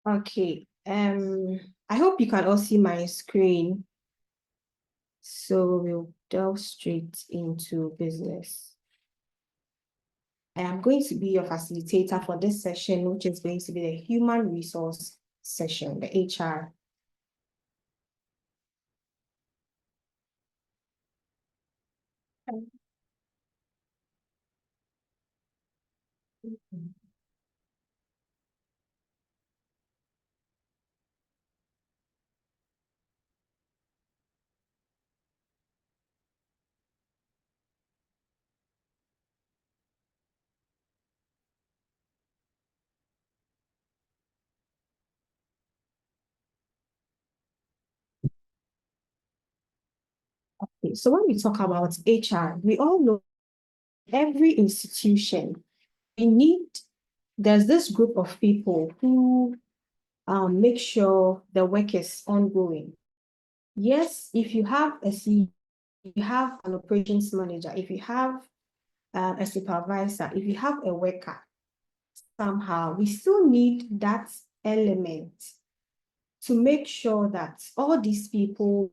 Okay. I hope you can all see my screen. So we'll delve straight into business. I am going to be your facilitator for this session, which is going to be the human resource session, the HR. Okay, so when we talk about HR, we all know every institution, there's this group of people who make sure the work is ongoing. Yes, if you have a CEO, you have an operations manager, if you have a supervisor, if you have a worker, somehow we still need that element to make sure that all these people,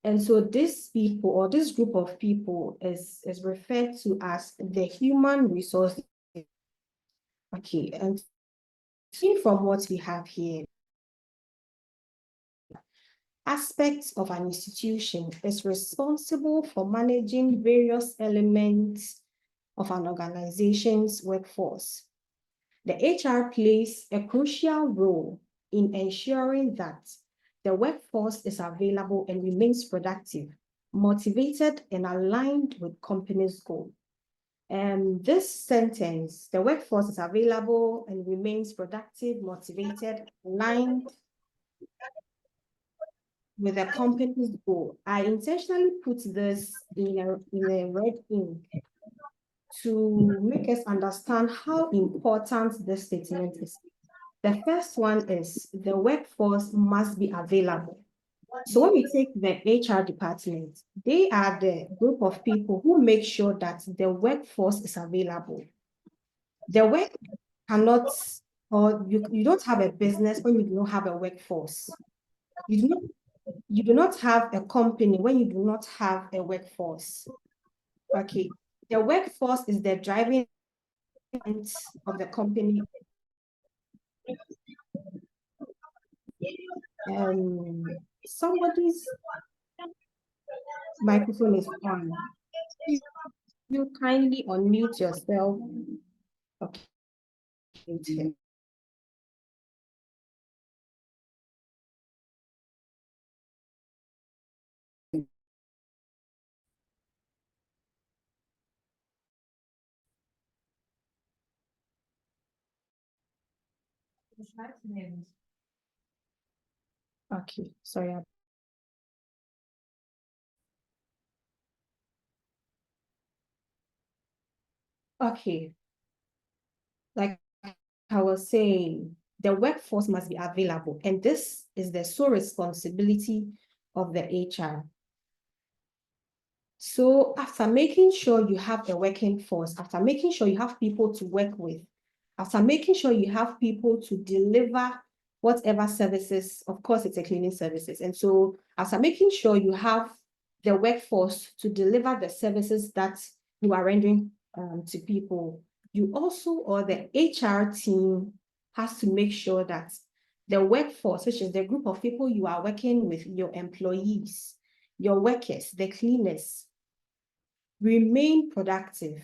and so these people or this group of people is referred to as the human resource. Okay, and see from what we have here, aspects of an institution is responsible for managing various elements of an organization's workforce. The HR plays a crucial role in ensuring that the workforce is available and remains productive, motivated, and aligned with company's goal. This sentence, the workforce is available and remains productive, motivated, aligned with the company's goal. I intentionally put this in a red ink to make us understand how important this statement is. The first one is the workforce must be available. So when we take the HR department, they are the group of people who make sure that the workforce is available. The work cannot, or you don't have a business when you do not have a workforce. You do not have a company when you do not have a workforce. Okay, the workforce is the driving of the company. Somebody's microphone is on. You kindly unmute yourself. Okay. Okay, sorry. Okay, like I was saying, the workforce must be available, and this is the sole responsibility of the HR. So after making sure you have a working force, after making sure you have people to work with, after making sure you have people to deliver whatever services, of course, it's a cleaning services. And so after making sure you have the workforce to deliver the services that you are rendering to people, you also, or the HR team has to make sure that the workforce, which is the group of people you are working with, your employees, your workers, the cleaners, remain productive.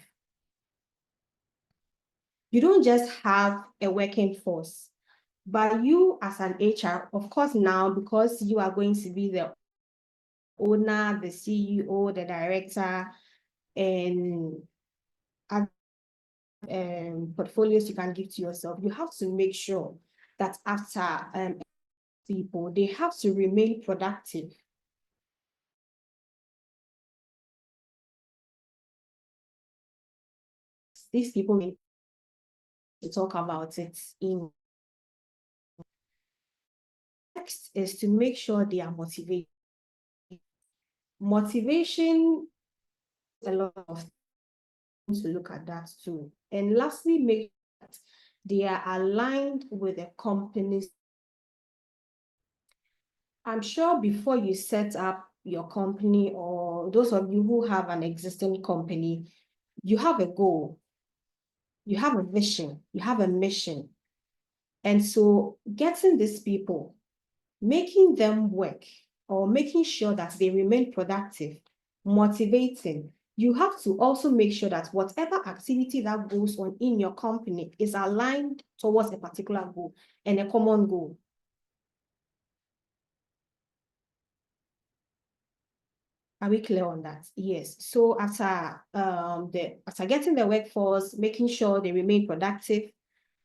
You don't just have a working force, but you as an HR, of course, now, because you are going to be the owner, the CEO, the director, and portfolios you can give to yourself, you have to make sure that after people, they have to remain productive. These people need to talk about it in. Next is to make sure they are motivated. Motivation, a lot of things to look at that too. And lastly, make sure that they are aligned with the company's. I'm sure before you set up your company, or those of you who have an existing company, you have a goal, you have a vision, you have a mission. And so getting these people, making them work, or making sure that they remain productive, motivating, you have to also make sure that whatever activity that goes on in your company is aligned towards a particular goal and a common goal. Are we clear on that? Yes. So after getting the workforce, making sure they remain productive,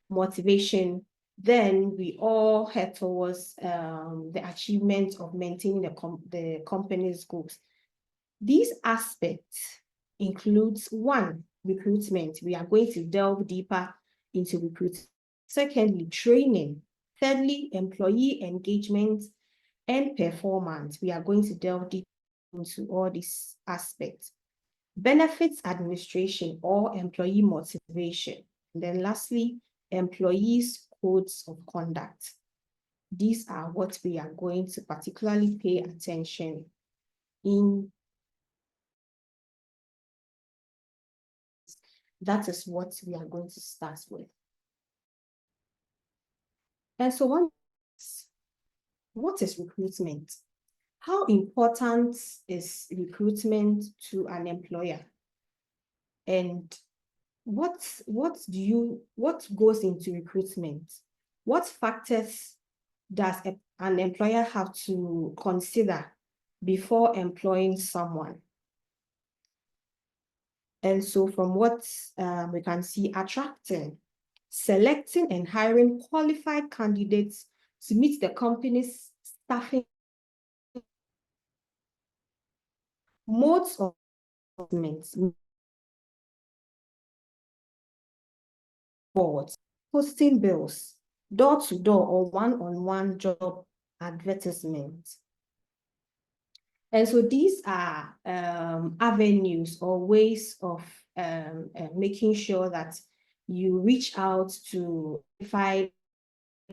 motivation, then we all head towards the achievement of maintaining the company's goals. These aspects includes one, recruitment. We are going to delve deeper into recruitment. Secondly, training. Thirdly, employee engagement and performance. We are going to delve deep into all these aspects. Benefits administration or employee motivation. And then lastly, employees' codes of conduct. These are what we are going to particularly pay attention in. That is what we are going to start with. And so what is recruitment? How important is recruitment to an employer? And what goes into recruitment? What factors does an employer have to consider before employing someone? And so from what we can see, attracting, selecting and hiring qualified candidates to meet the company's staffing modes of recruitment, boards, posting bills, door-to-door or one-on-one job advertisements. And so these are avenues or ways of making sure that you reach out to find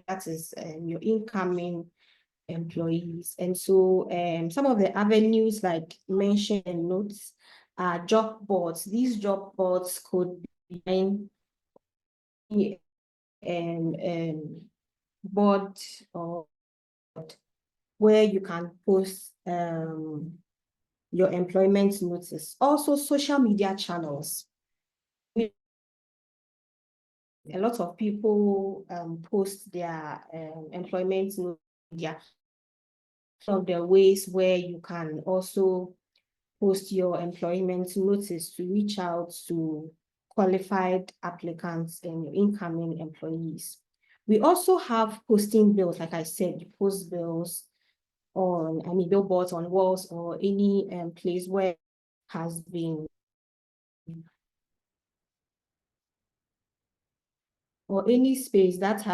that is your incoming employees. And so some of the avenues like mentioned in notes are job boards. These job boards could be board or where you can post your employment notice. Also social media channels. A lot of people post their employment media. Some of the ways where you can also post your employment notice to reach out to qualified applicants and your incoming employees. We also have posting bills, like I said, you post bills on, billboards on walls or any place where has been or any space that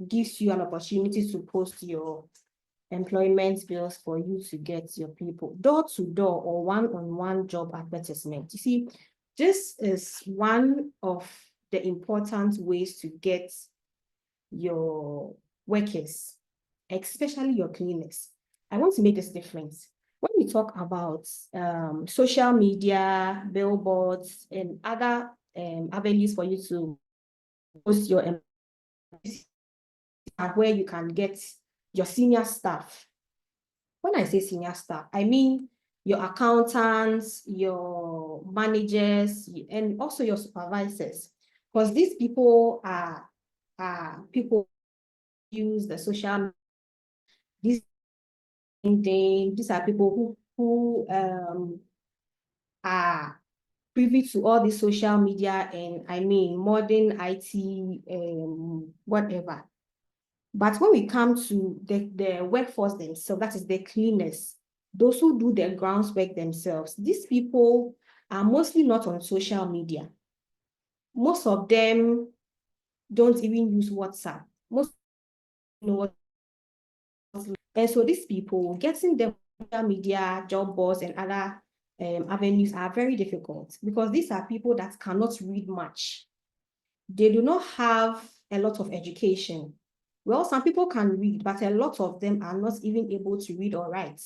gives you an opportunity to post your employment bills for you to get your people. Door-to-door or one-on-one job advertisement. You see, this is one of the important ways to get your workers, especially your cleaners. I want to make this difference. When we talk about social media, billboards, and other avenues for you to post your employees, where you can get your senior staff. When I say senior staff, I mean your accountants, your managers, and also your supervisors. Because these people are people who use the social media. These are people who are privy to all the social media and modern IT, whatever. But when we come to the workforce themselves, that is the cleaners, those who do the groundwork themselves, these people are mostly not on social media. Most of them don't even use WhatsApp. Most know what. And so these people, getting them social media, job boards, and other avenues are very difficult because these are people that cannot read much. they do not have a lot of education. Well, some people can read, but a lot of them are not even able to read or write.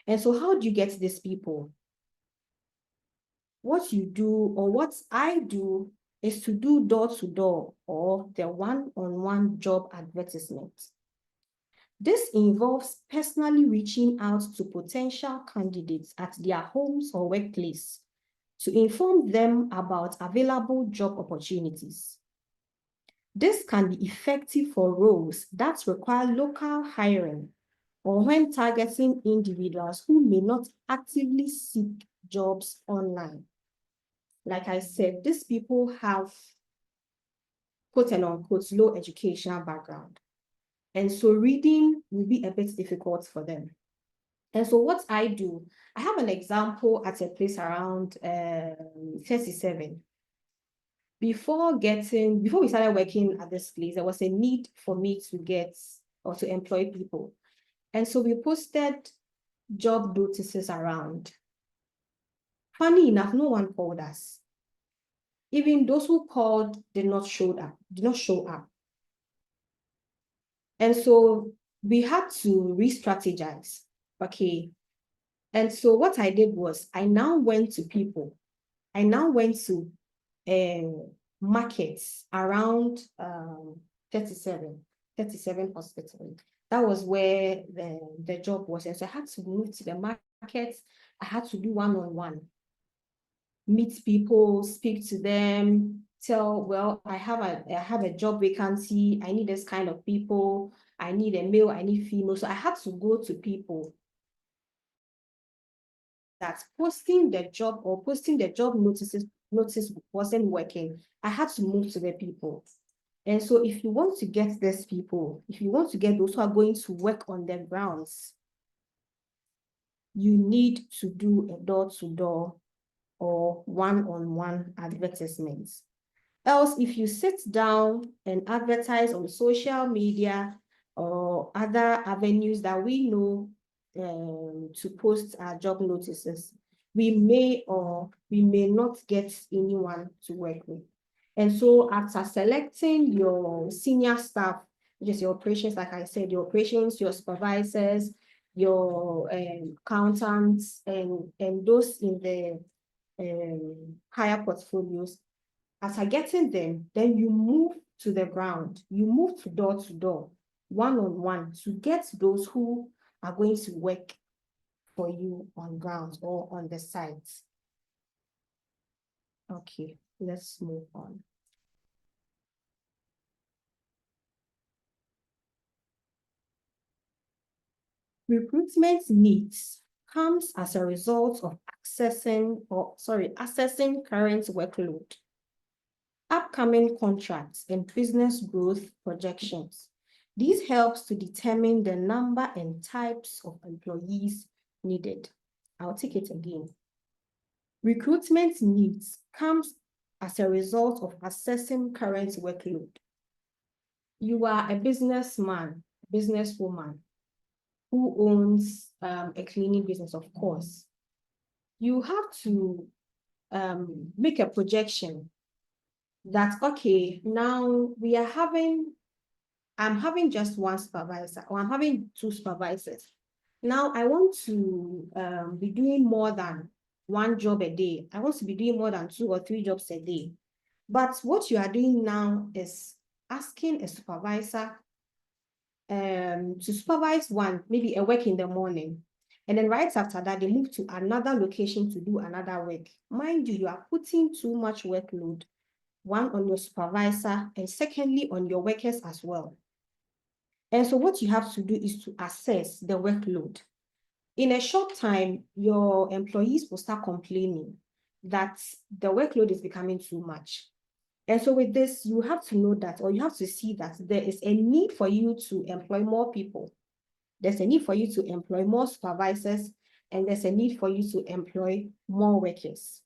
And so how do you get these people? What you do, or what I do, is to do door-to-door or the one-on-one job advertisement. This involves personally reaching out to potential candidates at their homes or workplace to inform them about available job opportunities. This can be effective for roles that require local hiring or when targeting individuals who may not actively seek jobs online. Like I said, these people have quote and unquote low educational background. And so reading will be a bit difficult for them. And so what I do, I have an example at a place around 37. Before we started working at this place, there was a need for me to get or to employ people. And so we posted job notices around. Funny enough, no one called us. Even those who called did not show up. And so we had to re-strategize. Okay. And so what I did was I now went to people. I now went to markets around 37 hospital. That was where the job was. And so I had to move to the markets. I had to do one-on-one. Meet people, speak to them, well, I have a job vacancy. I need this kind of people. I need a male, I need female. So I had to go to people. That posting the job notice wasn't working. I had to move to the people. And so if you want to get these people, if you want to get those who are going to work on their grounds, you need to do a door-to-door or one-on-one advertisements. Else, if you sit down and advertise on social media or other avenues that we know to post our job notices, we may or we may not get anyone to work with. And so after selecting your senior staff, which is your operations, like I said, your operations, your supervisors, your accountants, and those in the higher portfolios, after getting them, then you move to the ground, you move to door, one-on-one, to get those who are going to work for you on ground or on the sites. Okay, let's move on. Recruitment needs comes as a result of assessing current workload, upcoming contracts, and business growth projections. This helps to determine the number and types of employees needed. I'll take it again. Recruitment needs comes as a result of assessing current workload. You are a businessman, businesswoman who owns a cleaning business, of course. You have to make a projection that, okay, now I'm having just one supervisor, or I'm having two supervisors. Now I want to be doing more than one job a day. I want to be doing more than 2 or 3 jobs a day. But what you are doing now is asking a supervisor to supervise one, maybe a work in the morning. And then right after that, they move to another location to do another work. Mind you, you are putting too much workload, one on your supervisor, and secondly on your workers as well. And so what you have to do is to assess the workload. In a short time, your employees will start complaining that the workload is becoming too much. And so with this, you have to know that, or you have to see that there is a need for you to employ more people. There's a need for you to employ more supervisors, and there's a need for you to employ more workers.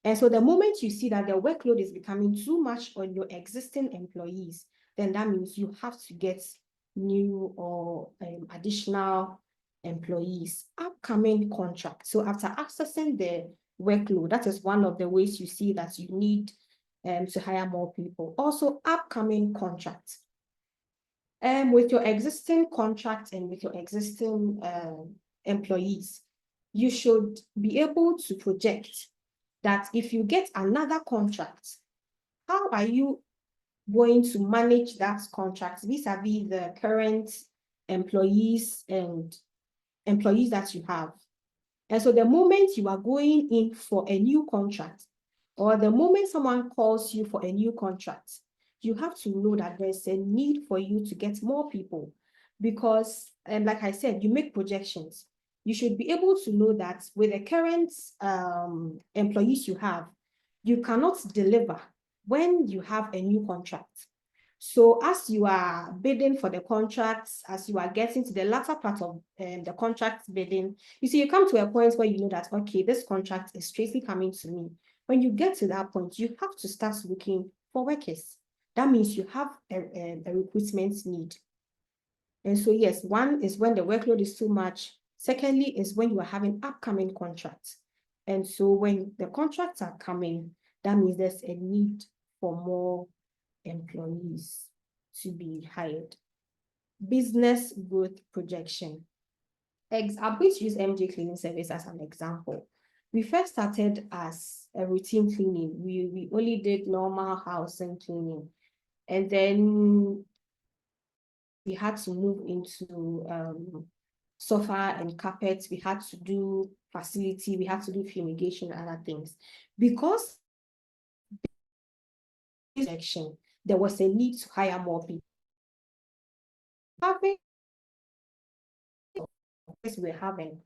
And so the moment you see that the workload is becoming too much on your existing employees, then that means you have to get new or additional employees. Upcoming contracts. So after accessing the workload, that is one of the ways you see that you need to hire more people. Also, upcoming contracts. With your existing contract and with your existing employees, you should be able to project that if you get another contract, how are you going to manage that contract vis-a-vis the current employees and employees that you have? And so the moment you are going in for a new contract, or the moment someone calls you for a new contract, you have to know that there's a need for you to get more people because, and like I said, you make projections. You should be able to know that with the current employees you have, you cannot deliver when you have a new contract. So as you are bidding for the contracts, as you are getting to the latter part of the contract bidding, you see, you come to a point where you know that, okay, this contract is straightly coming to me. When you get to that point, you have to start looking for workers. That means you have a recruitment need. And so, yes, one is when the workload is too much. Secondly, is when you are having upcoming contracts. And so when the contracts are coming, that means there's a need for more employees to be hired. Business growth projection. I'm going to use MJ Cleaning Service as an example. We first started as a routine cleaning. We only did normal housing cleaning. And then we had to move into sofa and carpets. We had to do facility. We had to do fumigation and other things. Because projection, there was a need to hire more people. We're having,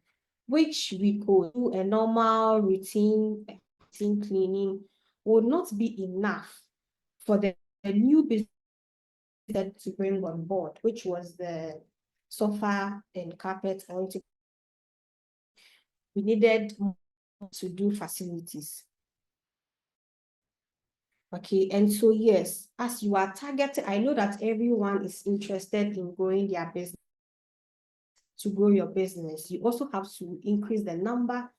which we could do a normal routine cleaning, would not be enough for the new business to bring on board, which was the sofa and carpet. We needed to do facilities. Okay, and so yes, as you are targeting, I know that everyone is interested in growing their business. To grow your business, you also have to increase the number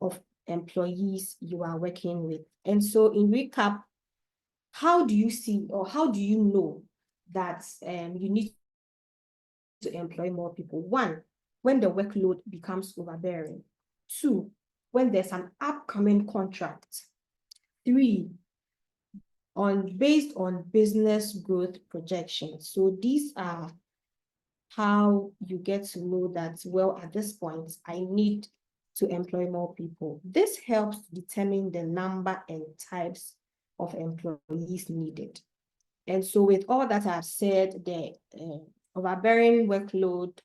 of employees you are working with. And so in recap, how do you see or how do you know that you need to employ more people? One, when the workload becomes overbearing. Two, when there's an upcoming contract. Three, based on business growth projections. So these are how you get to know that, well, at this point, I need to employ more people. This helps determine the number and types of employees needed. And so with all that I've said, the overbearing workload,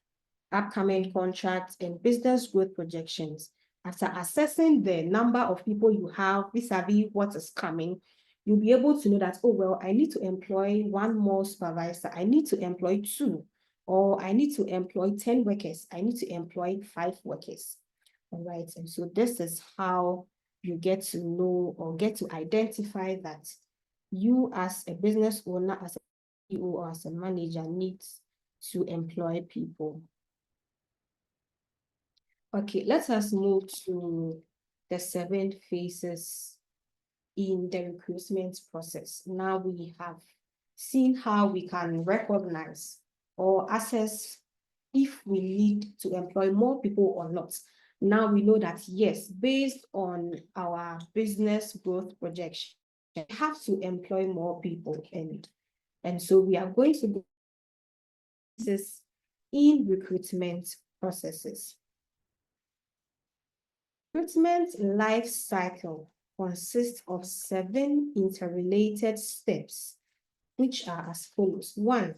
upcoming contracts, and business growth projections, after assessing the number of people you have vis-a-vis what is coming, you'll be able to know that, oh, well, I need to employ one more supervisor. I need to employ two, or I need to employ 10 workers. I need to employ 5 workers. All right. And so this is how you get to know or get to identify that you as a business owner, as a CEO, or as a manager needs to employ people. Okay, let us move to the 7 phases in the recruitment process. Now we have seen how we can recognize or assess if we need to employ more people or not. Now we know that, yes, based on our business growth projection, we have to employ more people. And so we are going to go this in recruitment processes. Recruitment life cycle consists of 7 interrelated steps, which are as follows. 1,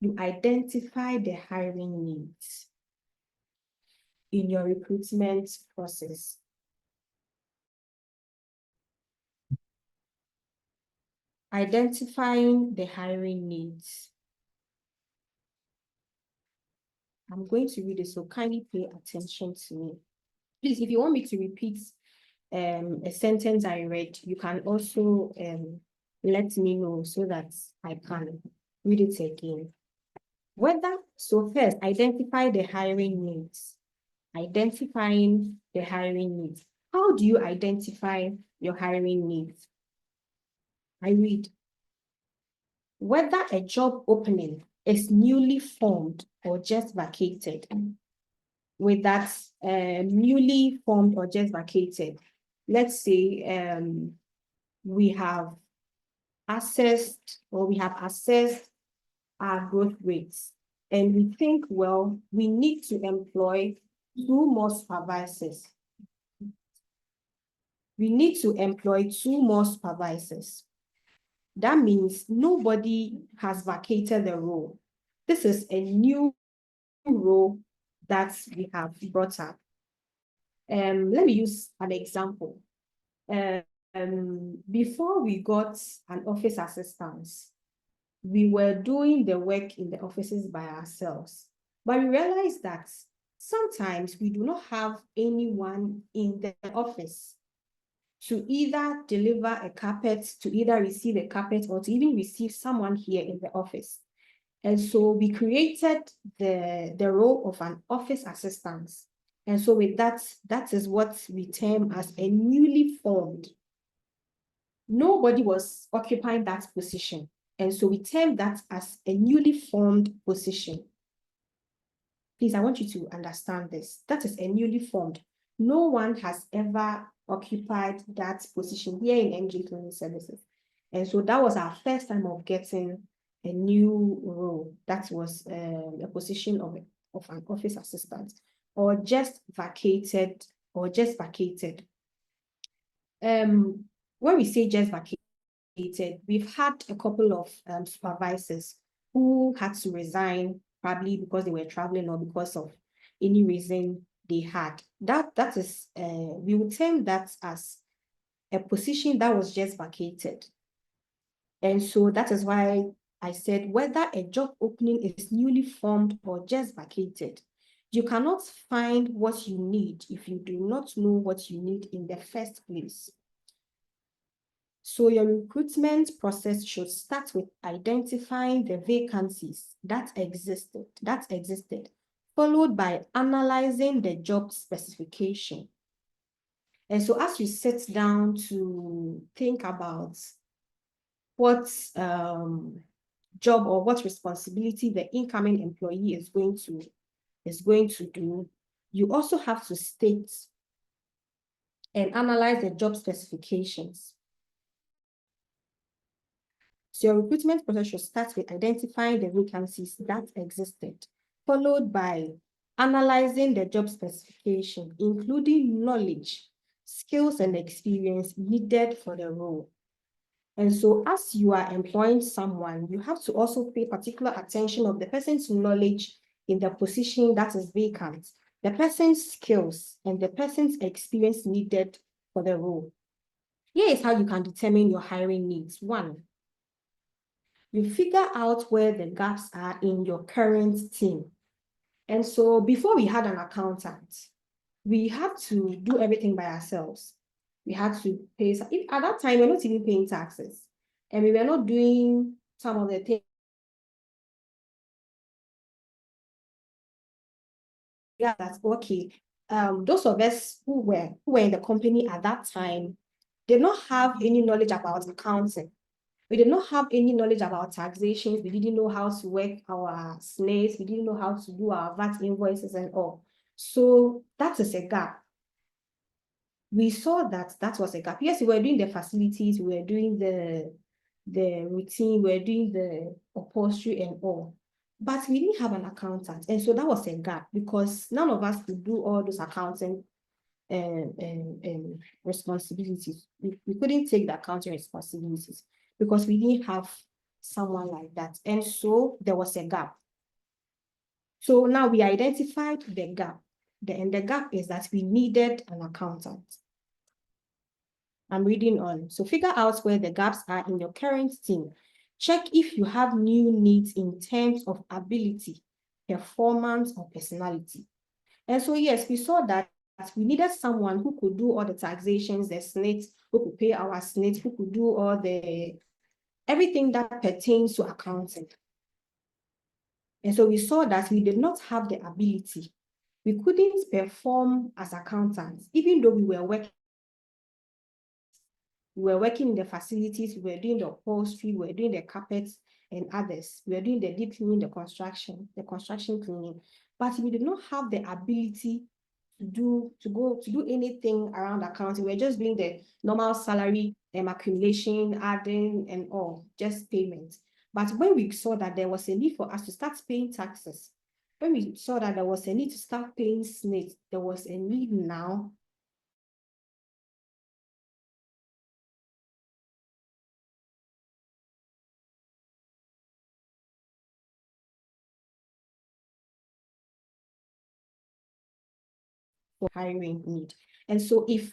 you identify the hiring needs in your recruitment process. Identifying the hiring needs. I'm going to read it, so kindly pay attention to me. Please, if you want me to repeat a sentence I read, you can also let me know so that I can read it again. So first, identify the hiring needs. Identifying the hiring needs. How do you identify your hiring needs? I read, whether a job opening is newly formed or just vacated. With that newly formed or just vacated, let's say we have assessed our growth rates, and we think, well, we need to employ 2 more supervisors. We need to employ 2 more supervisors. That means nobody has vacated the role. This is a new role that we have brought up. Let me use an example. Before we got an office assistant, we were doing the work in the offices by ourselves. But we realized that sometimes we do not have anyone in the office to either deliver a carpet, to either receive a carpet, or to even receive someone here in the office. And so we created the role of an office assistant. And so with that is what we term as a newly formed. Nobody was occupying that position. And so we term that as a newly formed position. Please, I want you to understand this. That is a newly formed. No one has ever occupied that position here in MG Cleaning Services. And so that was our first time of getting a new role. That was a position of an office assistant, or just vacated. When we say just vacated, we've had a couple of supervisors who had to resign, probably because they were traveling or because of any reason they had. That is, we would term that as a position that was just vacated. And so that is why I said whether a job opening is newly formed or just vacated, you cannot find what you need if you do not know what you need in the first place. So your recruitment process should start with identifying the vacancies that existed, followed by analyzing the job specification. And so as you sit down to think about what job or what responsibility the incoming employee is going to do, you also have to state and analyze the job specifications. So your recruitment process should start with identifying the vacancies that existed, followed by analyzing the job specification, including knowledge, skills, and experience needed for the role. And so as you are employing someone, you have to also pay particular attention of the person's knowledge in the position that is vacant, the person's skills, and the person's experience needed for the role. Here is how you can determine your hiring needs. 1, you figure out where the gaps are in your current team. And so before we had an accountant, we had to do everything by ourselves. We had to pay, at that time, we're not even paying taxes. And we were not doing some of the things. Yeah, that's okay. Those of us who were in the company at that time did not have any knowledge about accounting. We did not have any knowledge about taxation. We didn't know how to work our SNAs. We didn't know how to do our VAT invoices and all. So that is a gap. We saw that was a gap. Yes, we were doing the facilities, we were doing the routine, we were doing the upholstery and all. But we didn't have an accountant. And so that was a gap because none of us could do all those accounting responsibilities. We couldn't take the accounting responsibilities because we didn't have someone like that. And so there was a gap. So now we identified the gap. And the gap is that we needed an accountant. I'm reading on. So figure out where the gaps are in your current team. Check if you have new needs in terms of ability, performance, or personality. And so yes, we saw that we needed someone who could do all the taxations, the SNIT, who could pay our SNIT, who could do all everything that pertains to accounting. And so we saw that we did not have the ability. We couldn't perform as accountants, even though we were working. We were working in the facilities, we were doing the upholstery, we were doing the carpets and others. We were doing the deep cleaning, the construction cleaning. But we did not have the ability to do anything around accounting. We're just doing the normal salary accumulation, adding and all, just payments. But when we saw that there was a need for us to start paying taxes, when we saw that there was a need to start paying SNIT, there was a need now for hiring need. And so if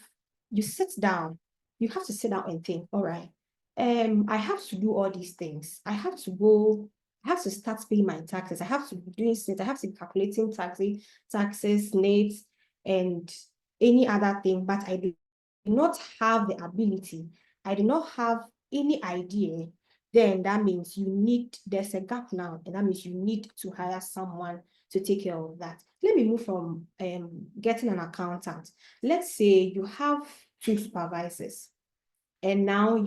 you sit down, you have to sit down and think, all right, I have to do all these things. I have to start paying my taxes. I have to be doing SNIT. I have to be calculating taxes, NAT, and any other thing, but I do not have the ability. I do not have any idea. Then that means there's a gap now, and that means you need to hire someone to take care of that. Let me move from getting an accountant. Let's say you have 2 supervisors, and now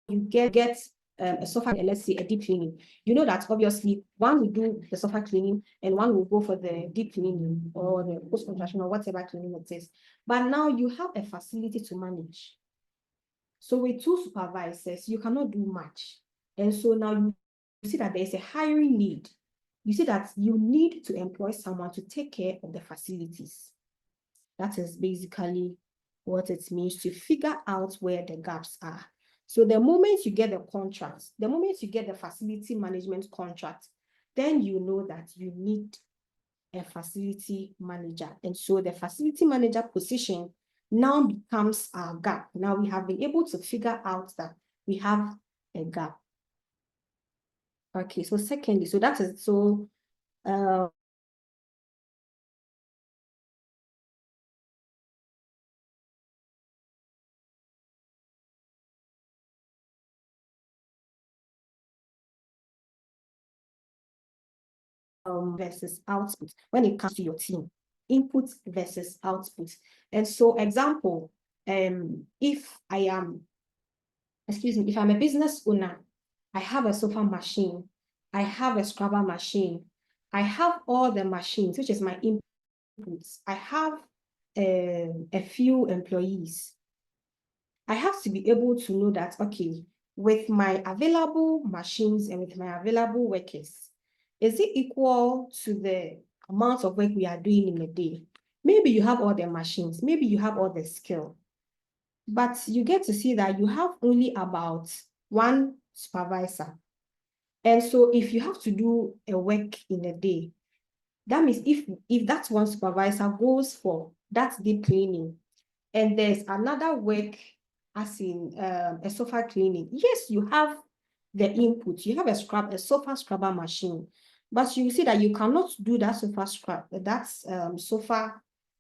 you get a sofa, let's say a deep cleaning. You know that obviously one will do the sofa cleaning and one will go for the deep cleaning or the post-construction or whatever cleaning it is. But now you have a facility to manage. So with 2 supervisors, you cannot do much. And so now you see that there's a hiring need. You see that you need to employ someone to take care of the facilities. That is basically what it means to figure out where the gaps are. So the moment you get the contract, the moment you get the facility management contract, then you know that you need a facility manager. And so the facility manager position now becomes our gap. Now we have been able to figure out that we have a gap. Okay, so secondly, so that is so versus output when it comes to your team, input versus output. And so example, if I'm a business owner, I have a sofa machine, I have a scrubber machine, I have all the machines, which is my inputs. I have a few employees. I have to be able to know that, okay, with my available machines and with my available workers, is it equal to the amount of work we are doing in a day? Maybe you have all the machines, maybe you have all the skill, but you get to see that you have only about 1 supervisor. And so if you have to do a work in a day, that means if that 1 supervisor goes for that deep cleaning and there's another work as in a sofa cleaning, yes, you have the input, you have a sofa scrubber machine, but you see that you cannot do that sofa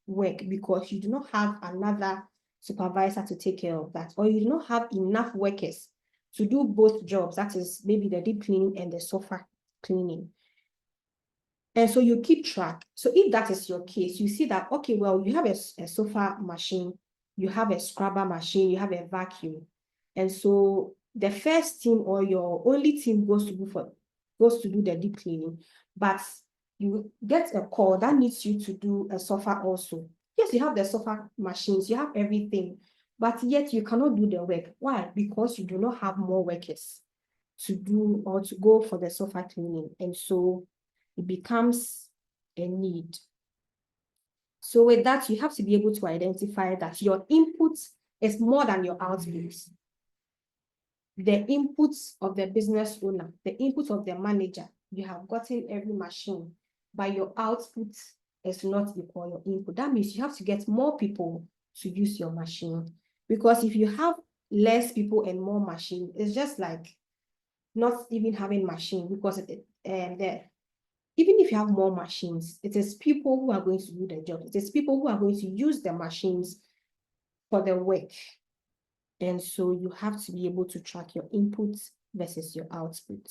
work because you do not have another supervisor to take care of that, or you do not have enough workers to do both jobs, that is maybe the deep cleaning and the sofa cleaning. And so you keep track. So if that is your case, you see that, okay, well, you have a sofa machine, you have a scrubber machine, you have a vacuum. And so the first team or your only team goes to do the deep cleaning, but you get a call that needs you to do a sofa also. Yes, you have the sofa machines, you have everything, but yet you cannot do the work. Why? Because you do not have more workers to do or to go for the sofa cleaning. And so it becomes a need. So with that, you have to be able to identify that your input is more than your outputs. The inputs of the business owner, the input of the manager, you have gotten every machine, but your output is not equal your input. That means you have to get more people to use your machine. Because if you have less people and more machine, it's just like not even having machine, because even if you have more machines, it is people who are going to do the job. It is people who are going to use the machines for the work. And so you have to be able to track your inputs versus your output.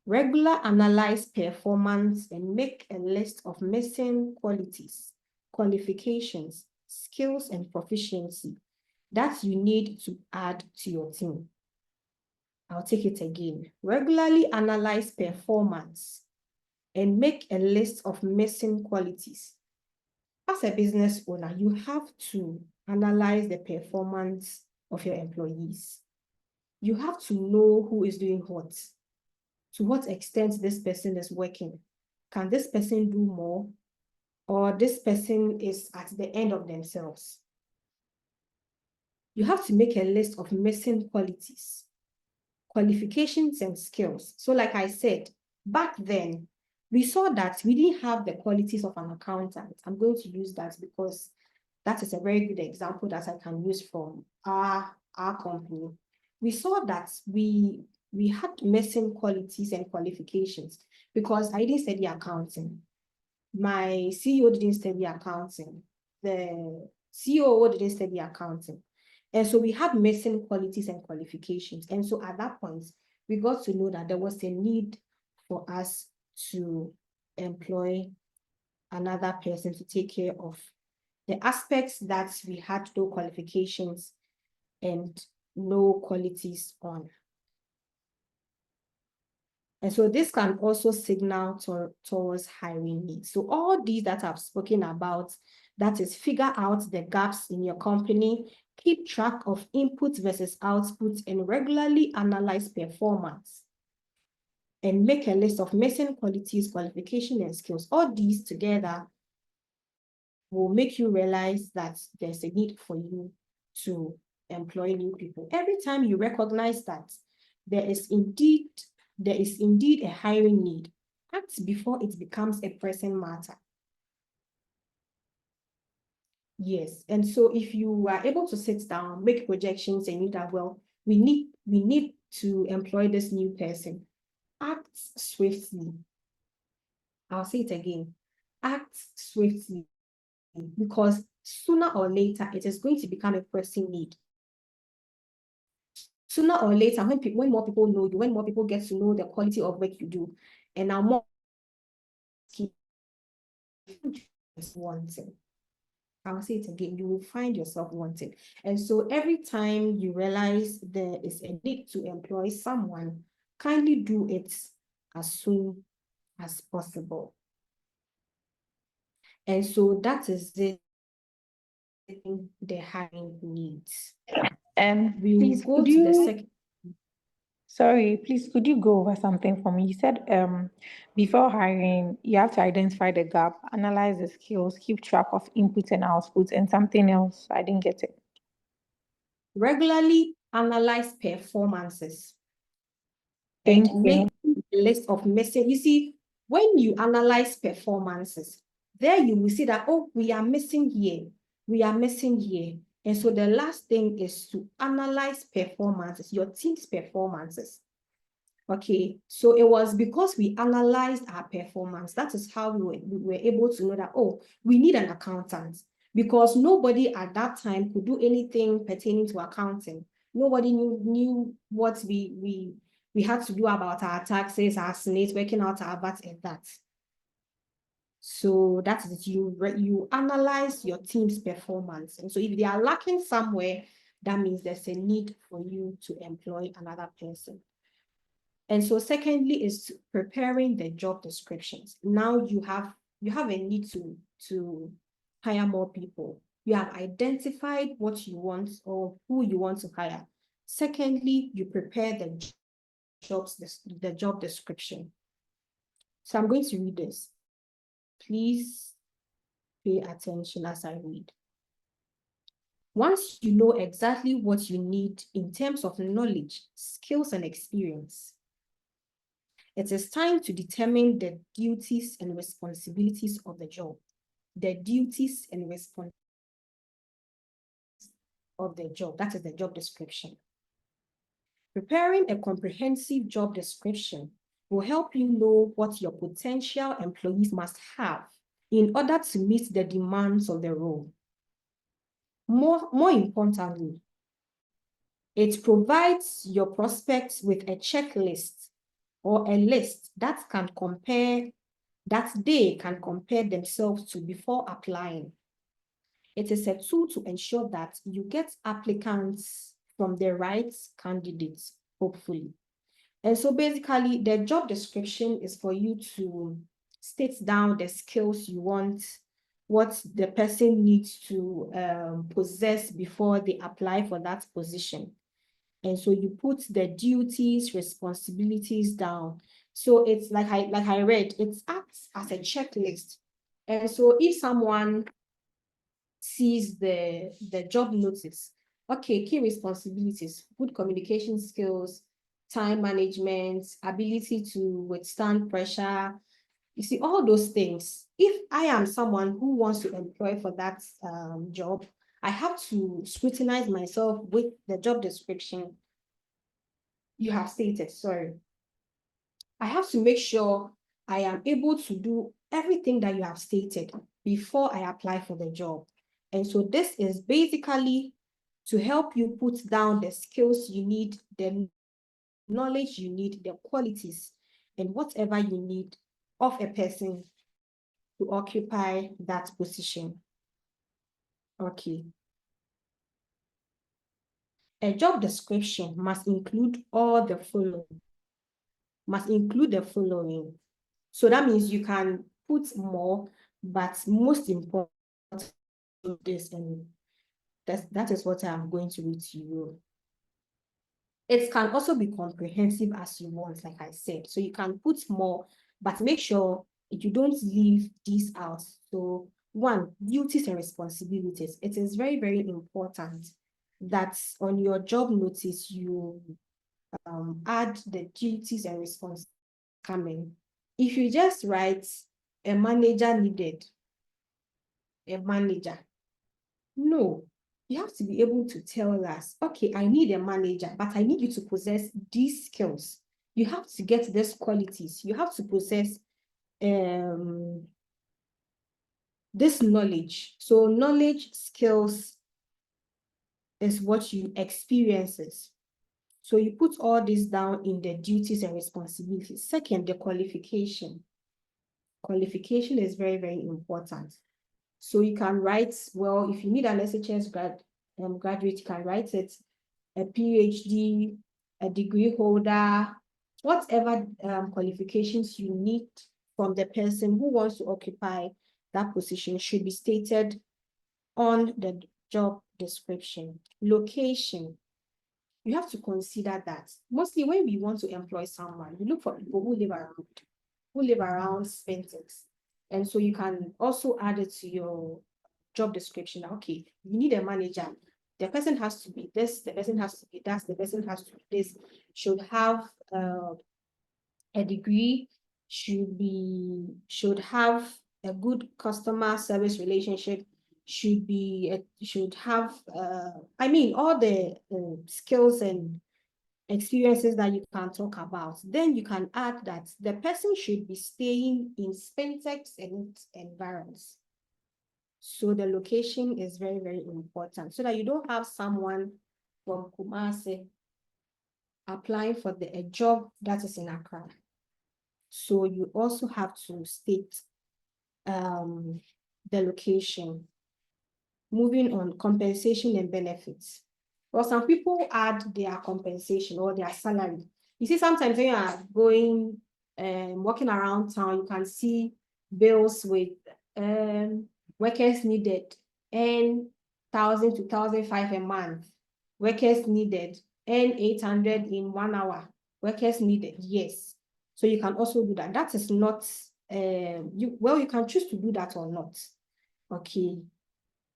Regular analyze performance and make a list of missing qualities, qualifications, skills, and proficiency that you need to add to your team. I'll take it again. Regularly analyze performance and make a list of missing qualities. As a business owner, you have to analyze the performance of your employees. You have to know who is doing what, to what extent this person is working. Can this person do more, or this person is at the end of themselves? You have to make a list of missing qualities, qualifications, and skills. So like I said, back then, we saw that we didn't have the qualities of an accountant. I'm going to use that because that is a very good example that I can use from our company. We saw that we had missing qualities and qualifications because I didn't study accounting. My CEO didn't study accounting. The COO didn't study accounting. And so we had missing qualities and qualifications. And so at that point, we got to know that there was a need for us to employ another person to take care of the aspects that we had no qualifications and no qualities on. And so this can also signal towards hiring needs. So all these that I've spoken about, that is figure out the gaps in your company, keep track of input versus output, and regularly analyze performance. And make a list of missing qualities, qualifications, and skills. All these together will make you realize that there's a need for you to employ new people. Every time you recognize that there is indeed a hiring need, act before it becomes a pressing matter. Yes, and so if you are able to sit down, make projections, and you that, well, we need to employ this new person, act swiftly. I'll say it again, act swiftly, because sooner or later it is going to become a pressing need. Sooner or later, when more people know you, when more people get to know the quality of work you do, and now more wanting. I'll say it again, you will find yourself wanting. And so every time you realize there is a need to employ someone, kindly do it as soon as possible. And so that is the hiring needs. And we will go to the second. Sorry, please, could you go over something for me? You said before hiring, you have to identify the gap, analyze the skills, keep track of inputs and outputs, and something else. I didn't get it. Regularly analyze performances. And make a list of missing. You see, when you analyze performances, there you will see that, oh, we are missing here. We are missing here. And so the last thing is to analyze performances, your team's performances. Okay, so it was because we analyzed our performance. That is how we were able to know that, oh, we need an accountant, because nobody at that time could do anything pertaining to accounting. Nobody knew what we had to do about our taxes, our SNAs, working out our VAT and that. So that is it. You analyze your team's performance. And so if they are lacking somewhere, that means there's a need for you to employ another person. And so secondly is preparing the job descriptions. Now you have a need to hire more people. You have identified what you want or who you want to hire. Secondly, you prepare the job description. So I'm going to read this. Please pay attention as I read. Once you know exactly what you need in terms of knowledge, skills, and experience, it is time to determine the duties and responsibilities of the job. The duties and responsibilities of the job, that is the job description. Preparing a comprehensive job description will help you know what your potential employees must have in order to meet the demands of the role. More importantly, It provides your prospects with a checklist or a list that they can compare themselves to before applying. It is a tool to ensure that you get applicants from the right candidates, hopefully. And so basically, the job description is for you to state down the skills you want, what the person needs to possess before they apply for that position. And so you put the duties, responsibilities down. So it's like I read, it acts as a checklist. And so if someone sees the job notice, okay, key responsibilities, good communication skills, time management, ability to withstand pressure. You see, all those things. If I am someone who wants to employ for that job, I have to scrutinize myself with the job description you have stated, sorry. I have to make sure I am able to do everything that you have stated before I apply for the job. And so this is basically to help you put down the skills you need, the knowledge you need, the qualities, and whatever you need of a person to occupy that position. Okay. A job description must include all the following. So that means you can put more, but most important this, and that is what I'm going to read to you. It can also be comprehensive as you want, like I said. So you can put more, but make sure you don't leave these out. So one, duties and responsibilities. It is very, very important that on your job notice, you add the duties and responsibilities coming. If you just write a manager needed, no, you have to be able to tell us, okay, I need a manager, but I need you to possess these skills. You have to get these qualities. You have to possess this knowledge. So knowledge, skills is what you experiences. So you put all this down in the duties and responsibilities. Second, the qualification. Qualification is very, very important. So you can write, well, if you need an SHS graduate, you can write it, a PhD, a degree holder, whatever qualifications you need from the person who wants to occupy that position should be stated on the job description. Location, you have to consider that. Mostly when we want to employ someone, we look for people who live around Spentex. And so you can also add it to your job description. Okay, you need a manager. The person has to be this, the person has to be that, the person has to be this, should have a degree, should have a good customer service relationship, should have I mean all the skills and experiences that you can talk about. Then you can add that the person should be staying in Spentex and its environs. So the location is very, very important so that you don't have someone from Kumasi applying for a job that is in Accra. So you also have to state the location. Moving on, compensation and benefits. Well, some people add their compensation or their salary. You see, sometimes when you are going walking around town, you can see bills with workers needed, N1,000 to 1,500 a month. Workers needed, N800 in 1 hour. Workers needed, yes. So you can also do that. That is not, you can choose to do that or not. Okay.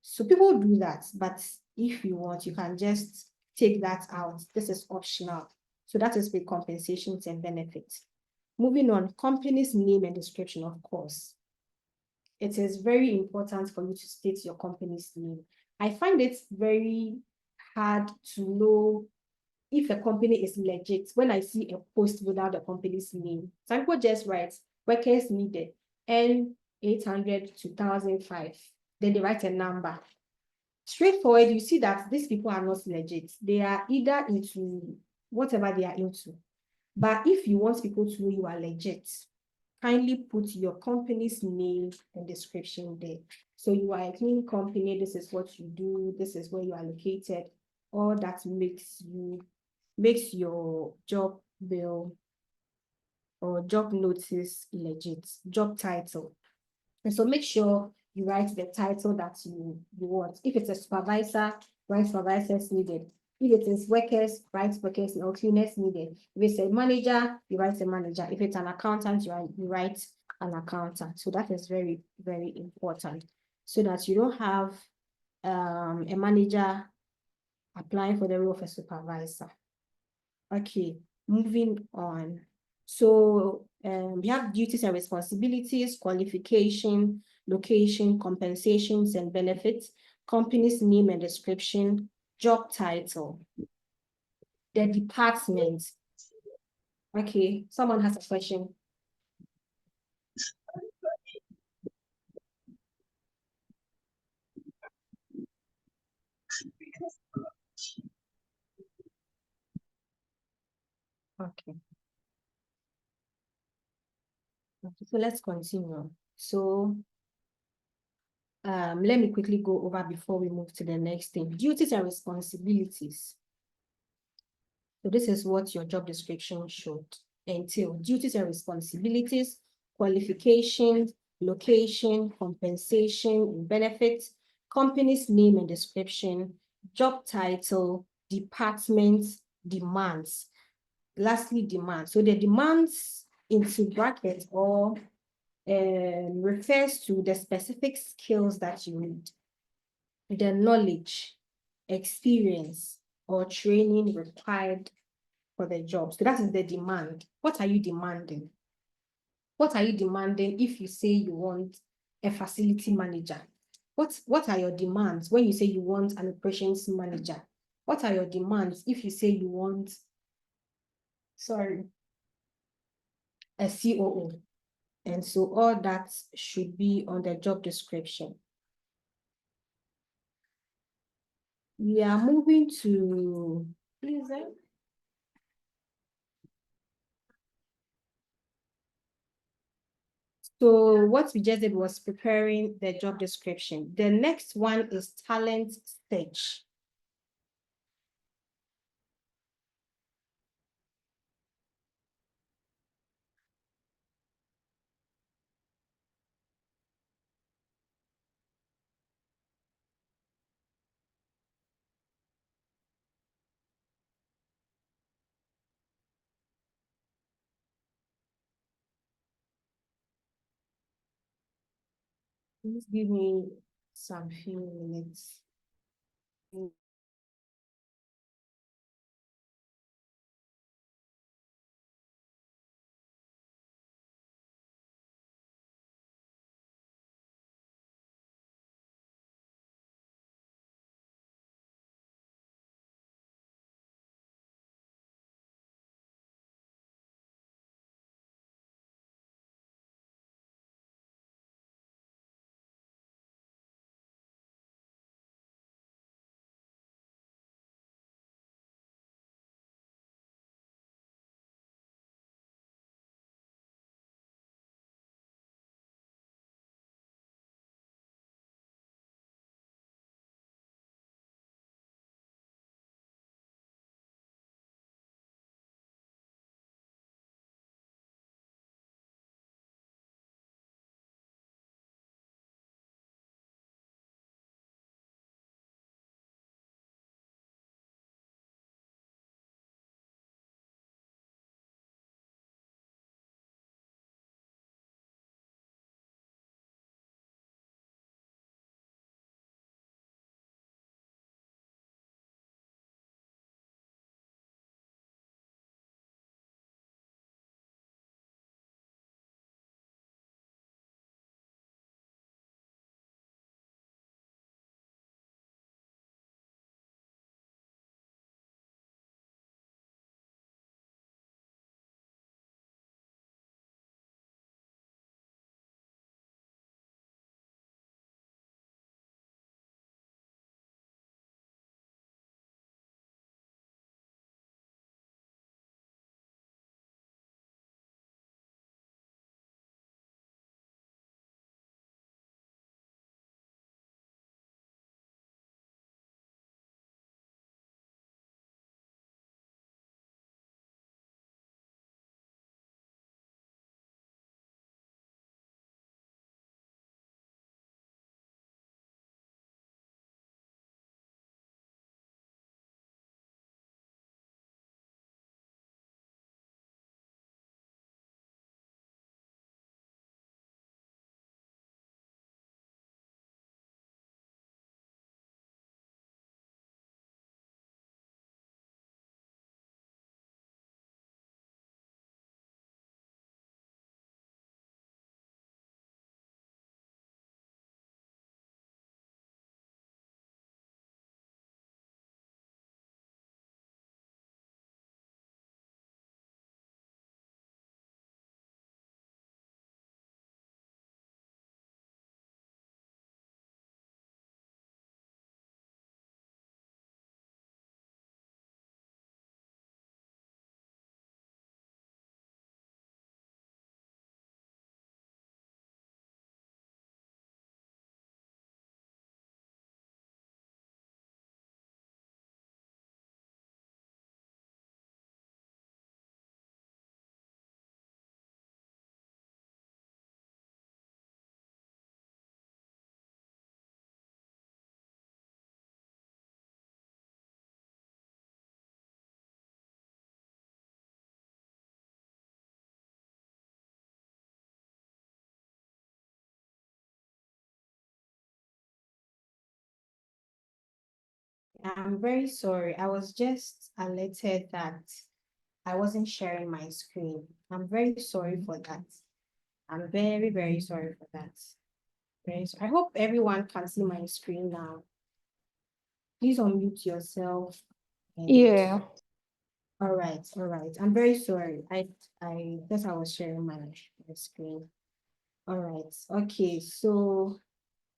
So people do that, but if you want, you can just take that out. This is optional. So that is with compensations and benefits. Moving on, company's name and description, of course. It is very important for you to state your company's name. I find it very hard to know if a company is legit when I see a post without the company's name. Some people just write workers needed, N800 to 1,005. Then they write a number. straightforward, you see that these people are not legit. They are either into whatever they are into. But if you want people to know you are legit, kindly put your company's name and description there. So you are a cleaning company, this is what you do, this is where you are located. All that makes your job bill or job notice legit, job title. And so make sure you write the title that you want. If it's a supervisor, write supervisors needed. If it is workers, write workers or cleaners needed. If it's a manager, you write a manager. If it's an accountant, you write an accountant. So that is very, very important so that you don't have a manager applying for the role of a supervisor. Okay, moving on. So we have duties and responsibilities, qualification, location, compensations and benefits, company's name and description, job title, the department. Okay, someone has a question. Okay. So let's continue. So let me quickly go over before we move to the next thing. Duties and responsibilities. So this is what your job description should entail. Duties and responsibilities, qualifications, location, compensation, benefits, company's name and description, job title, department, demands. Lastly, demands. So the demands into brackets or refers to the specific skills that you need, the knowledge, experience, or training required for the job. So that is the demand. What are you demanding? What are you demanding if you say you want a facility manager? What are your demands when you say you want an operations manager? What are your demands if you say you want, sorry, a COO? And so all that should be on the job description. We are moving to, please. So what we just did was preparing the job description. The next one is talent search. Please give me some few minutes. I'm very sorry. I was just alerted that I wasn't sharing my screen. I'm very sorry for that. I'm very, very sorry for that. I hope everyone can see my screen now. Please unmute yourself. Yeah. All right, all right. I'm very sorry. I guess I was sharing my screen. All right. Okay, so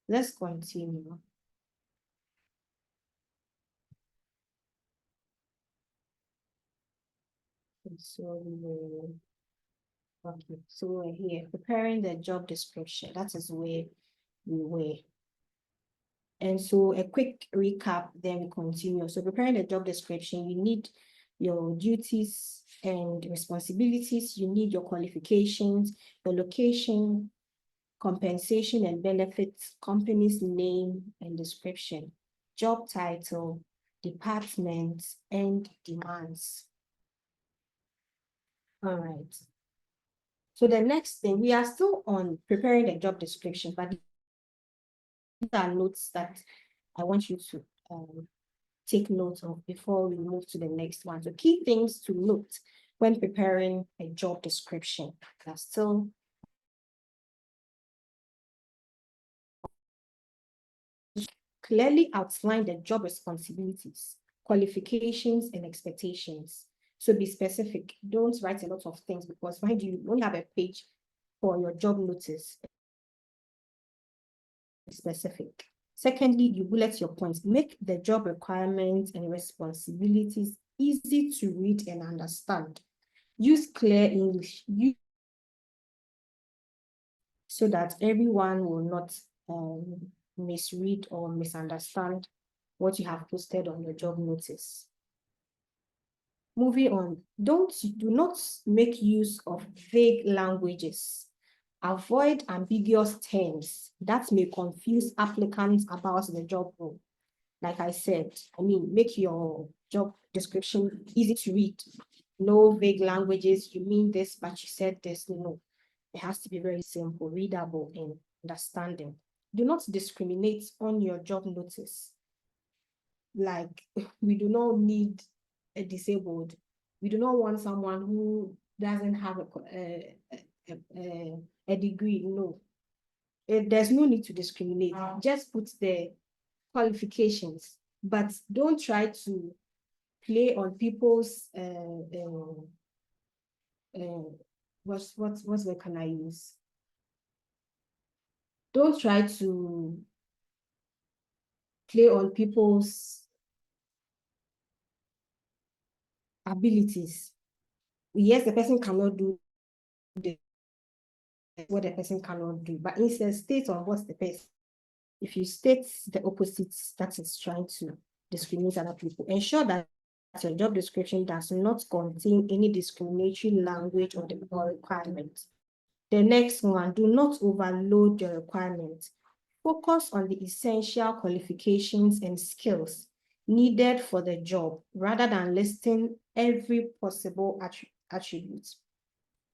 let's continue. So okay, so we're here preparing the job description. That is where we were. And so a quick recap, then we continue. So preparing the job description, you need your duties and responsibilities, you need your qualifications, your location, compensation and benefits, company's name and description, job title, department, and demands. All right. So the next thing, we are still on preparing the job description, but these are notes that I want you to take note of before we move to the next one. So key things to note when preparing a job description. Are still clearly outline the job responsibilities, qualifications, and expectations. So be specific. Don't write a lot of things because mind you only have a page for your job notice. Specific. Secondly, you bullet your points. Make the job requirements and responsibilities easy to read and understand. Use clear English so that everyone will not misread or misunderstand what you have posted on your job notice. Moving on, do not make use of vague languages. Avoid ambiguous terms that may confuse applicants about the job role. Like I said, make your job description easy to read. No vague languages, you mean this, but you said this. No, it has to be very simple, readable, and understanding. Do not discriminate on your job notice. Like, we do not need a disabled. We do not want someone who doesn't have a degree. No, there's no need to discriminate. Just put the qualifications, but don't try to play on people's what word can I use? Don't try to play on people's abilities. Yes, the person cannot do what the person cannot do, but instead state on what's the person. If you state the opposite, that is trying to discriminate other people. Ensure that your job description does not contain any discriminatory language or requirements. The next one, do not overload your requirements. Focus on the essential qualifications and skills needed for the job rather than listing every possible attribute.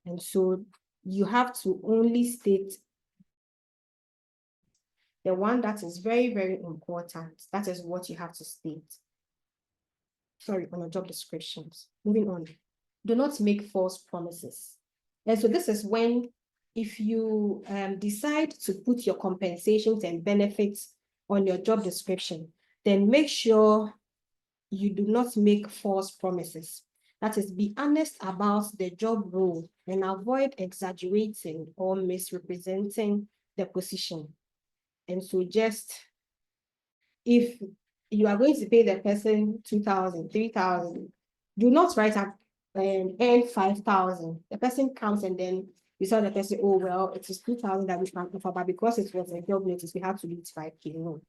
And so you have to only state the one that is very, very important. That is what you have to state. Sorry, on your job descriptions. Moving on. Do not make false promises. And so this is when, if you decide to put your compensations and benefits on your job description, then make sure you do not make false promises. That is, be honest about the job role and avoid exaggerating or misrepresenting the position. And so just, if you are going to pay the person 2,000, 3,000, do not write up and earn 5,000. The person comes and then you tell the person, oh, well, it is 2,000 that we can offer, but because it was a job notice, we have to do it 5K. No,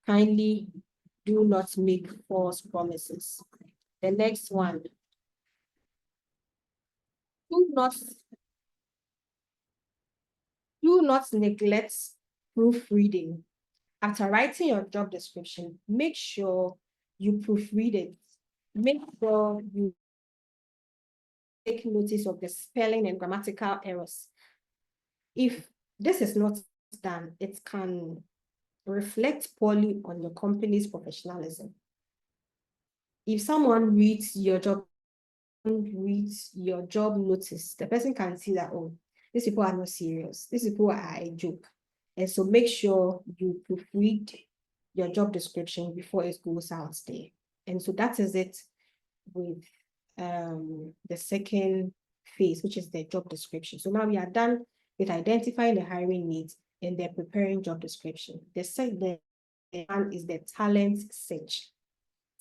kindly do not make false promises. The next one, do not neglect proofreading. After writing your job description, make sure you proofread it. Make sure you take notice of the spelling and grammatical errors. If this is not done, it can reflect poorly on your company's professionalism. if someone reads your job notice, the person can see that, oh, these people are not serious. These people are a joke. And so make sure you proofread your job description before it goes out there. And so that is it with the second phase, which is the job description. So now we are done with identifying the hiring needs and then preparing job description. The second one is the talent search.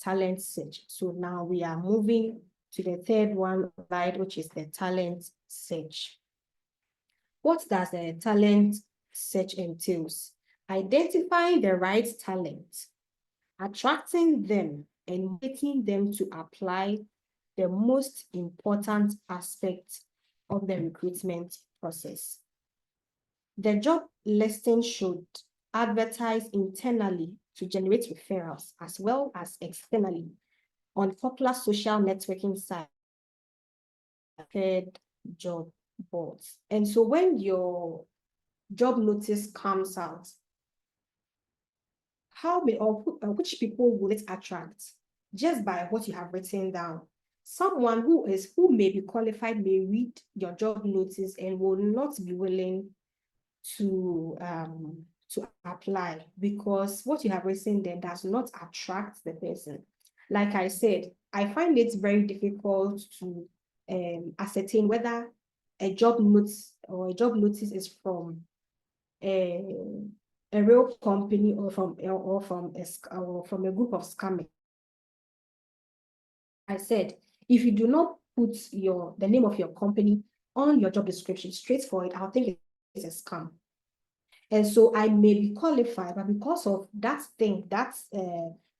Talent search. So now we are moving to the third one slide, which is the talent search. What does the talent search entails? Identifying the right talent, attracting them, and making them to apply the most important aspect of the recruitment process. The job listing should advertise internally to generate referrals as well as externally on popular social networking sites, job boards. And so when your job notice comes out, which people will it attract? Just by what you have written down. Someone who may be qualified may read your job notice and will not be willing to apply because what you have written there does not attract the person. Like I said, I find it very difficult to ascertain whether a job notice is from a real company or from a group of scammers. I said, if you do not put the name of your company on your job description straight for it, I'll think it's a scam. And so I may be qualified, but because of that thing,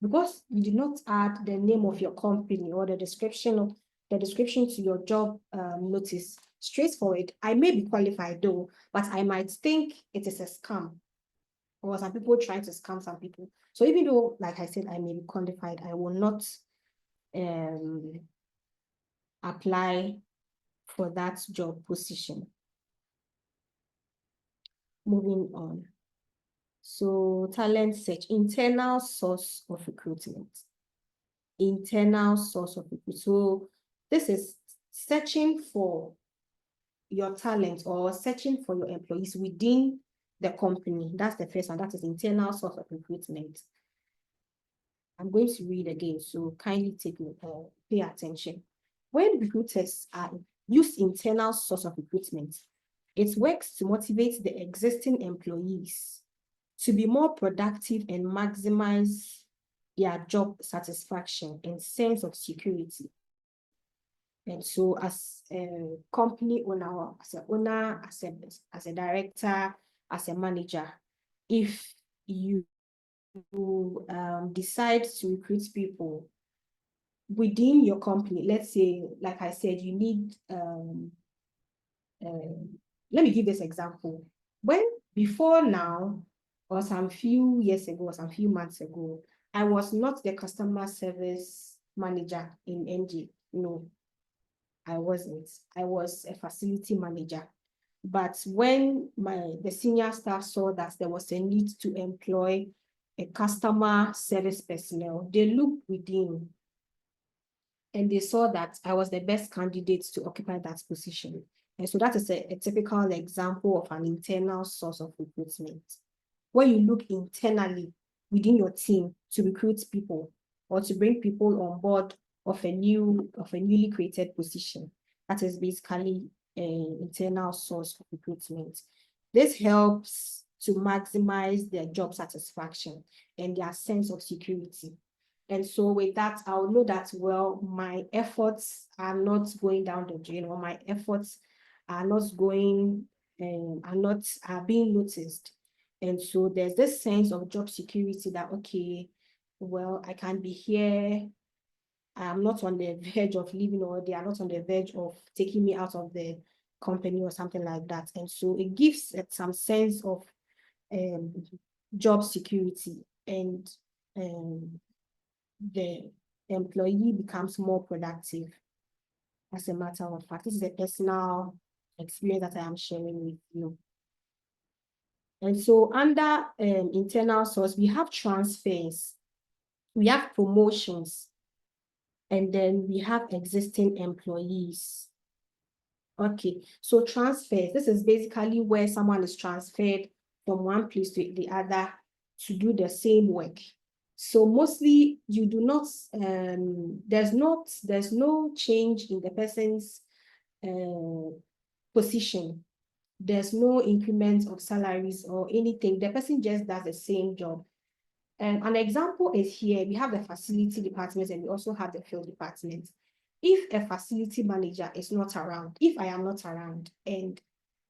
because you did not add the name of your company or the description to your job notice straight for it, I may be qualified though, but I might think it is a scam or some people trying to scam some people. So even though, like I said, I may be qualified, I will not apply for that job position. Moving on. So talent search, internal source of recruitment. Internal source of recruitment. So this is searching for your talent or searching for your employees within the company. That's the first one. That is internal source of recruitment. I'm going to read again, so kindly pay attention. When recruiters use internal source of recruitment, it works to motivate the existing employees to be more productive and maximize their job satisfaction and sense of security. And so as a company owner, as a director, as a manager, if you decide to recruit people within your company, let's say, like I said, you need, let me give this example. Before now, or some few years ago, or some few months ago, I was not the customer service manager in NG. No, I wasn't. I was a facility manager. But when the senior staff saw that there was a need to employ a customer service personnel, they looked within and they saw that I was the best candidate to occupy that position. And so that is a typical example of an internal source of recruitment. When you look internally within your team to recruit people or to bring people on board of a newly created position, that is basically an internal source of recruitment. This helps to maximize their job satisfaction and their sense of security. And so with that, I'll know that, well, my efforts are not going down the drain, or my efforts are not being noticed. And so there's this sense of job security that, okay, well, I can be here. I'm not on the verge of leaving, or they are not on the verge of taking me out of the company or something like that. And so it gives some sense of job security, and the employee becomes more productive. As a matter of fact, this is a personal experience that I am sharing with you. And so under internal source, we have transfers, we have promotions, And then we have existing employees. Okay, so transfers, this is basically where someone is transferred from one place to the other to do the same work. So mostly you do not, there's no change in the person's position. There's no increment of salaries or anything. The person just does the same job. An example is here, we have the facility department and we also have the field department. If a facility manager is not around, if I am not around, and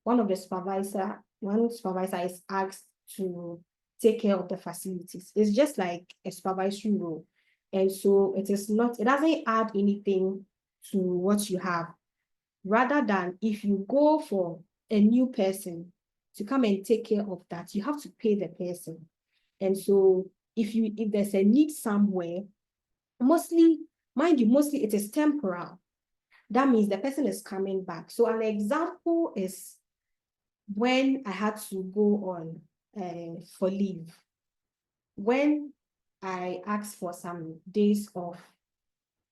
one supervisor is asked to take care of the facilities, it's just like a supervisory role. And so it doesn't add anything to what you have. Rather than if you go for a new person to come and take care of that, you have to pay the person. And so if there's a need somewhere, mostly it is temporal. That means the person is coming back. So an example is when I had to go on for leave. When I asked for some days off,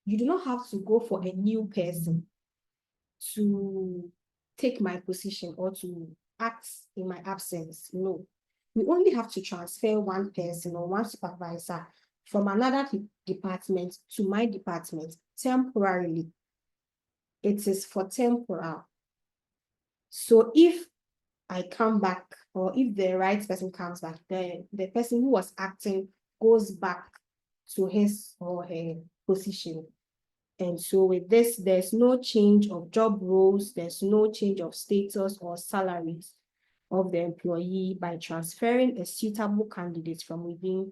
you do not have to go for a new person to take my position or to act in my absence. No, we only have to transfer one person or one supervisor from another department to my department temporarily. It is for temporal. So if I come back, or if the right person comes back, the person who was acting goes back to his or her position. And so with this, there's no change of job roles, there's no change of status or salaries of the employee by transferring a suitable candidate from within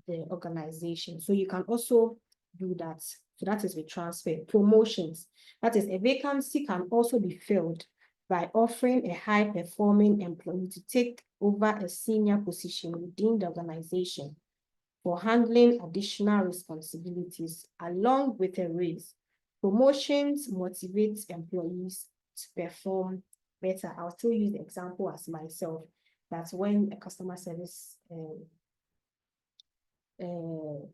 the organization. So you can also do that. So that is with transfer. Promotions, that is, a vacancy can also be filled by offering a high-performing employee to take over a senior position within the organization for handling additional responsibilities along with a raise. Promotions motivate employees to perform better. I'll still use the example as myself. That's when a customer service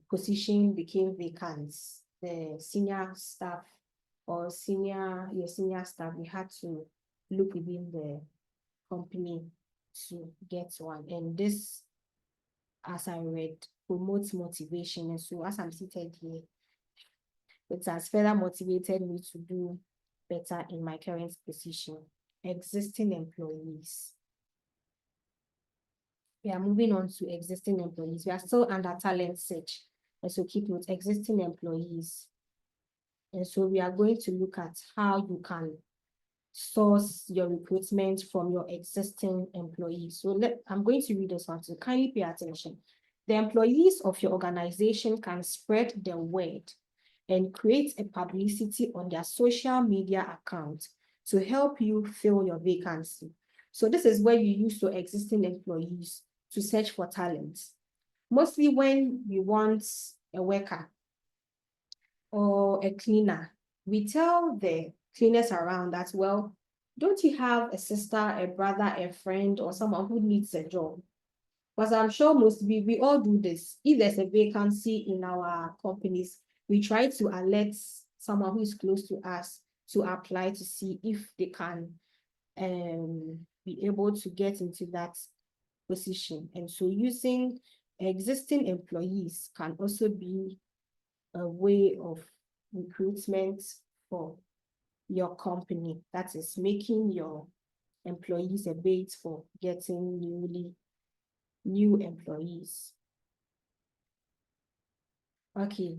position became vacant. The senior staff or senior staff, we had to look within the company to get one. And this, as I read, promotes motivation. And so as I'm seated here, it has further motivated me to do better in my current position. Existing employees. We are moving on to existing employees. We are still under talent search. And so keep note, existing employees. And so we are going to look at how you can source your recruitment from your existing employees. So I'm going to read this one, so kindly pay attention. The employees of your organization can spread the word and create a publicity on their social media account to help you fill your vacancy. So this is where you use your existing employees to search for talent. Mostly when we want a worker or a cleaner, we tell the cleaners around that, well, don't you have a sister, a brother, a friend, or someone who needs a job? Because I'm sure we all do this. If there's a vacancy in our companies, we try to alert someone who is close to us to apply to see if they can be able to get into that position. And so using existing employees can also be a way of recruitment for your company. That is making your employees a bait for getting new employees. Okay,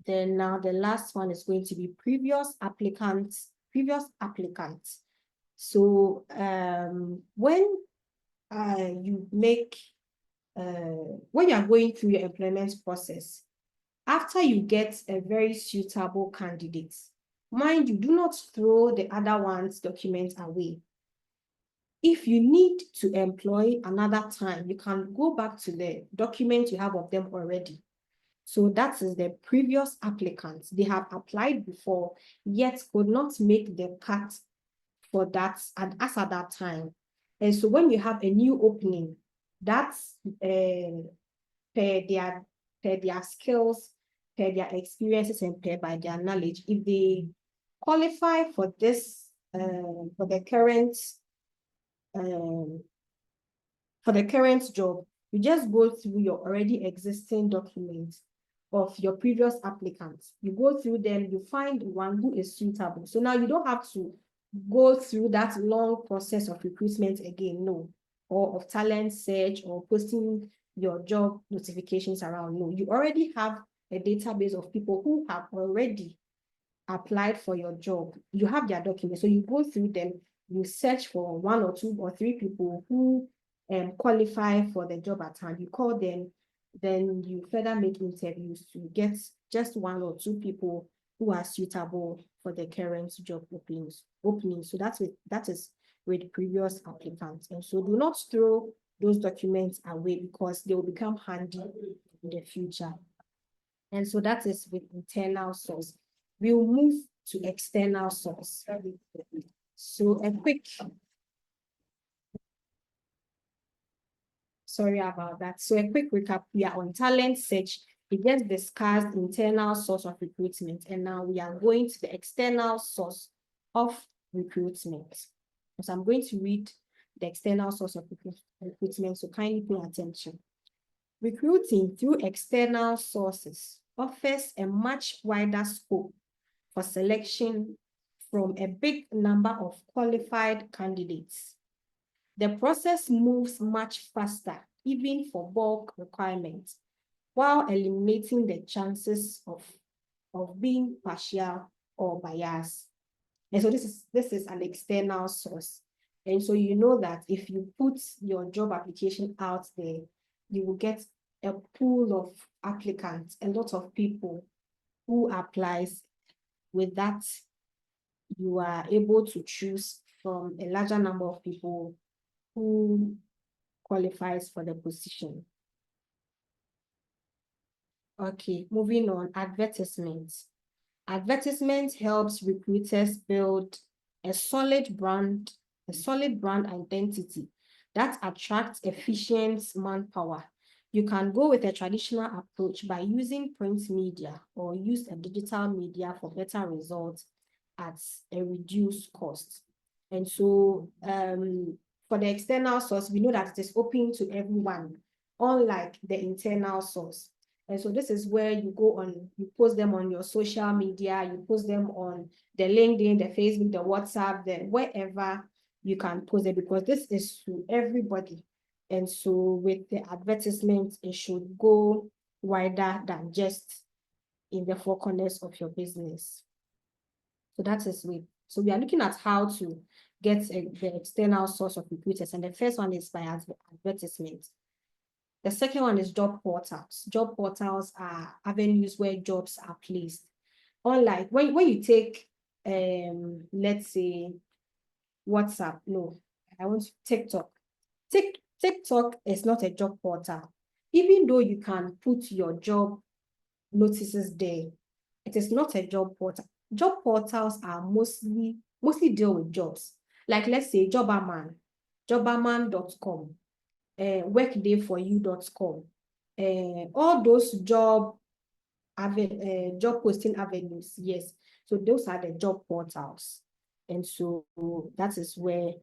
then now the last one is going to be previous applicants. So when when you are going through your employment process, after you get a very suitable candidate, mind you, do not throw the other one's documents away. If you need to employ another time, you can go back to the document you have of them already. So that is the previous applicants. They have applied before, yet could not make the cut for that as at that time. And so when you have a new opening, that's per their skills per their experiences and per by their knowledge. If they qualify for this, for the current job, you just go through your already existing documents of your previous applicants. You go through them, you find one who is suitable. So now you don't have to go through that long process of recruitment again, no, or of talent search or posting your job notifications around. No, you already have a database of people who have already applied for your job. You have their documents, so you go through them, you search for 1 or 2 or 3 people who qualify for the job at hand. You call them, then you further make interviews to get just 1 or 2 people who are suitable for the current job openings. So that is with previous applicants. And so do not throw those documents away because they will become handy in the future. And so that is with internal source. We'll move to external source. So sorry about that. So a quick recap, we are on talent search. We just discussed internal source of recruitment, and now we are going to the external source of recruitment. So I'm going to read the external source of recruitment, so kindly pay attention. Recruiting through external sources offers a much wider scope for selection from a big number of qualified candidates. The process moves much faster, even for bulk requirements, while eliminating the chances of being partial or biased. And so this is an external source. And so you know that if you put your job application out there, you will get a pool of applicants, a lot of people who applies. With that, you are able to choose from a larger number of people who qualifies for the position. Okay, moving on, advertisements. Advertisement helps recruiters build a solid brand identity that attracts efficient manpower. You can go with a traditional approach by using print media or use a digital media for better results at a reduced cost. And so for the external source, we know that it is open to everyone, unlike the internal source. And so this is where you go on, you post them on your social media, you post them on the LinkedIn, the Facebook, the WhatsApp, the wherever you can post it, because this is to everybody. And so with the advertisement, it should go wider than just in the 4 corners of your business. So that is with, so we are looking at how to get the external source of recruiters. And the first one is by advertisement. The second one is job portals. Job portals are avenues where jobs are placed. Unlike when you take, let's say, WhatsApp, no, I want TikTok. TikTok is not a job portal. Even though you can put your job notices there, it is not a job portal. Job portals are mostly deal with jobs. Like let's say Jobberman, jobberman.com. Workdayforyou.com, all those job posting avenues, yes. So those are the job portals. And so that is where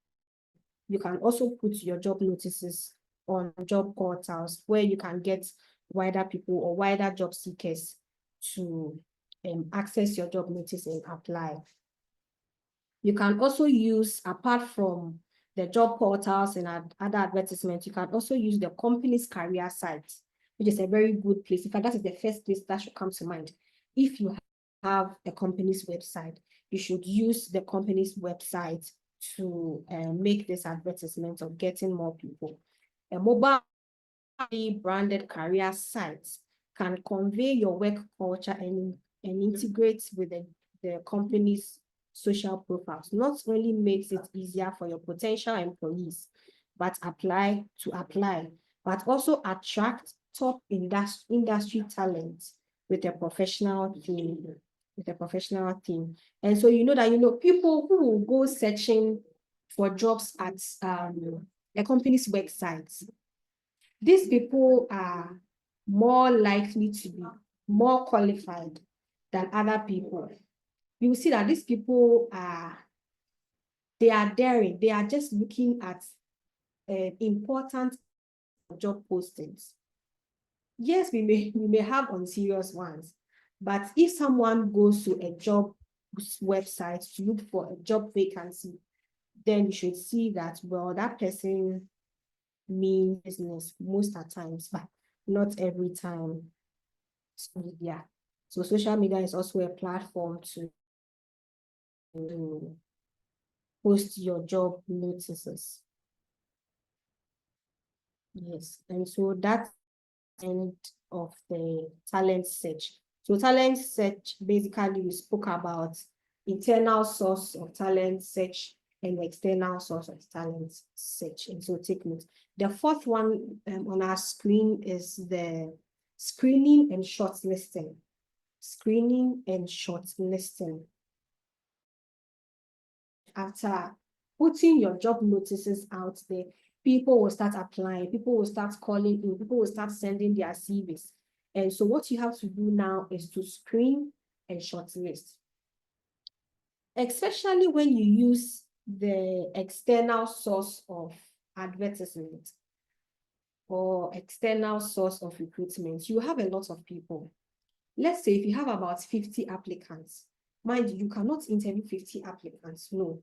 you can also put your job notices on job portals where you can get wider people or wider job seekers to access your job notice and apply. You can also use, apart from the job portals and other advertisements, you can also use the company's career site, which is a very good place. In fact, that is the first place that should come to mind. If you have a company's website, you should use the company's website to make this advertisement of getting more people. A mobile branded career site can convey your work culture and integrate with the company's social profiles. Not only makes it easier for your potential employees but but also attract top industry talent with a professional team. And so you know that people who will go searching for jobs at a company's websites, these people are more likely to be more qualified than other people, you will see that these people they are daring. They are just looking at important job postings. Yes, we may have unserious ones, but if someone goes to a job website to look for a job vacancy, then you should see that, well, that person means business most of the times, but not every time. Yeah. So social media is also a platform to post your job notices. Yes, and so that's the end of the talent search. So talent search, basically we spoke about internal source of talent search and external source of talent search. And so take note. The fourth one on our screen is the screening and shortlisting. Screening and shortlisting. After putting your job notices out there, people will start applying, people will start calling in, people will start sending their CVs. And so what you have to do now is to screen and shortlist. Especially when you use the external source of advertisement or external source of recruitment, you have a lot of people. Let's say if you have about 50 applicants, mind you, you cannot interview 50 applicants, no.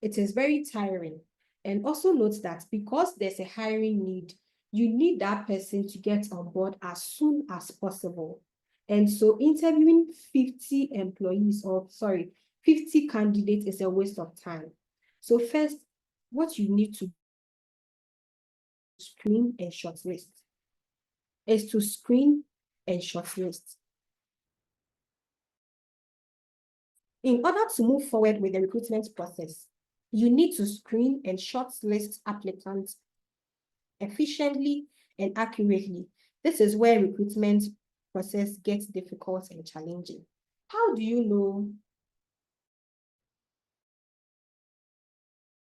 It is very tiring. And also note that because there's a hiring need, you need that person to get on board as soon as possible. And so interviewing 50 employees, or sorry, 50 candidates is a waste of time. So first, what you need to screen and shortlist is to screen and shortlist. In order to move forward with the recruitment process, you need to screen and shortlist applicants efficiently and accurately. This is where recruitment process gets difficult and challenging. How do you know?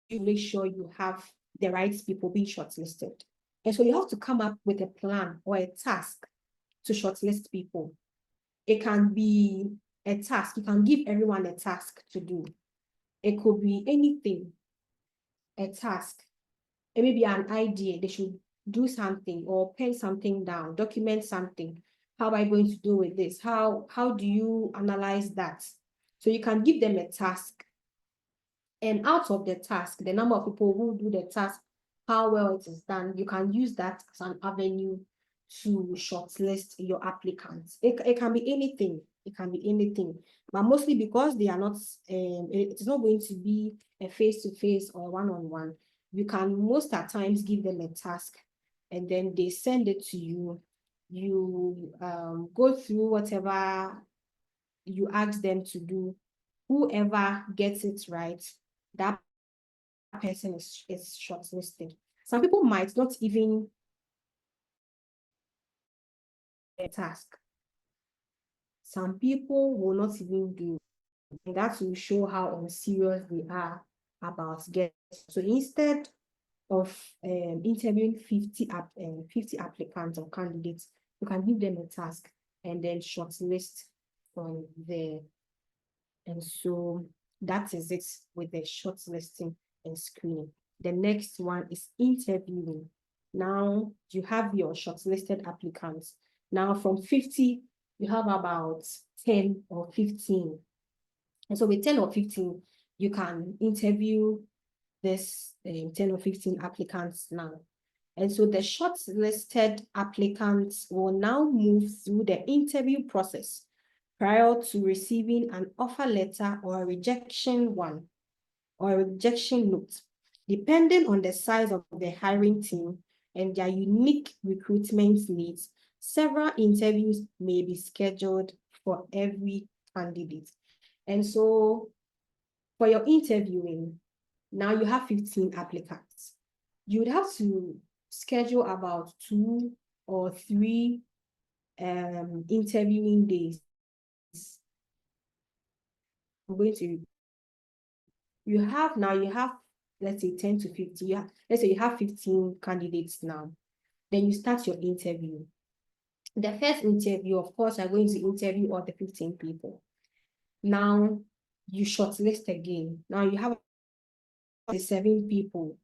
You make sure you have the right people being shortlisted. And so you have to come up with a plan or a task to shortlist people. It can be a task. You can give everyone a task to do. It could be anything, a task. It may be an idea. They should do something or pen something down, document something. How am I going to do with this? How do you analyze that? So you can give them a task. And out of the task, the number of people who do the task, how well it is done, you can use that as an avenue to shortlist your applicants. It can be anything. It can be anything. But mostly because they are not, it's not going to be a face-to-face or one-on-one. You can most at times give them a task and then they send it to you. You go through whatever you ask them to do. Whoever gets it right, that person is shortlisted. Some people might not even a task. Some people will not even do. And that will show how unserious they are about getting. So instead of interviewing 50 applicants or candidates, you can give them a task and then shortlist from there. And so that is it with the shortlisting and screening. The next one is interviewing. Now you have your shortlisted applicants. Now from 50, you have about 10 or 15. And so with 10 or 15, you can interview this 10 or 15 applicants now. And so the shortlisted applicants will now move through the interview process prior to receiving an offer letter or a rejection note. Depending on the size of the hiring team and their unique recruitment needs, several interviews may be scheduled for every candidate. And so for your interviewing, now you have 15 applicants. You would have to schedule about 2 or 3 interviewing days. I'm going to, you have, let's say 10 to 15, let's say you have 15 candidates now. Then you start your interview. The first interview, of course, you're going to interview all the 15 people. Now, you shortlist again. Now you have the 7 people.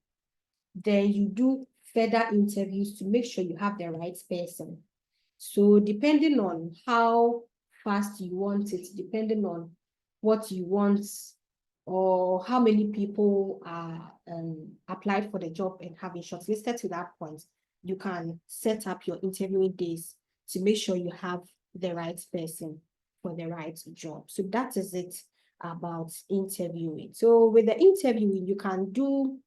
Then you do further interviews to make sure you have the right person. So depending on how fast you want it, depending on what you want, or how many people are applied for the job and have been shortlisted to that point, you can set up your interviewing days to make sure you have the right person for the right job. So that is it about interviewing. So with the interviewing, you can do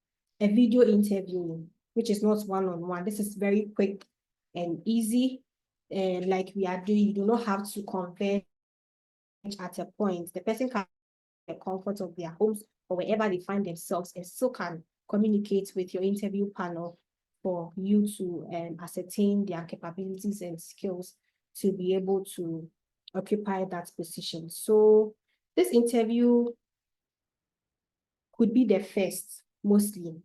a video interviewing, which is not one-on-one. This is very quick and easy. Like we are doing, you do not have to converge at a point. The person can the comfort of their homes or wherever they find themselves and still can communicate with your interview panel for you to ascertain their capabilities and skills to be able to occupy that position. So this interview could be the first, mostly.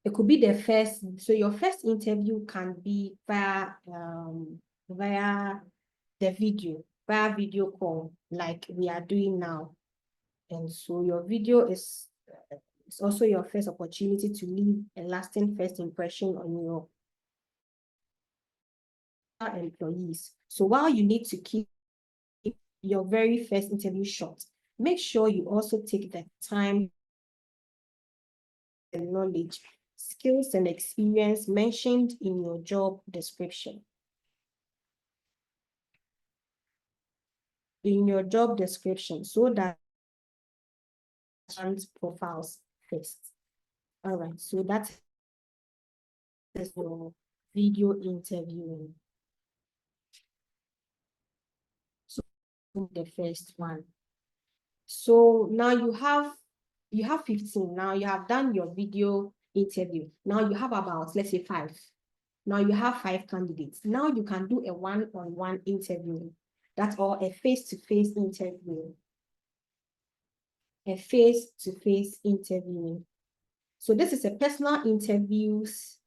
It could be the first. So your first interview can be via the via video call, like we are doing now. And so your video is also your first opportunity to leave a lasting first impression on your employees. So while you need to keep your very first interview short, make sure you also take the time and knowledge, skills, and experience mentioned in your job description. In your job description, so that profiles first. All right, so that's your video interviewing. So the first one. So now you have 15. Now you have done your video interview. Now you have about, let's say, 5. Now you have 5 candidates. Now you can do a one-on-one interview. That's all, a face-to-face interview. A face-to-face interviewing. So this is a personal interviews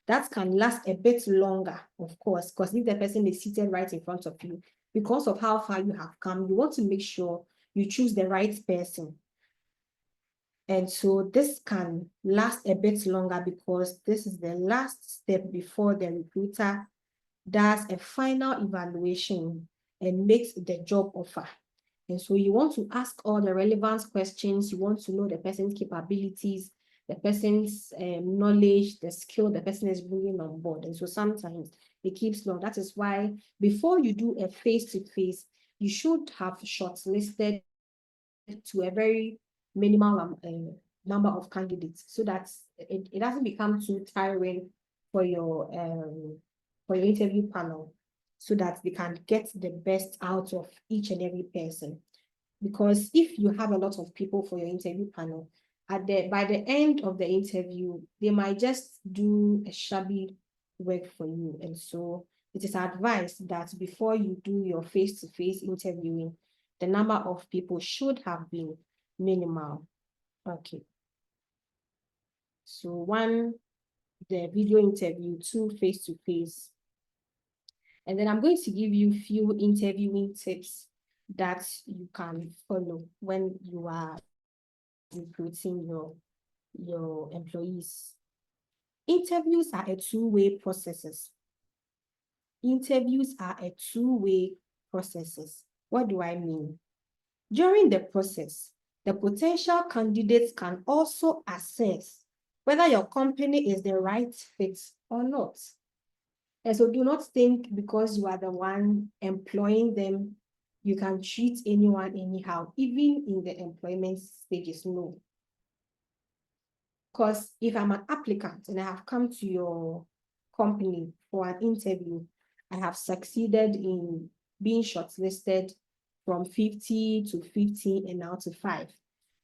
that can last a bit longer, of course, because if the person is seated right in front of you, because of how far you have come, you want to make sure you choose the right person. And so this can last a bit longer because this is the last step before the recruiter does a final evaluation and makes the job offer. And so you want to ask all the relevant questions. You want to know the person's capabilities, the person's knowledge, the skill the person is bringing on board. And so sometimes it keeps long. That is why before you do a face-to-face, you should have shortlisted to a very minimal number of candidates so that it doesn't become too tiring for your interview panel, so that they can get the best out of each and every person. Because if you have a lot of people for your interview panel, by the end of the interview, they might just do a shabby work for you. And so it is advised that before you do your face-to-face interviewing, the number of people should have been minimal. Okay. So 1, the video interview, 2, face-to-face. And then I'm going to give you a few interviewing tips that you can follow when you are recruiting your employees. Interviews are a two-way processes. Interviews are a two-way processes. What do I mean? During the process, the potential candidates can also assess whether your company is the right fit or not. And so do not think because you are the one employing them, you can treat anyone anyhow, even in the employment stages. No. Because if I'm an applicant and I have come to your company for an interview, I have succeeded in being shortlisted from 50 to 50 and now to 5.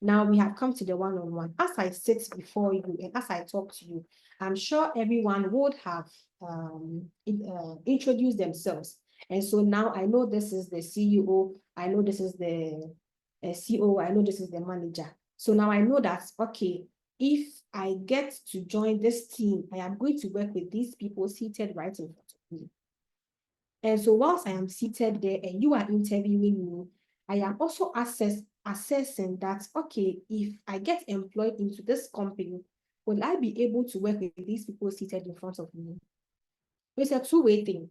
Now we have come to the one-on-one. As I sit before you and as I talk to you, I'm sure everyone would have introduced themselves. And so now I know this is the CEO, I know this is the COO, I know this is the manager. So now I know that, okay, if I get to join this team, I am going to work with these people seated right in front of me. And so whilst I am seated there and you are interviewing me, I am also assessing that, okay, if I get employed into this company, will I be able to work with these people seated in front of me? It's a two-way thing.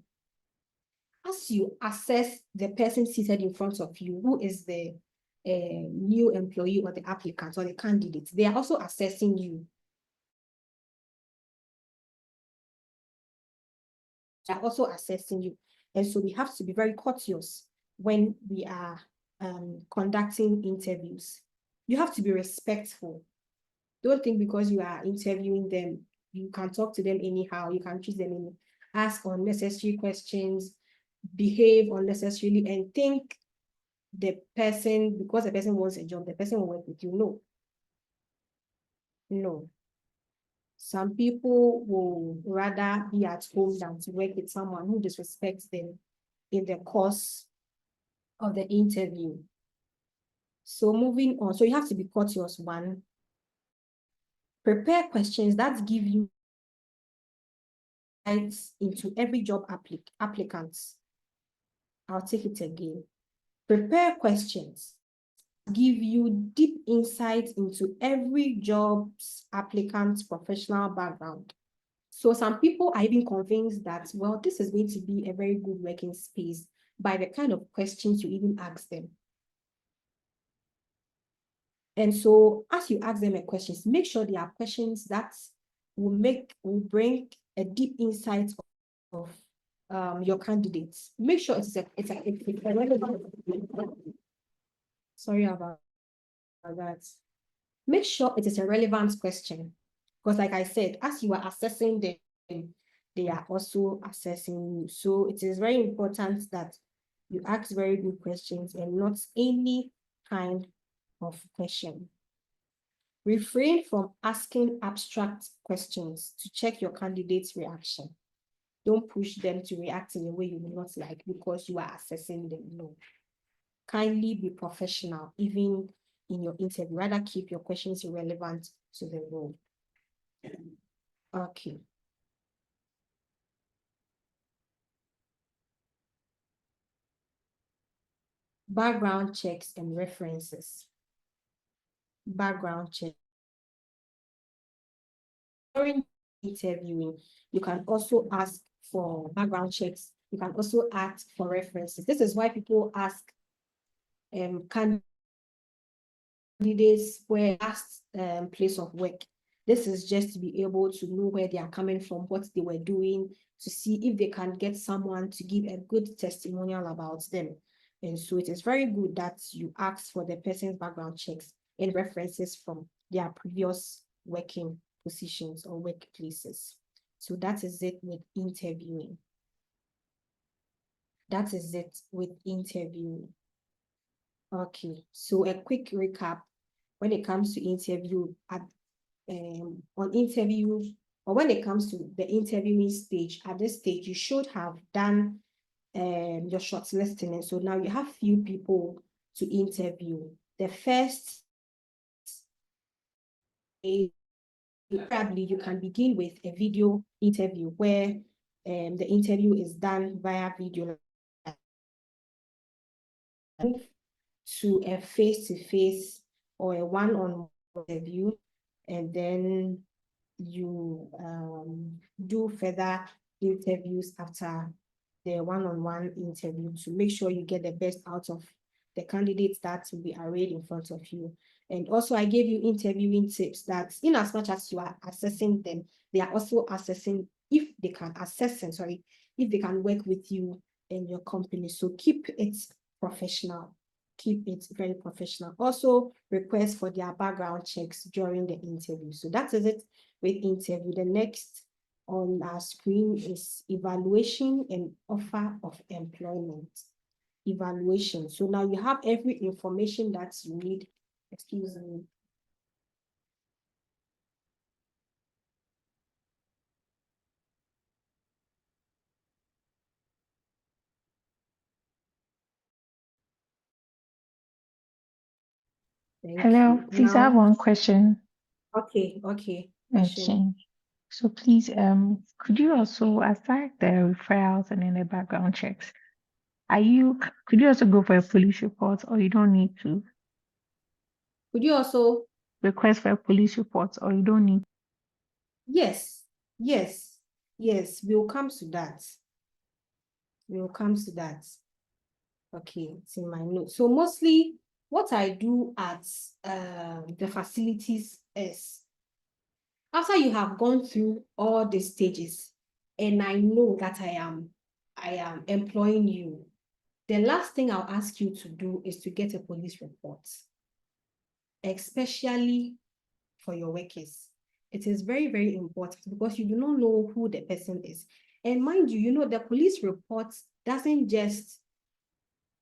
As you assess the person seated in front of you, who is the new employee or the applicant or the candidate, they are also assessing you. They are also assessing you. And so we have to be very courteous when we are conducting interviews. You have to be respectful. Don't think because you are interviewing them, you can talk to them anyhow, you can treat them any, ask unnecessary questions, behave unnecessarily, and think the person, because the person wants a job, the person will work with you. No. No. Some people will rather be at home than to work with someone who disrespects them in the course of the interview. So moving on, so you have to be courteous, one. Prepare questions that give you insights into every job applicant. I'll take it again. Prepare questions give you deep insights into every job's applicant's professional background. So some people are even convinced that, well, this is going to be a very good working space by the kind of questions you even ask them. And so as you ask them a questions, make sure they are questions that will bring a deep insight of your candidates. Make sure it's a sorry about that. Make sure it is a relevant question. Because like I said, as you are assessing them, they are also assessing you. So it is very important that you ask very good questions and not any kind of question. Refrain from asking abstract questions to check your candidate's reaction. Don't push them to react in a way you will not like because you are assessing them. No. Kindly be professional, even in your interview. Rather keep your questions relevant to the role. Okay. Background checks and references. Background check. During interviewing, you can also ask for background checks. You can also ask for references. This is why people ask candidates where last place of work. This is just to be able to know where they are coming from, what they were doing, to see if they can get someone to give a good testimonial about them. And so it is very good that you ask for the person's background checks and references from their previous working positions or workplaces. So that is it with interviewing. That is it with interviewing. Okay, so a quick recap when it comes to interview on interview, or when it comes to the interviewing stage, at this stage, you should have done your shortlisting. And so now you have few people to interview. The first, probably you can begin with a video interview where the interview is done via video. Move to a face-to-face or a one-on-one interview, and then you do further interviews after the one-on-one interview to make sure you get the best out of the candidates that will be arrayed in front of you. And also I gave you interviewing tips that in as much as you are assessing them, they are also assessing if they can if they can work with you in your company. So keep it professional. Keep it very professional. Also request for their background checks during the interview. So that is it with interview. The next on our screen is evaluation and offer of employment. Evaluation. So now you have every information that you need. Excuse me. Thank Hello, you. please, I have Now, one question. okay. Question. Okay. So please, could you also, aside the referrals and then the background checks, could you also go for a police report, or you don't need to Could you also? request for a police report, or you don't need? Yes, yes, yes, we'll come to that. We'll come to that. Okay, it's in my notes. So mostly what I do at the facilities is, after you have gone through all the stages and I know that I am employing you, the last thing I'll ask you to do is to get a police report, especially for your workers. It is very, very important because you do not know who the person is. And mind you, the police report doesn't just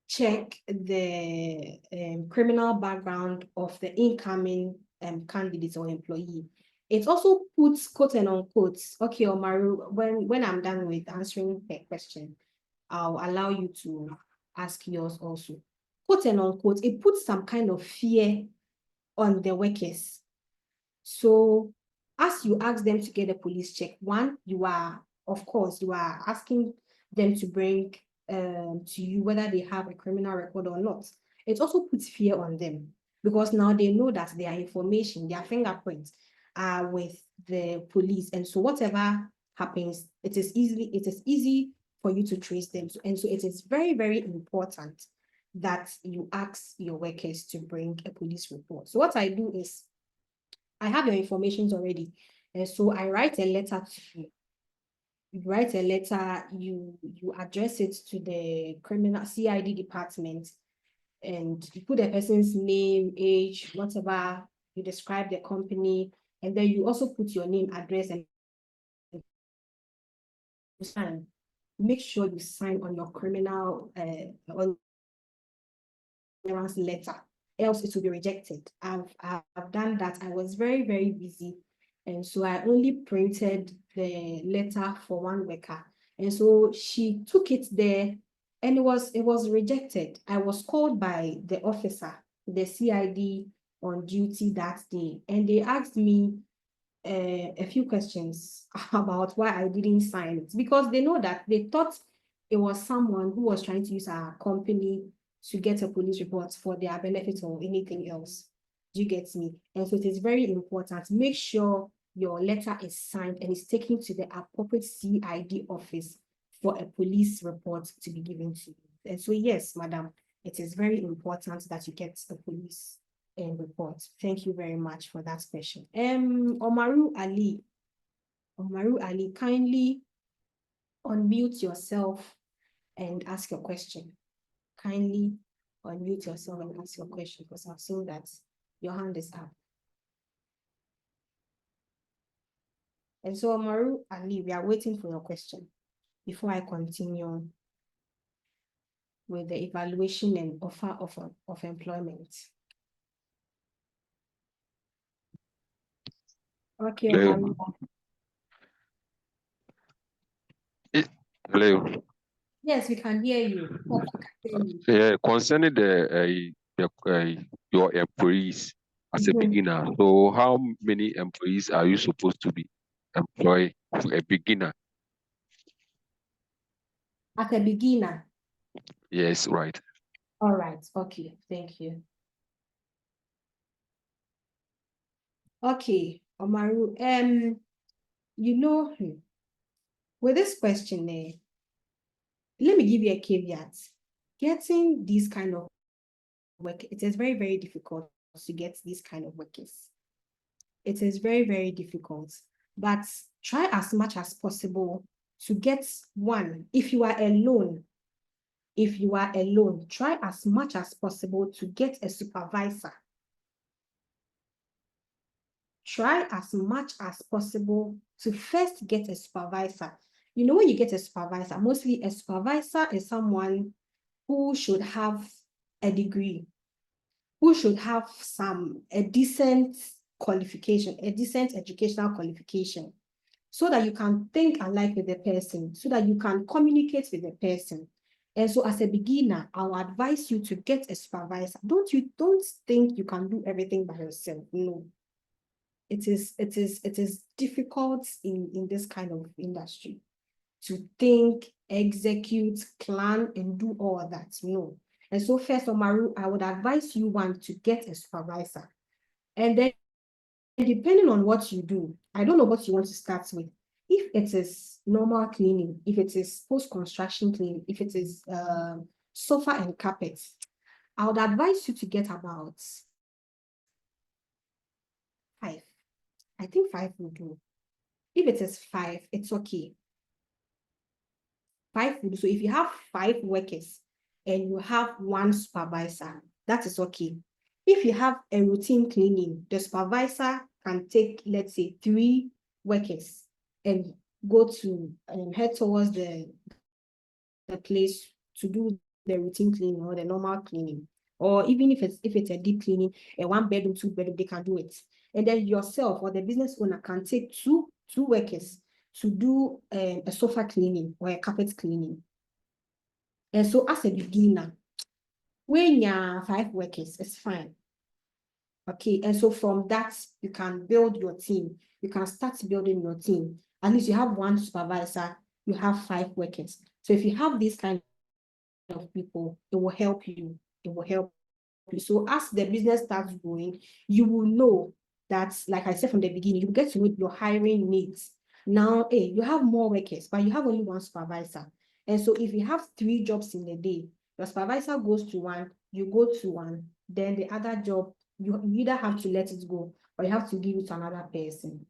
check the criminal background of the incoming candidate or employee. It also puts quote and unquote, okay, Omaru, when I'm done with answering the question, I'll allow you to ask yours also. Quote and unquote, it puts some kind of fear on the workers. So as you ask them to get a police check, one, of course, you are asking them to bring to you whether they have a criminal record or not. It also puts fear on them because now they know that their information, their fingerprints are with the police. And so whatever happens, it is easy for you to trace them. And so it is very, very important that you ask your workers to bring a police report. So what I do is, I have your information already. And so I write a letter to you. You write a letter, you address it to the criminal CID department, and you put the person's name, age, whatever, you describe the company, and then you also put your name, address, and sign. Make sure you sign on your criminal letter, else it will be rejected. I've done that. I was very, very busy. And so I only printed the letter for one worker. And so she took it there and it was rejected. I was called by the officer, the CID on duty that day. And they asked me a few questions about why I didn't sign it, because they know that they thought it was someone who was trying to use our company to get a police report for their benefit or anything else. Do you get me? And so it is very important. Make sure your letter is signed and is taken to the appropriate CID office for a police report to be given to you. And so, yes, madam, it is very important that you get a police report. Thank you very much for that question. Omaru Ali. Omaru Ali, kindly unmute yourself and ask your question. Kindly unmute yourself and ask your question, because I've seen that your hand is up. And so, Omaru Ali, we are waiting for your question before I continue with the evaluation and offer of employment. Okay, Omaru. Hello. Yes, we can hear you. Yeah, concerning your employees as a beginner. So, how many employees are you supposed to be employed for a beginner? As a beginner? Yes, right. All right. Okay. Thank you. Okay, Omaru. With this question, let me give you a caveat. Getting these kind of work, it is very, very difficult to get these kind of workers. It is very, very difficult, but try as much as possible to get one. If you are alone, try as much as possible to get a supervisor. Try as much as possible to first get a supervisor. When you get a supervisor, mostly a supervisor is someone who should have a degree, who should have a decent qualification, a decent educational qualification, so that you can think alike with the person, so that you can communicate with the person. And so as a beginner, I'll advise you to get a supervisor. Don't think you can do everything by yourself. No. it is difficult in this kind of industry to think, execute, plan, and do all of that. No. And so first, Omaru, I would advise you to get a supervisor. And then depending on what you do, I don't know what you want to start with. If it is normal cleaning, if it is post-construction cleaning, if it is sofa and carpet, I would advise you to get about 5. I think 5 will do. If it is 5, it's okay. 5 will do. So if you have 5 workers and you have 1 supervisor, that is okay. If you have a routine cleaning, the supervisor can take, let's say, 3 workers and go to head towards the place to do the routine cleaning or the normal cleaning. Or even if it's a deep cleaning, a 1 bedroom, 2 bedroom, they can do it. And then yourself or the business owner can take two workers to do a sofa cleaning or a carpet cleaning. And so as a beginner, when you're 5 workers, it's fine. Okay, and so from that, you can build your team. You can start building your team. At least you have 1 supervisor, you have 5 workers. So if you have this kind of people, it will help you. It will help you. So as the business starts growing, you will know that, like I said from the beginning, you get to know your hiring needs. Now, you have more workers, but you have only 1 supervisor. And so if you have 3 jobs in a day, your supervisor goes to 1, you go to 1, then the other job, you either have to let it go or you have to give it to another person.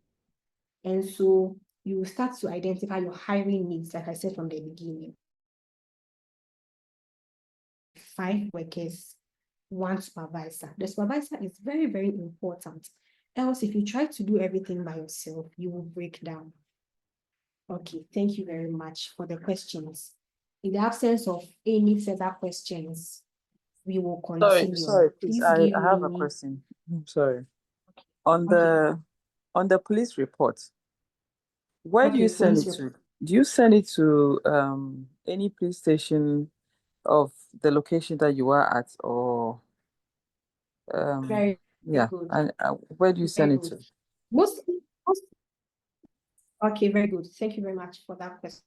And so you will start to identify your hiring needs, like I said from the beginning. 5 workers, 1 supervisor. The supervisor is very, very important. Else, if you try to do everything by yourself, you will break down. Okay, thank you very much for the questions. In the absence of any further questions, we will continue. Sorry, please. I give have a me- question. Sorry. On the police report, where do you Okay, send police it to? Do you send it to any police station of the location that you are at, or Very yeah, good. and where do you send it to? Most, okay, very good. Thank you very much for that question.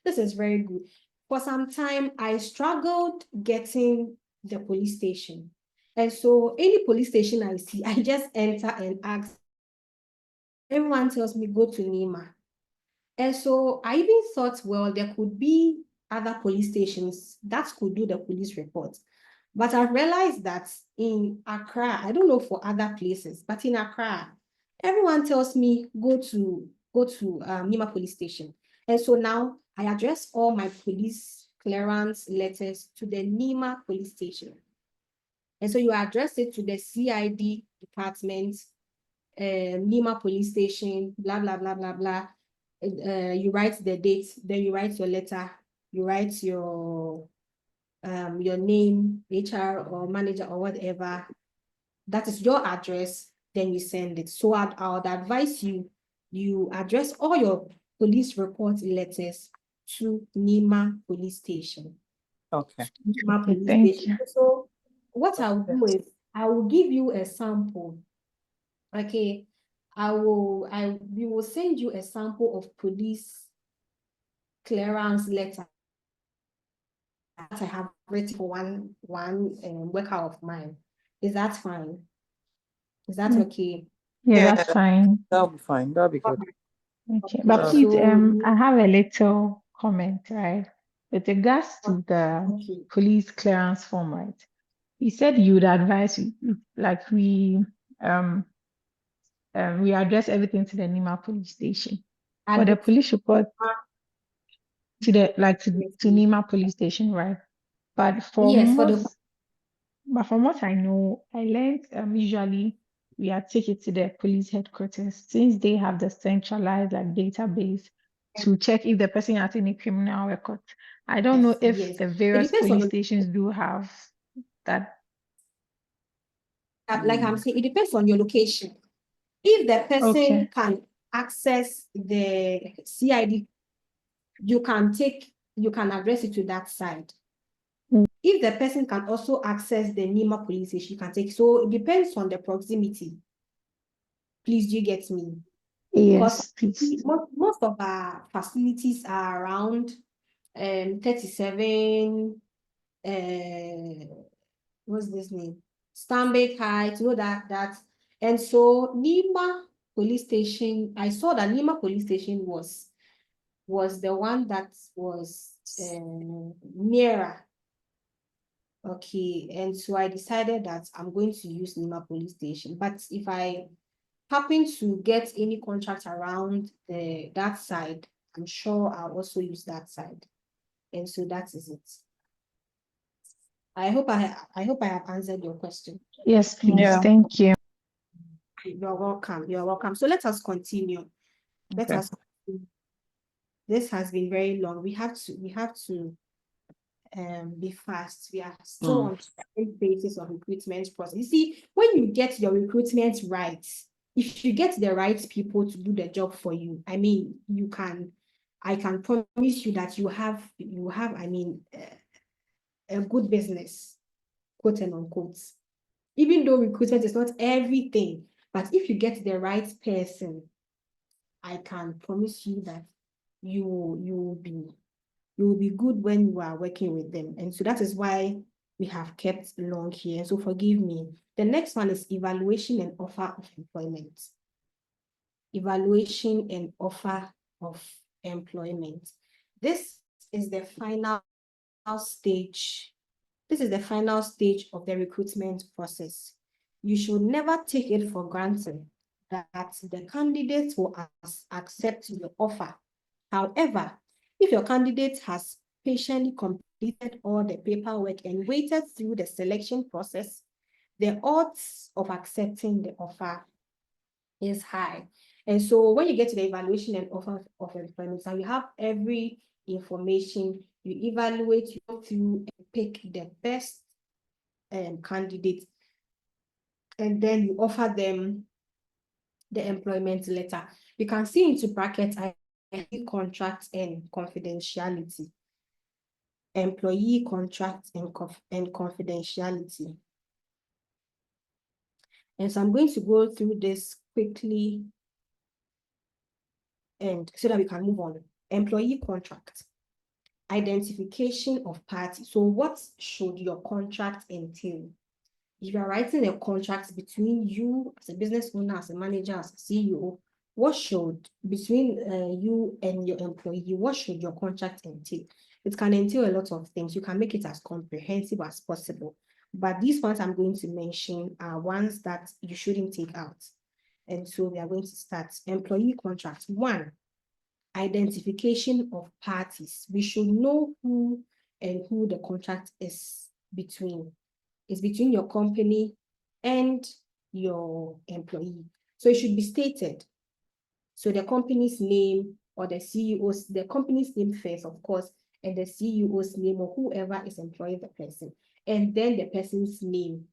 This is very good. For some time, I struggled getting the police station. And so any police station I see, I just enter and ask. Everyone tells me go to Nima. And so I even thought, well, there could be other police stations that could do the police report. But I realized that in Accra, I don't know for other places, but in Accra, everyone tells me go to Nima police station. And so now I address all my police clearance letters to the Nima police station. And so you address it to the CID department, Nima police station, blah, blah, blah, blah, blah. You write the date, then you write your letter, you write your name, HR or manager or whatever. That is your address, then you send it. So I would advise you address all your police report letters to Nima police station. Okay. Nima police Thank station. you. So what I'll do is I will give you a sample. Okay, we will send you a sample of police clearance letter that I have written for one worker of mine. Is that fine? Is that okay? Yeah, that's fine. That'll be fine. That'll be good. Okay, but please, So- I have a little comment, right? With regards to the Okay. police clearance form, right? You said you would advise, like we address everything to the Nima police station. For the police report to the to Nima police station, right? But Yes, from what I know, I learned usually we are take it to the police headquarters since they have the centralized database to check if the person has any criminal record. I don't know if yes. the It various depends on police stations do have that. like I'm saying, it depends on your location. If the person Okay. can access the CID, you can address it to that side. If the person can also access the Nima police station, you can take. So it depends on the proximity. Please, do you get me? Because Yes, please. most of our facilities are around 37, what's this name? Stanbic Heights, you know that. And so Nima police station, I saw that Nima police station was the one that was nearer. Okay, and so I decided that I'm going to use Nima police station. But if I happen to get any contract around that side, I'm sure I'll also use that side. And so that is it. I hope I have answered your question. Yes, please. Yeah. Thank you. You're welcome. You're welcome. So let us continue. Let Okay. us continue. This has been very long. We have to be fast. We are still on the basis of recruitment process. You see, when you get your recruitment right, if you get the right people to do the job for you, I mean, I can promise you that you have, I mean, a good business, quote and unquote. Even though recruitment is not everything, but if you get the right person, I can promise you that you will be good when you are working with them. And so that is why we have kept long here. So forgive me. The next one is evaluation and offer of employment. Evaluation and offer of employment. This is the final stage. This is the final stage of the recruitment process. You should never take it for granted that the candidates will accept your offer. However, if your candidate has patiently completed all the paperwork and waited through the selection process, the odds of accepting the offer is high. And so when you get to the evaluation and offer of employment, now you have every information, you evaluate, you go through and pick the best candidate, and then you offer them the employment letter. You can see into brackets contract and confidentiality. Employee contract and confidentiality. And so I'm going to go through this quickly and so that we can move on. Employee contract. Identification of parties. So what should your contract entail? If you are writing a contract between you as a business owner, as a manager, as a CEO, what should, between you and your employee, what should your contract entail? It can entail a lot of things. You can make it as comprehensive as possible. But these ones I'm going to mention are ones that you shouldn't take out. And so we are going to start. Employee contract. 1, identification of parties. We should know who and who the contract is between. It's between your company and your employee. So it should be stated. So the company's name or the CEO's, the company's name first, of course, and the CEO's name or whoever is employing the person, and then the person's name.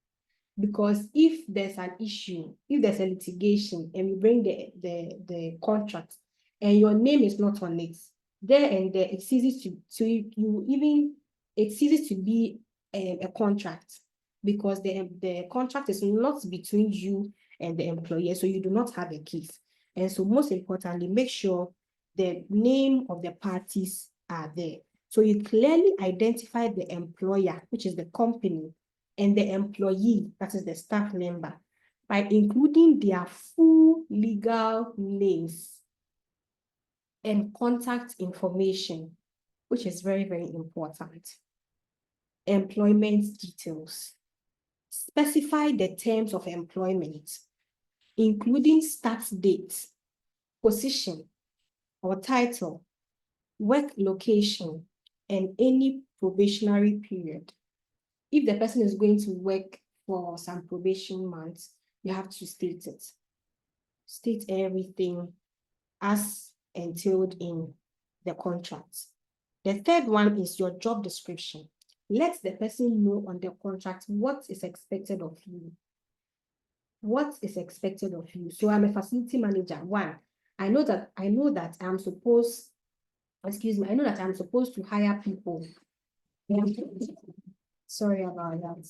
Because if there's an issue, if there's a litigation and we bring the contract and your name is not on it, there and there, it's easy it's easy to be a contract, because the contract is not between you and the employer, so you do not have a case. And so most importantly, make sure the name of the parties are there. So you clearly identify the employer, which is the company, and the employee, that is the staff member, by including their full legal names and contact information, which is very, very important. Employment details. Specify the terms of employment, including start date, position or title, work location, and any probationary period. If the person is going to work for some probation months, you have to state it. State everything as entailed in the contract. The third one is your job description. Let the person know on the contract what is expected of you. What is expected of you? So I'm a facility manager. 1, I know that I'm supposed, I know that I'm supposed to hire people. Sorry about that.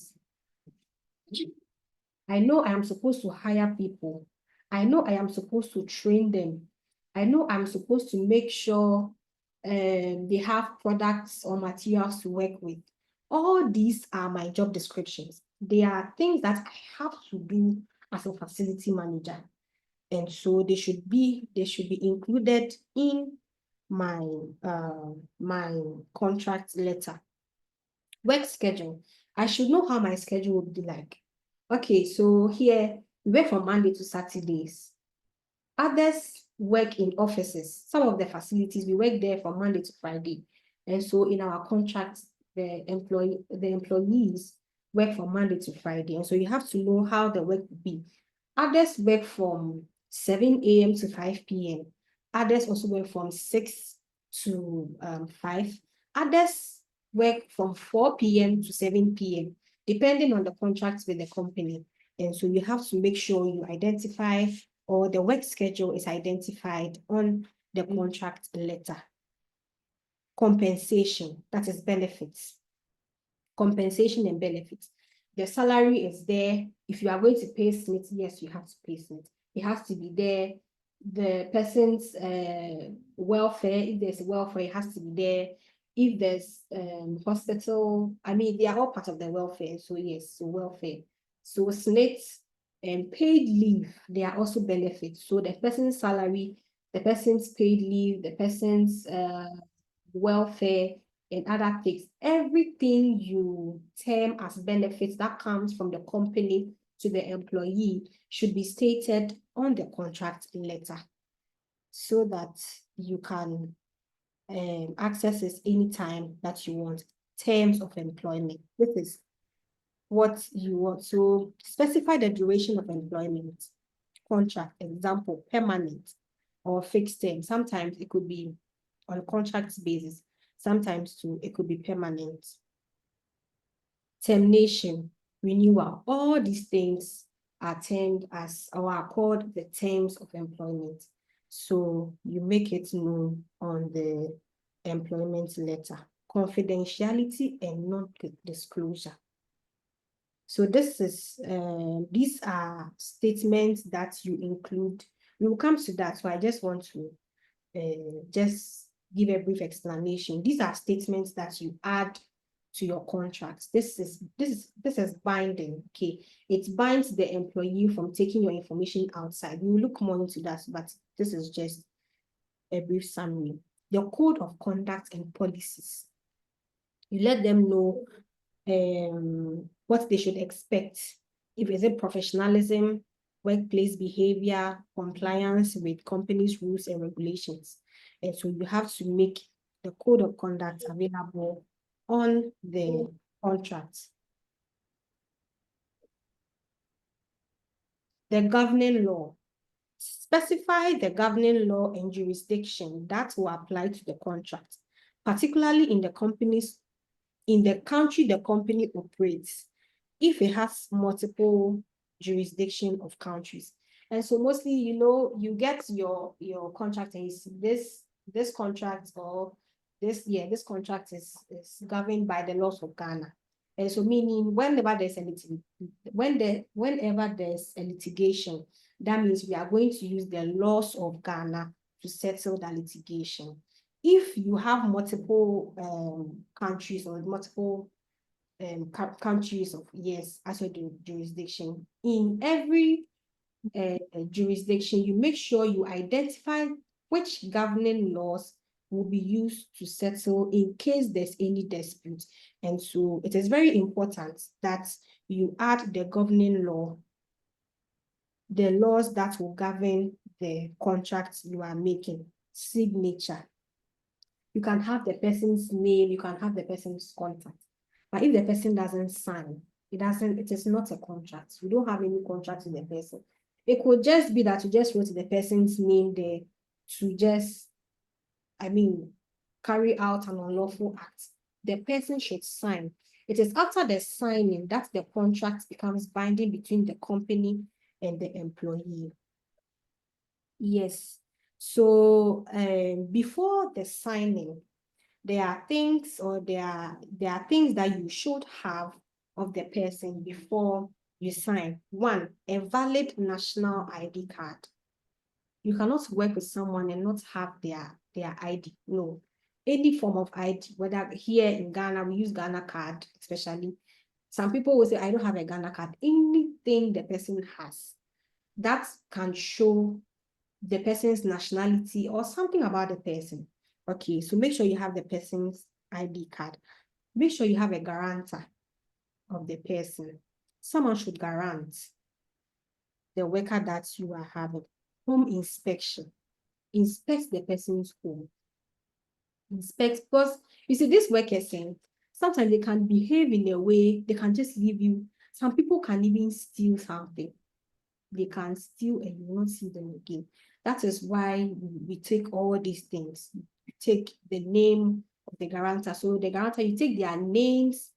I know I am supposed to hire people I know I am supposed to train them. I know I'm supposed to make sure they have products or materials to work with. All these are my job descriptions. They are things that I have to do as a facility manager. And so they should be included in my my contract letter. Work schedule. I should know how my schedule would be like. Okay, so here we work from Monday to Saturdays. Others work in offices. Some of the facilities we work there from Monday to Friday. And so in our contract, the employees work from Monday to Friday. And so you have to know how the work will be. Others work from 7 a.m. to 5 p.m. Others also work from 6 to 5. Others work from 4 p.m. to 7 p.m., depending on the contract with the company. And so you have to make sure you identify, or the work schedule is identified on the contract letter. Compensation, that is benefits. Compensation and benefits. The salary is there. If you are going to pay SSNIT, yes, you have to pay SSNIT. It has to be there. The person's welfare, if there's welfare, it has to be there. If there's hospital, I mean, they are all part of the welfare. So yes, so welfare. So SSNIT and paid leave, they are also benefits. So the person's salary, the person's paid leave, the person's welfare, and other things, everything you term as benefits that comes from the company to the employee should be stated on the contract letter so that you can access it anytime that you want. Terms of employment. This is what you want. So specify the duration of employment. Contract, example, permanent or fixed term. Sometimes it could be on a contract basis. Sometimes too, it could be permanent. Termination, renewal, all these things are termed as, or are called the terms of employment. So you make it known on the employment letter. Confidentiality and non-disclosure. So these are statements that you include. We will come to that, so I just want to just give a brief explanation. These are statements that you add to your contracts. This is binding. Okay, it binds the employee from taking your information outside. We will look more into that, but this is just a brief summary. Your code of conduct and policies. You let them know what they should expect. If it's a professionalism, workplace behavior, compliance with company's rules and regulations. And so you have to make the code of conduct available on the contract. The governing law. Specify the governing law and jurisdiction that will apply to the contract, particularly in the country the company operates, if it has multiple jurisdiction of countries. And so mostly, you get your contract and you see this contract, or this contract is governed by the laws of Ghana. And so meaning whenever there's a litigation, that means we are going to use the laws of Ghana to settle the litigation. If you have multiple countries or multiple countries of as your jurisdiction, in every jurisdiction, you make sure you identify which governing laws will be used to settle in case there's any dispute. And so it is very important that you add the governing law, the laws that will govern the contracts you are making. Signature. You can have the person's name, you can have the person's contact. But if the person doesn't sign, it is not a contract. You don't have any contract with the person. It could just be that you just wrote the person's name there to just, carry out an unlawful act. The person should sign. It is after the signing that the contract becomes binding between the company and the employee. Yes. So before the signing, there are things that you should have of the person before you sign. One, a valid national ID card. You cannot work with someone and not have their ID. No. Any form of ID, whether here in Ghana, we use Ghana card, especially. Some people will say, I don't have a Ghana card. Anything the person has that can show the person's nationality or something about the person. Okay, so make sure you have the person's ID card. Make sure you have a guarantor of the person. Someone should guarantee the worker that you are having. Home inspection. Inspect the person's home. Inspect, because you see, this worker saying sometimes they can behave in a way, they can just leave you. Some people can even steal something. They can steal and you won't see them again. That is why we take all these things. You take the name of the guarantor. So the guarantor, you take their names,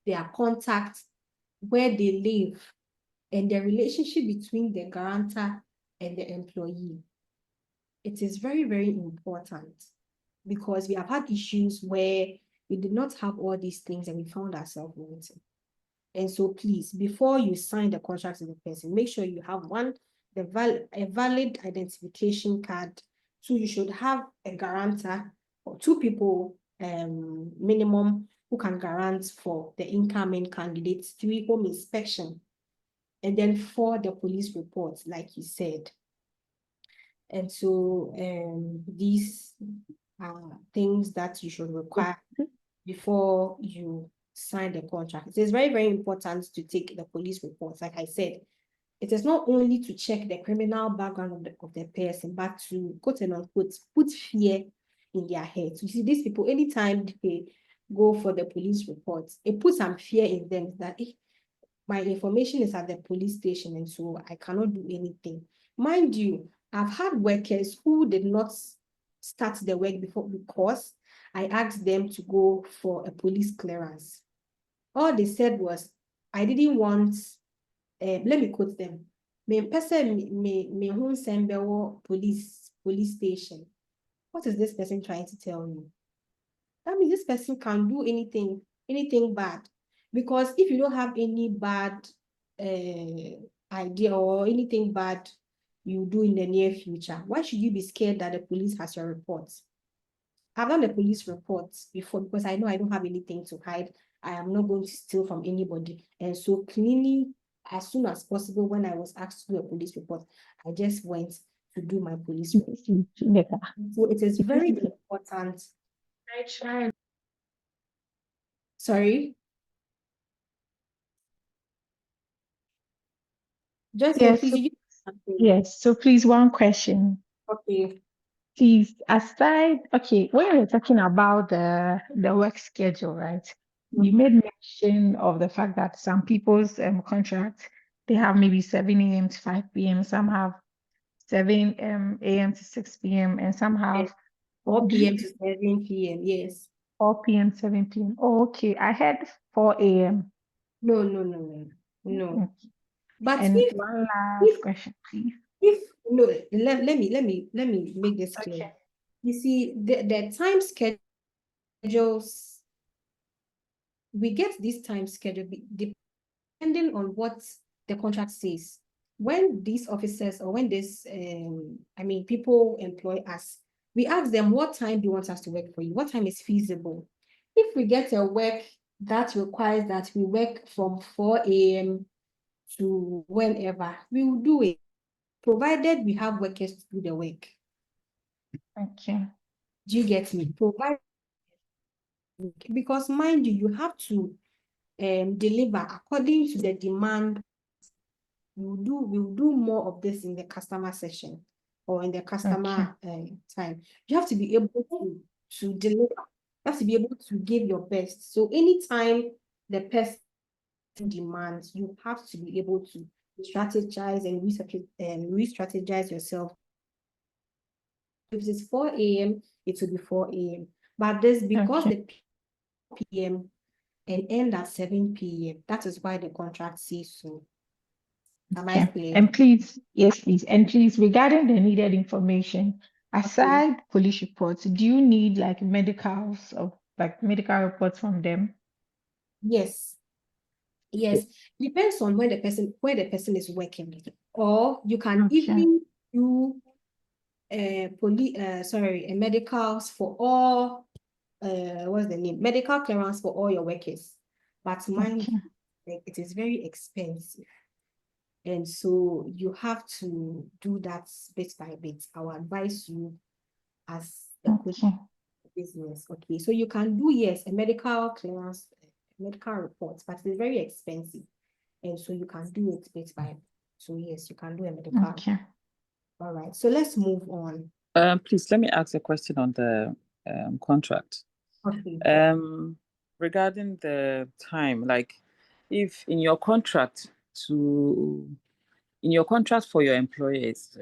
their contacts, where they live, and the relationship between the guarantor and the employee. It is very, very important because we have had issues where we did not have all these things and we found ourselves wanting. And so please, before you sign the contract with the person, make sure you have one, a valid identification card. Two, you should have a guarantor or two people minimum who can guarantee for the incoming candidates. Three, home inspection. And then four, the police report, like you said. And so these are things that you should require before you sign the contract. It is very, very important to take the police reports. Like I said, it is not only to check the criminal background of the person, but to quote and unquote, put fear in their heads. You see, these people, anytime they go for the police reports, it puts some fear in them that my information is at the police station and so I cannot do anything. Mind you, I've had workers who did not start the work before because I asked them to go for a police clearance. All they said was, I didn't want, let me quote them, me police station. What is this person trying to tell me? That means this person can do anything bad. Because if you don't have any bad idea or anything bad you do in the near future, why should you be scared that the police has your reports? I've done the police reports before because I know I don't have anything to hide. I am not going to steal from anybody. And so clearly, as soon as possible, when I was asked to do a police report, I just went to do my police report. So it is very important. Sorry? Just Yes, please, so, you yes. So please, one question. okay. Please, aside, okay, when we're talking about the work schedule, right? You made mention of the fact that some people's contracts, they have maybe 7 a.m. to 5 p.m. Some have 7 a.m. to 6 p.m. and some have 4 p.m. to 7 p.m. Yes. 4 p.m., 7 p.m. Oh, okay. I had 4 a.m. No. Okay. But And if one last question, please. no, let me make this clear. Okay. You see, the time schedules, we get this time schedule depending on what the contract says. When these officers or when this people employ us, we ask them what time do you want us to work for you? What time is feasible? If we get a work that requires that we work from 4 a.m. to whenever, we will do it, provided we have workers to do the work. Okay. Do you get me? Because mind you, you have to deliver according to the demand. We'll do more of this in the customer session or in the customer time. You have to be able to deliver. You have to be able to give your best. So anytime the person demands, you have to be able to strategize and re-strategize yourself. If it is 4 a.m., it will be 4 a.m. But this because the p.m. and end at 7 p.m. That is why the contract says so. Am I clear? And please, yes, please. And please, regarding the needed information, aside police reports, do you need like medicals or like medical reports from them? Yes. Yes, depends on where the person is working, or you can Okay. even do medicals for all what's the name? Medical clearance for all your workers. But mind Okay. you, like, it is very expensive. And so you have to do that bit by bit. I will advise you as a coach Okay. business. Okay, so you can do, yes, a medical clearance, medical report, but it's very expensive. And so you can do it bit by bit. So yes, you can do a medical. Okay. All right, so let's move on. Please let me ask a question on the contract. Okay. Regarding the time, like if in your contract for your employees,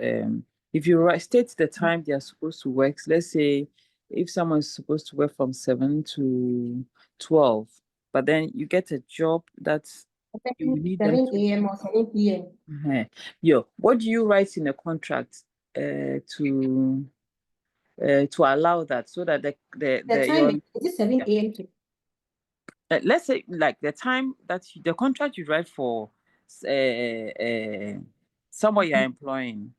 if you state the time they are supposed to work, let's say if someone is supposed to work from 7 to 12, but then you get a job that's you need them 7 to. a.m. or 7 p.m. What do you write in a contract to allow that, so that The time is it 7 a.m. to let's say like the time that the contract you write for someone you're employing,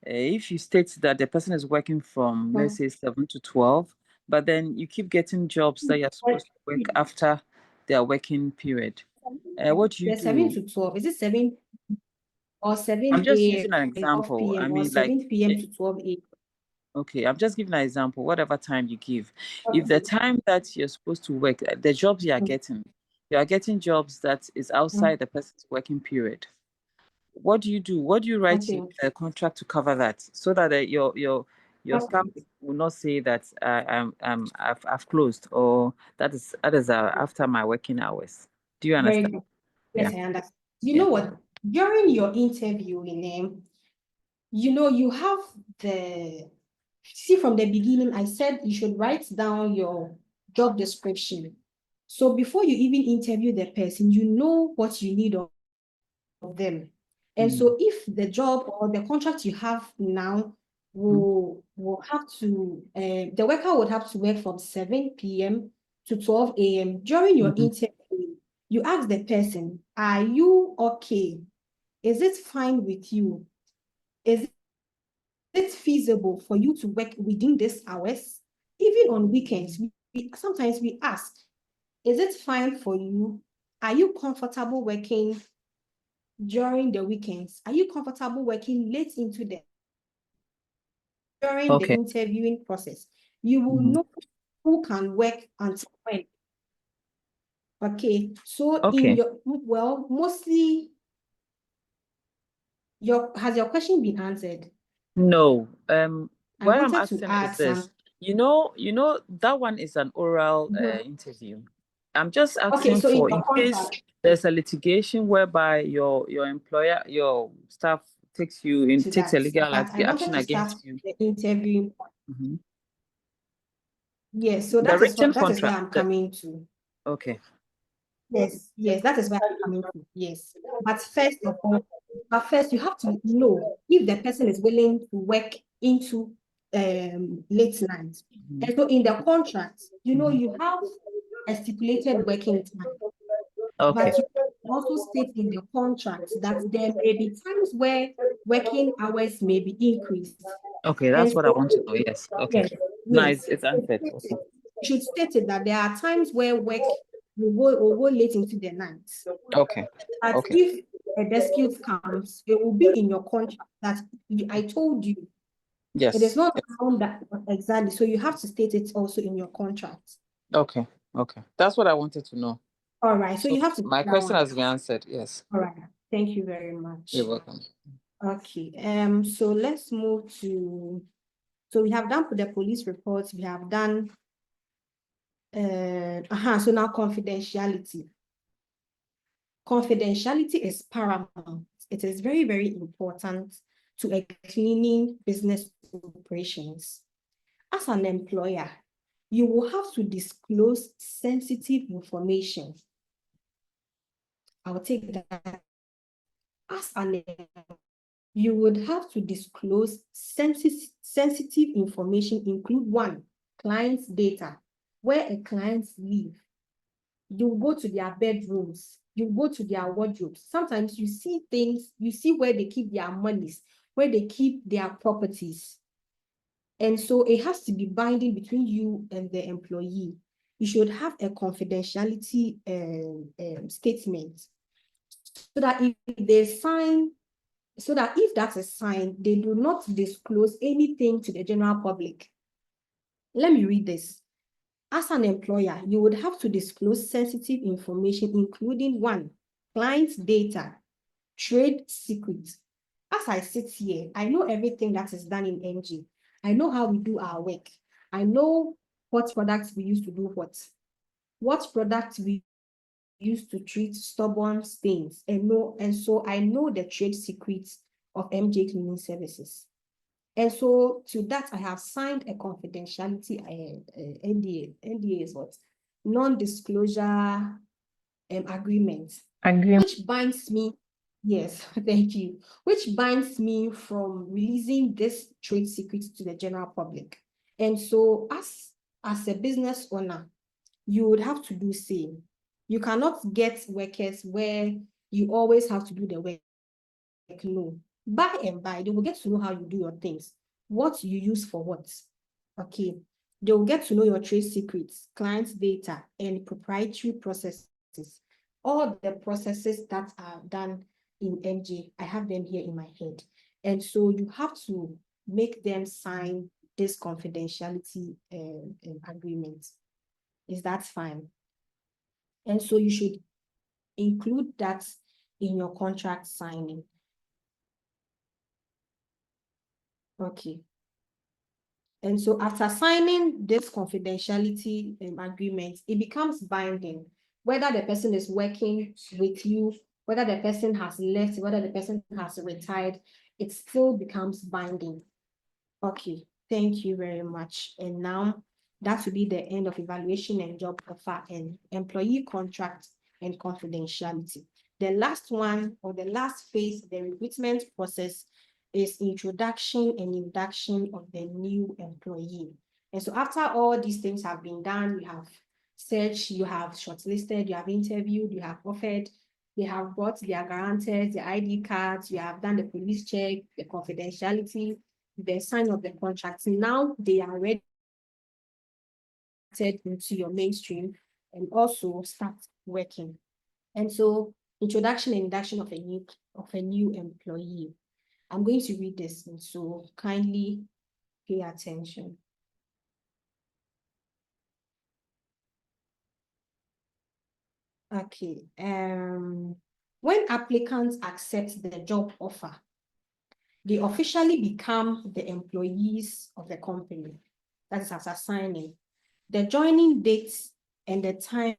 if you state that the person is working from, let's say, 7 to 12, but then you keep getting jobs that you're supposed to work after their working period, what do you the 7 do? to 12? Is it 7 or 7 I'm just a.m. using an 12 example. I p.m. or mean, like, 7 p.m. to 12 a.m.? okay, I'm just giving an example, whatever time you give. If the time that you're supposed to work, the jobs you are getting jobs that is outside the person's working period. What do you do? What do you write in Okay. the contract to cover that, so that your staff Okay. will not say that I've closed, or that is after my working hours? Do you Very understand? good. Yeah. Yes, I understand. You Yeah. know what? During your interview, you have see, from the beginning, I said you should write down your job description. So before you even interview the person, you know what you need of them. And so if the job or the contract you have now will have to, the worker would have to work from 7 p.m. to 12 a.m. During your interview, you ask the person, are you okay? Is it fine with you? Is it feasible for you to work within these hours? Even on weekends, sometimes we ask, is it fine for you? Are you comfortable working during the weekends? Are you comfortable working late into during the Okay. interviewing process? You will know who can work until when. Okay, so Okay. mostly has your question been answered? No. I What I'm wanted to asking add is this. some. That one is an oral interview. I'm just Okay, asking so in for, your in case contract there's a litigation whereby your employer, your staff takes to a that, legal but I wanted action to start against you. the interviewing. Mhm. Yes, so The written that is where contract. I'm coming to. Okay. Yes, that is where I'm coming to. Yes. But first you have to know if the person is willing to work into late night. And so in the contract, you have a stipulated working time. Okay. But you also state in the contract that there may be times where working hours may be increased. Okay, And that's what I so, want to know. Yes. Okay. yes, Nice. yes. It's answered. Okay. You should state it that there are times where work will go late into the night. Okay. But Okay. if a dispute comes, it will be in your contract that I told you. Yes. It is not found that exactly. So you have to state it also in your contract. Okay. Okay. That's what I wanted to know. All right. So So you have to do my that question one. has been answered. Yes. All right. Thank you very much. You're welcome. Okay. So let's move to. So we have done the police reports. We have done. So now confidentiality. Confidentiality is paramount. It is very, very important to a cleaning business operations. As an employer, you will have to disclose sensitive information. I'll take that. As an employer, you would have to disclose sensitive information, include one, client's data, where a client lives, You go to their bedrooms, you go to their wardrobes. Sometimes you see things, you see where they keep their monies, where they keep their properties. And so it has to be binding between you and the employee. You should have a confidentiality statement so that if they sign, so that if that is signed, they do not disclose anything to the general public. Let me read this. As an employer, you would have to disclose sensitive information, including 1, client's data, trade secrets. As I sit here, I know everything that is done in NG. I know how we do our work. I know what products we use to do what products we use to treat stubborn stains, and so I know the trade secrets of MJ Cleaning Services. And so to that, I have signed a confidentiality NDA. NDA is what? Non-disclosure agreement, which binds me, yes, thank you, which binds me from releasing this trade secrets to the general public. And so as a business owner, you would have to do same. You cannot get workers where you always have to do the work. No, by and by, they will get to know how you do your things, what you use for what. Okay, they will get to know your trade secrets, clients' data, and proprietary processes. All the processes that are done in MJ, I have them here in my head. And so you have to make them sign this confidentiality agreement. Is that fine? And so you should include that in your contract signing. Okay. And so after signing this confidentiality agreement, it becomes binding, whether the person is working with you, whether the person has left, whether the person has retired, it still becomes binding. Okay, thank you very much. And now that will be the end of evaluation and job offer and employee contract and confidentiality. The last one, or the last phase, the recruitment process, is introduction and induction of the new employee. And so after all these things have been done, you have searched, you have shortlisted, you have interviewed, you have offered, they have brought their guarantors, their ID cards, you have done the police check, the confidentiality, the sign of the contract. Now they are ready into your mainstream and also start working. And so introduction and induction of a new employee. I'm going to read this, and so kindly pay attention. Okay. When applicants accept the job offer, they officially become the employees of the company. That is after signing. The joining date and the time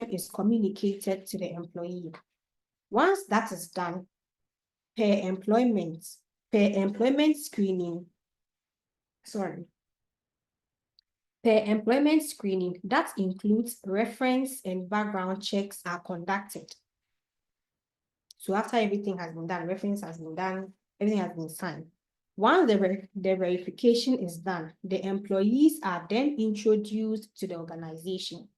is communicated to the employee. Once that is done, per employment screening, that includes reference and background checks are conducted. So after everything has been done, reference has been done, everything has been signed. Once the verification is done, the employees are then introduced to the organization.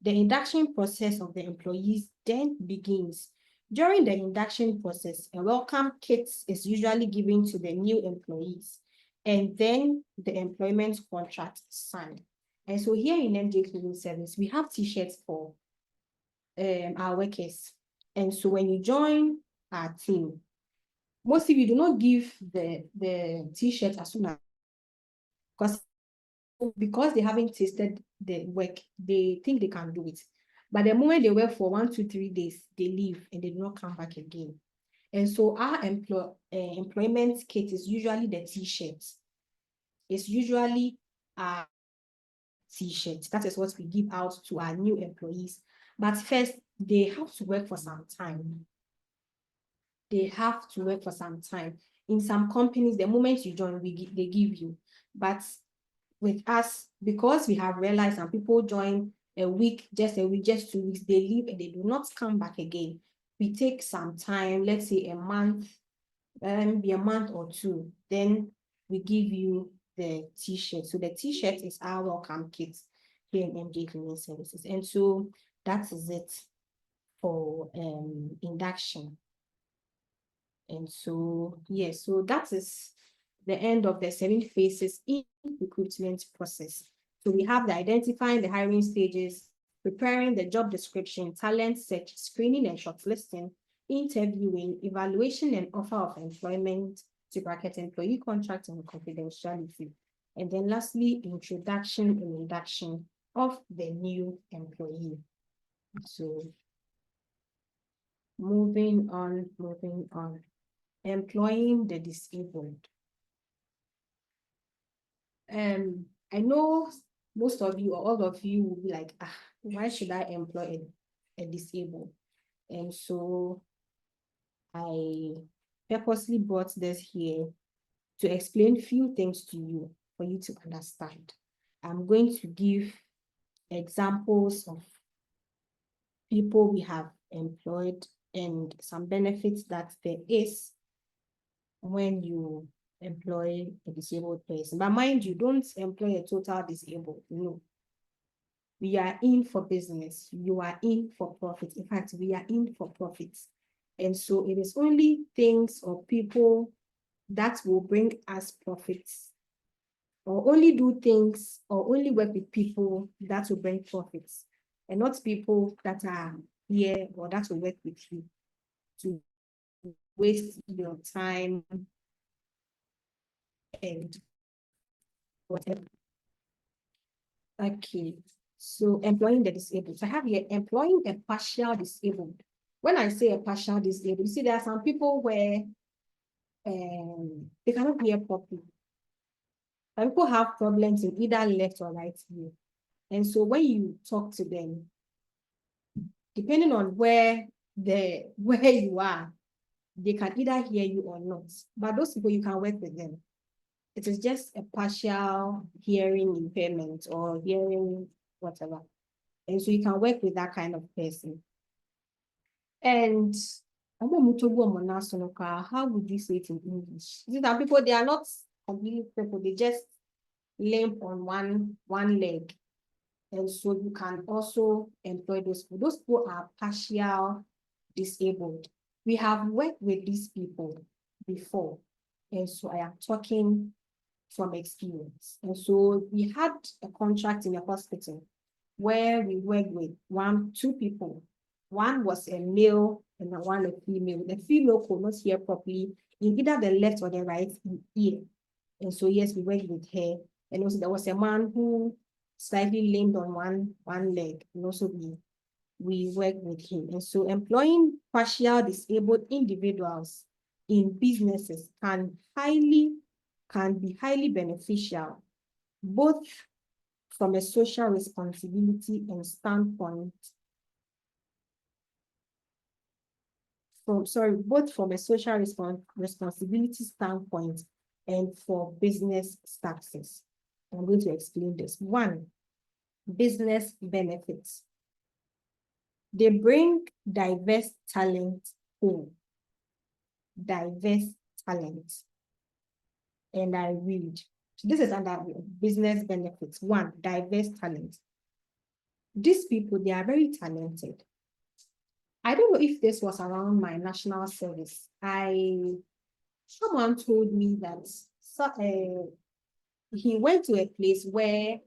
The induction process of the employees then begins. During the induction process, a welcome kit is usually given to the new employees, and then the employment contract signed. And so here in MJ Cleaning Service, we have t-shirts for our workers. And so when you join our team, most of you do not give the t-shirt as soon as, because they haven't tasted the work, they think they can do it. But the moment they work for 1, 2, 3 days, they leave and they do not come back again. And so our employment kit is usually the t-shirts. It's usually a t-shirt. That is what we give out to our new employees. But first, they have to work for some time. They have to work for some time. In some companies, the moment you join, they give you. But with us, because we have realized some people join a week, just 2 weeks, they leave and they do not come back again. We take some time, let's say a month, be a month or 2, then we give you the t-shirt. So the t-shirt is our welcome kit here in MJ Cleaning Services. And so that is it for induction. And so, yes, so that is the end of the 7 phases in recruitment process. So we have the identifying the hiring stages, preparing the job description, talent search, screening and shortlisting, interviewing, evaluation and offer of employment, to bracket employee contract and confidentiality. And then lastly, introduction and induction of the new employee. So moving on. Employing the disabled. I know most of you or all of you will be like, why should I employ a disabled? And so I purposely brought this here to explain few things to you for you to understand. I'm going to give examples of people we have employed and some benefits that there is when you employ a disabled person. But mind you, don't employ a total disabled. No. We are in for business. You are in for profit. In fact, we are in for profits. And so it is only things or people that will bring us profits, or only do things or only work with people that will bring profits, and not people that are here or that will work with you to waste your time and whatever. Okay, so employing the disabled. So I have here employing a partial disabled. When I say a partial disabled, you see there are some people where they cannot hear properly. Some people have problems in either left or right ear. And so when you talk to them, depending on where you are, they can either hear you or not. But those people, you can work with them. It is just a partial hearing impairment or hearing whatever. And so you can work with that kind of person. And how would you say it in English? These are people, they are not completely crippled, they just limp on one leg. And so you can also employ those people. Those people are partial disabled. We have worked with these people before. And so I am talking from experience. And so we had a contract in a hospital where we worked with two people. One was a male and one a female. The female could not hear properly in either the left or the right ear. And so yes, we worked with her. And also there was a man who slightly limped on one leg. And also we worked with him. And so employing partial disabled individuals in businesses can be highly beneficial, both from a social responsibility and standpoint. Both from a social responsibility standpoint and for business success. I'm going to explain this. 1, business benefits. They bring diverse talent home. Diverse talent. And I read. So this is under business benefits. 1, diverse talent. These people, they are very talented. I don't know if this was around my national service. Someone told me that he went to a place where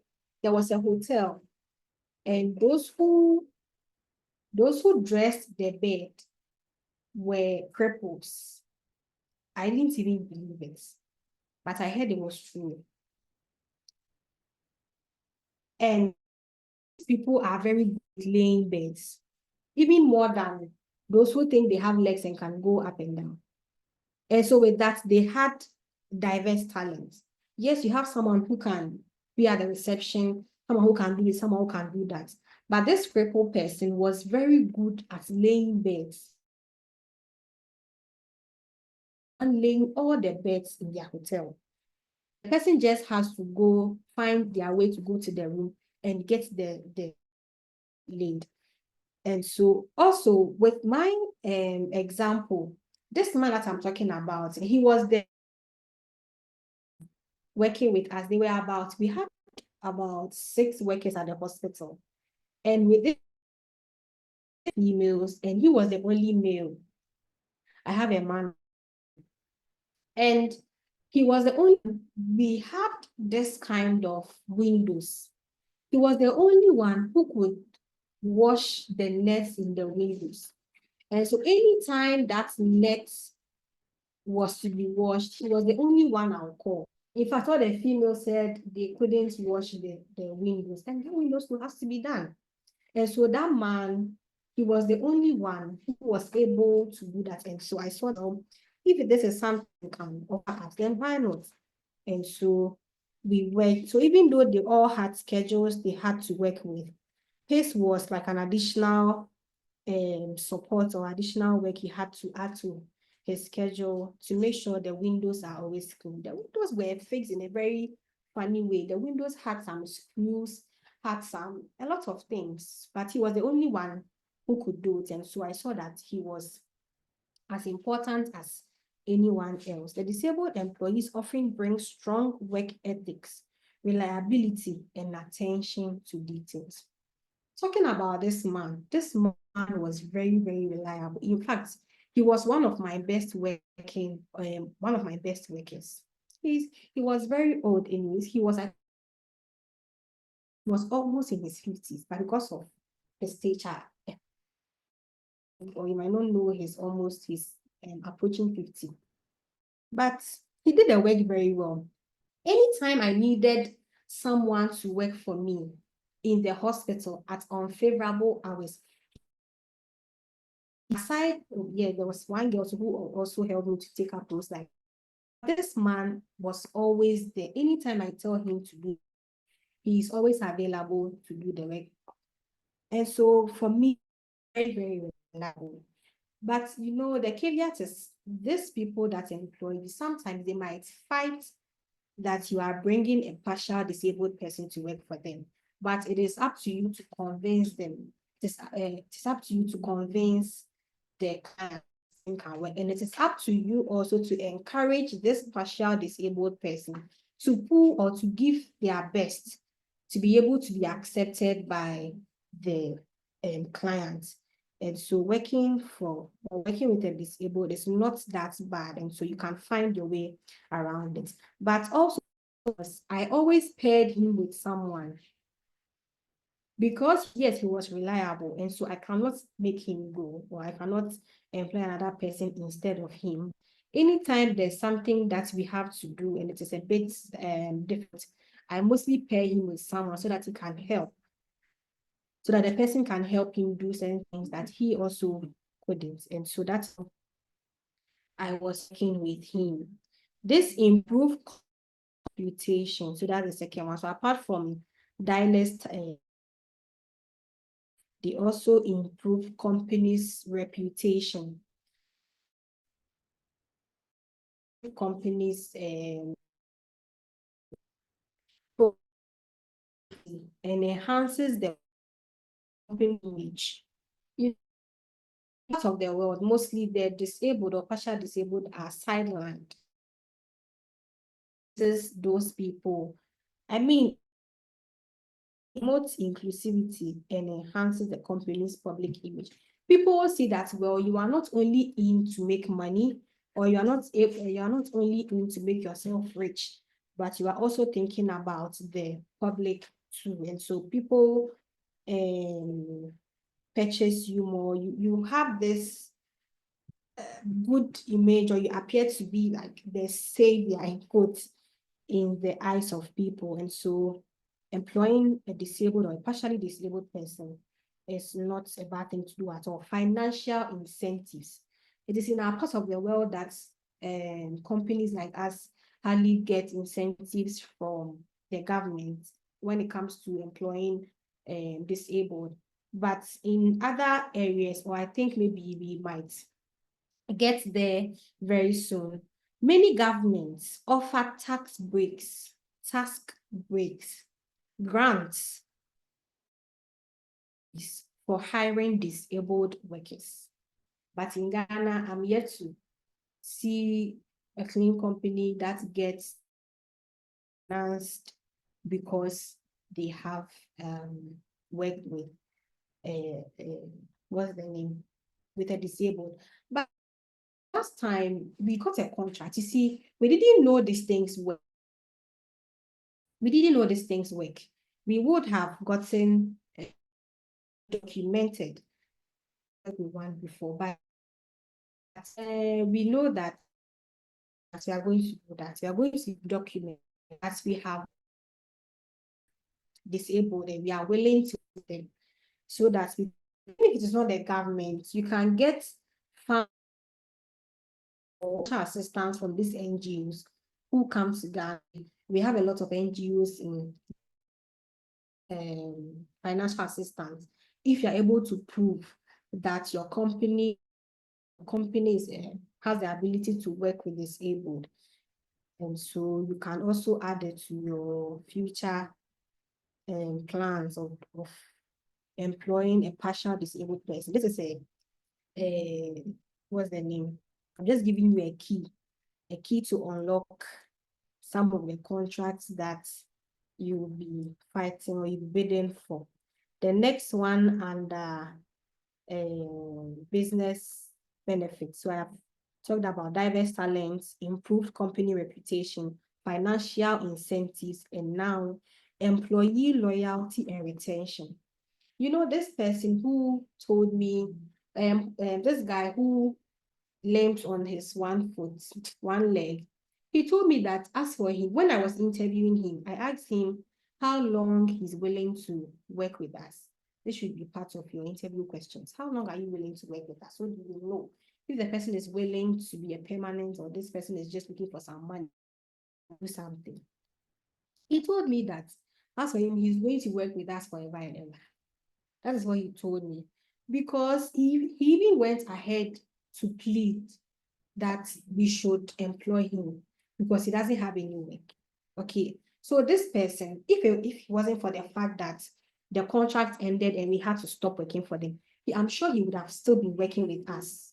there was a hotel, and those who dressed the bed were cripples. I didn't even believe it, but I heard it was true. And people are very good at laying beds, even more than those who think they have legs and can go up and down. And so with that, they had diverse talents. Yes, you have someone who can be at the reception, someone who can do this, someone who can do that. But this crippled person was very good at laying beds and laying all the beds in their hotel. The person just has to go find their way to go to the room and get the laid. And so also with my example, this man that I'm talking about, he was there working with us. We had about 6 workers at the hospital. And with this females, and he was the only male. I have a man, and he was the only. We had this kind of windows. He was the only one who could wash the nets in the windows. And so anytime that net was to be washed, he was the only one I'll call. In fact, all the females said they couldn't wash the windows, and the windows still has to be done. And so that man, he was the only one who was able to do that. And so I saw them, if this is something we can offer us, then why not? And so we worked. So even though they all had schedules they had to work with, his was like an additional support or additional work he had to add to his schedule to make sure the windows are always clean. The windows were fixed in a very funny way. The windows had some screws, had a lot of things, but he was the only one who could do it. And so I saw that he was as important as anyone else. The disabled employees often bring strong work ethics, reliability, and attention to details. Talking about this man was very, very reliable. In fact, he was one of my best workers. He was very old anyways. He was almost in his 50s, but because of his stature, or you might not know, he's approaching 50. But he did the work very well. Anytime I needed someone to work for me in the hospital at unfavorable hours, aside, there was one girl who also helped me to take up those, like, this man was always there. Anytime I tell him to do, he's always available to do the work. And so for me, very, very reliable. But the caveat is these people that employ you, sometimes they might fight that you are bringing a partial disabled person to work for them. But it is up to you to convince them. It's up to you to convince the client can work. And it is up to you also to encourage this partial disabled person to pull or to give their best to be able to be accepted by the client. And so working with a disabled is not that bad. And so you can find your way around it. But also, I always paired him with someone because, yes, he was reliable. And so I cannot make him go, or I cannot employ another person instead of him. Anytime there's something that we have to do and it is a bit different, I mostly pair him with someone so that he can help, so that the person can help him do certain things that he also couldn't. And so that's how I was working with him. This improved computation. So that's the second one. So apart from dialect, they also improve companies' reputation. Companies and enhances the company image. Part of the world, mostly the disabled or partial disabled are sidelined. Those people, promotes inclusivity and enhances the company's public image. People will see that, well, you are not only in to make money, or you are not only in to make yourself rich, but you are also thinking about the public too. And so people purchase you more. You have this good image, or you appear to be like the savior in quotes in the eyes of people. And so employing a disabled or a partially disabled person is not a bad thing to do at all. Financial incentives. It is in our part of the world that companies like us hardly get incentives from the government when it comes to employing disabled. But in other areas, or I think maybe we might get there very soon, many governments offer tax breaks, grants for hiring disabled workers. But in Ghana, I'm yet to see a clean company that gets financed because they have worked with what's the name, with a disabled. But last time we got a contract, you see, we didn't know these things work. We didn't know these things work. We would have gotten documented one before, but we know that we are going to do that. We are going to document as we have disabled and we are willing to do them so that even if it is not the government, you can get funds or assistance from these NGOs who come to Ghana. We have a lot of NGOs in financial assistance. If you're able to prove that your company has the ability to work with disabled, and so you can also add it to your future plans of employing a partial disabled person. This is a what's the name? I'm just giving you a key to unlock some of the contracts that you will be fighting or you're bidding for. The next one under business benefits. So I have talked about diverse talents, improved company reputation, financial incentives, and now employee loyalty and retention. You know, this person who told me, this guy who limps on his one foot, one leg, he told me that as for him, when I was interviewing him, I asked him how long he's willing to work with us. This should be part of your interview questions. How long are you willing to work with us? So you will know if the person is willing to be a permanent or this person is just looking for some money, do something. He told me that as for him, he's going to work with us forever and ever. That is what he told me. Because he even went ahead to plead that we should employ him because he doesn't have any work. Okay, so this person, if it wasn't for the fact that the contract ended and we had to stop working for them, I'm sure he would have still been working with us.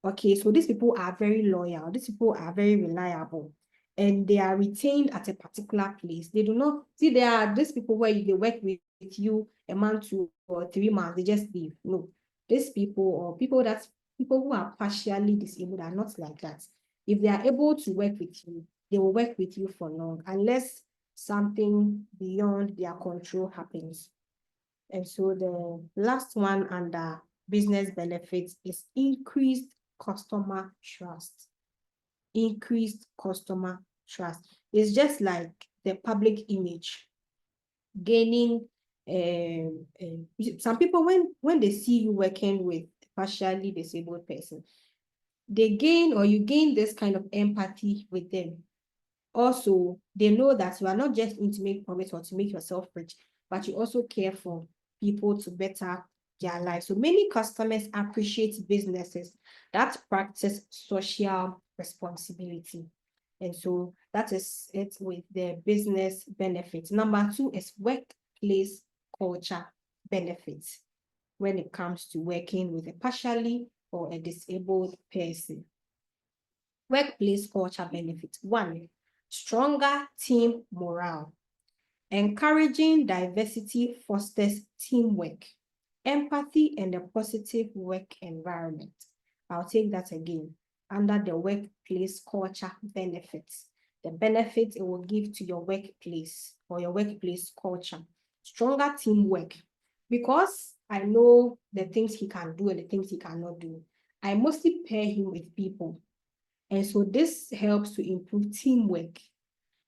Okay, so these people are very loyal. These people are very reliable. And they are retained at a particular place. They do not, see, there are these people where they work with you a month, 2 or 3 months, they just leave. No, these people or people who are partially disabled are not like that. If they are able to work with you, they will work with you for long, unless something beyond their control happens. And so the last one under business benefits is increased customer trust. Increased customer trust. It's just like the public image. Gaining some people, when they see you working with a partially disabled person, they gain or you gain this kind of empathy with them. Also, they know that you are not just in to make profit or to make yourself rich, but you also care for people to better their lives. So many customers appreciate businesses that practice social responsibility. And so that is it with the business benefits. Number 2 is workplace culture benefits when it comes to working with a partially or a disabled person. Workplace culture benefits. 1, stronger team morale. Encouraging diversity fosters teamwork, empathy, and a positive work environment. I'll take that again. Under the workplace culture benefits, the benefits it will give to your workplace or your workplace culture. Stronger teamwork, because I know the things he can do and the things he cannot do. I mostly pair him with people. And so this helps to improve teamwork,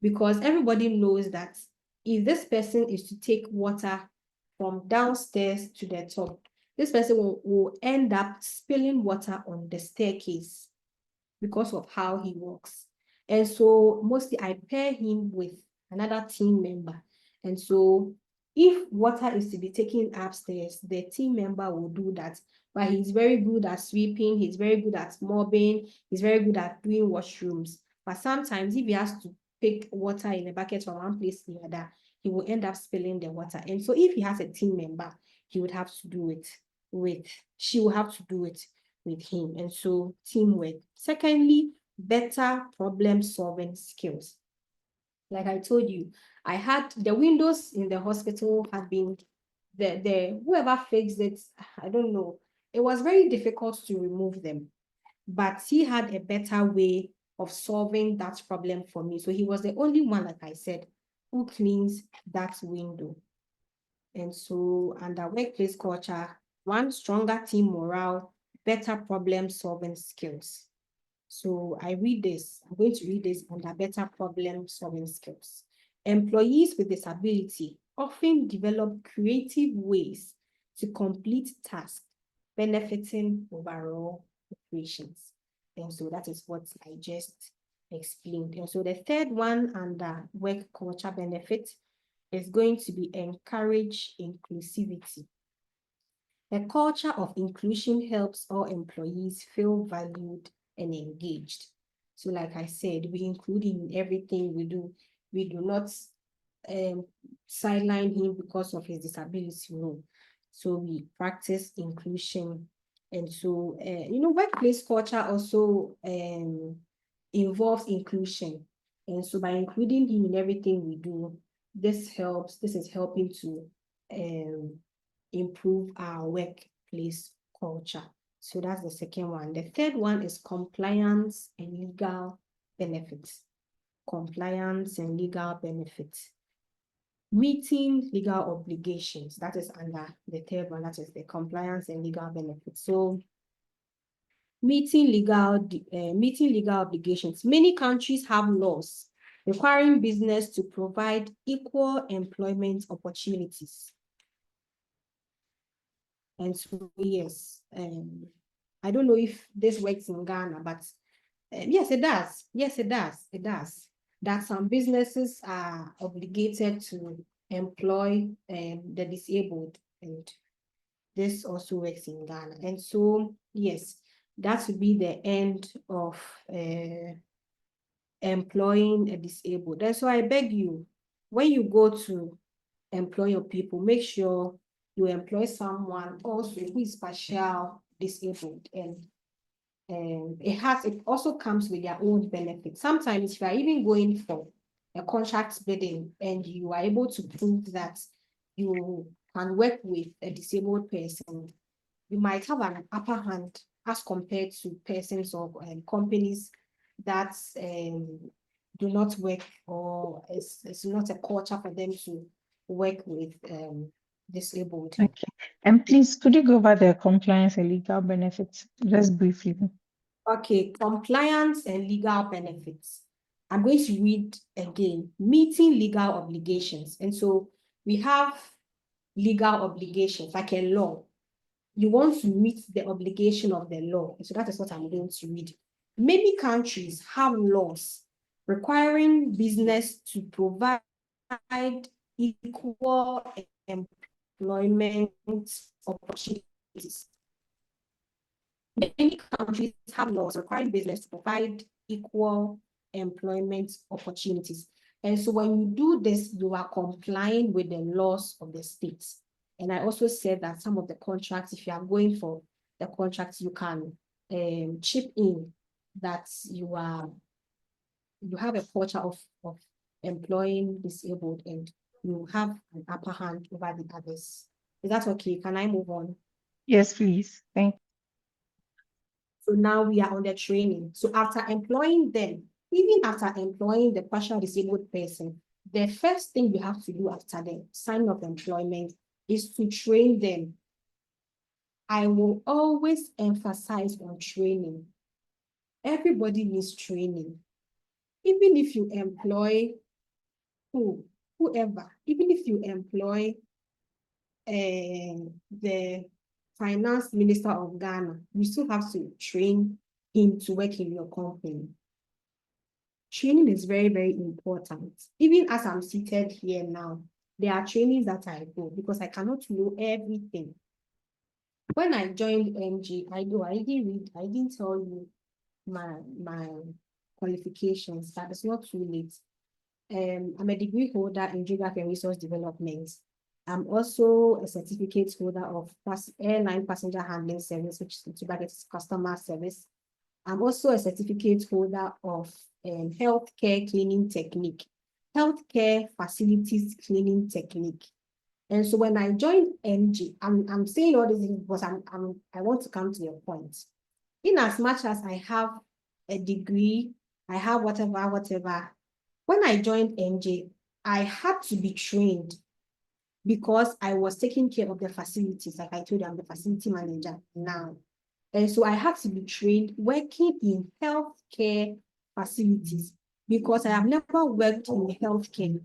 because everybody knows that if this person is to take water from downstairs to the top, this person will end up spilling water on the staircase because of how he walks. And so mostly I pair him with another team member. And so if water is to be taken upstairs, the team member will do that. But he's very good at sweeping, he's very good at mopping, he's very good at doing washrooms. But sometimes if he has to pick water in a bucket from one place to the other, he will end up spilling the water. And so if he has a team member, he would have to do it she will have to do it with him. And so teamwork. Secondly, better problem solving skills. Like I told you, I had the windows in the hospital had been whoever fixed it, I don't know. It was very difficult to remove them, but he had a better way of solving that problem for me. So he was the only one, like I said, who cleans that window. And so under workplace culture, one, stronger team morale, better problem solving skills. So I'm going to read this under better problem solving skills. Employees with disability often develop creative ways to complete tasks, benefiting overall operations. And so that is what I just explained. And so the third one under work culture benefit is going to be encourage inclusivity. A culture of inclusion helps all employees feel valued and engaged. So like I said, we include him in everything we do. We do not sideline him because of his disability, no. So we practice inclusion. And so, workplace culture also involves inclusion. And so by including him in everything we do, this is helping to improve our workplace culture. So that's the second one. The third one is compliance and legal benefits. Compliance and legal benefits. Meeting legal obligations. That is under the third one. That is the compliance and legal benefits. So meeting legal obligations. Many countries have laws requiring business to provide equal employment opportunities. And so, yes, I don't know if this works in Ghana, but yes, it does. Yes, it does. It does. That some businesses are obligated to employ the disabled, and this also works in Ghana. And so, yes, that would be the end of employing a disabled. And so I beg you, when you go to employ your people, make sure you employ someone also who is partial disabled, and it also comes with their own benefits. Sometimes if you are even going for a contract bidding and you are able to prove that you can work with a disabled person, you might have an upper hand as compared to persons or companies that do not work, or it's not a culture for them to work with disabled. Okay. And please, could you go over the compliance and legal benefits just briefly? Okay, compliance and legal benefits. I'm going to read again, meeting legal obligations. And so we have legal obligations, like a law. You want to meet the obligation of the law. So that is what I'm going to read. Many countries have laws requiring business to provide equal employment opportunities. Many countries have laws requiring business to provide equal employment opportunities. And so when you do this, you are complying with the laws of the states. And I also said that some of the contracts, if you are going for the contracts, you can chip in that you have a culture of employing disabled, and you have an upper hand over the others. Is that okay? Can I move on? Yes, please. Thank you. So now we are on the training. So after employing them, even after employing the partial disabled person, the first thing you have to do after the signing of employment is to train them. I will always emphasize on training. Everybody needs training. Even if you employ whoever, even if you employ the finance minister of Ghana, you still have to train him to work in your company. Training is very, very important. Even as I'm seated here now, there are trainings that I go because I cannot know everything. When I joined MG, I didn't tell you my qualifications, but it's not too late. I'm a degree holder in geography and resource development. I'm also a certificate holder of airline passenger handling service, which is customer service. I'm also a certificate holder of healthcare cleaning technique, healthcare facilities cleaning technique. And so when I joined NG, I'm saying all this because I want to come to your point. In as much as I have a degree, I have whatever. When I joined NG, I had to be trained because I was taking care of the facilities. Like I told you, I'm the facility manager now. And so I had to be trained working in healthcare facilities because I have never worked in healthcare.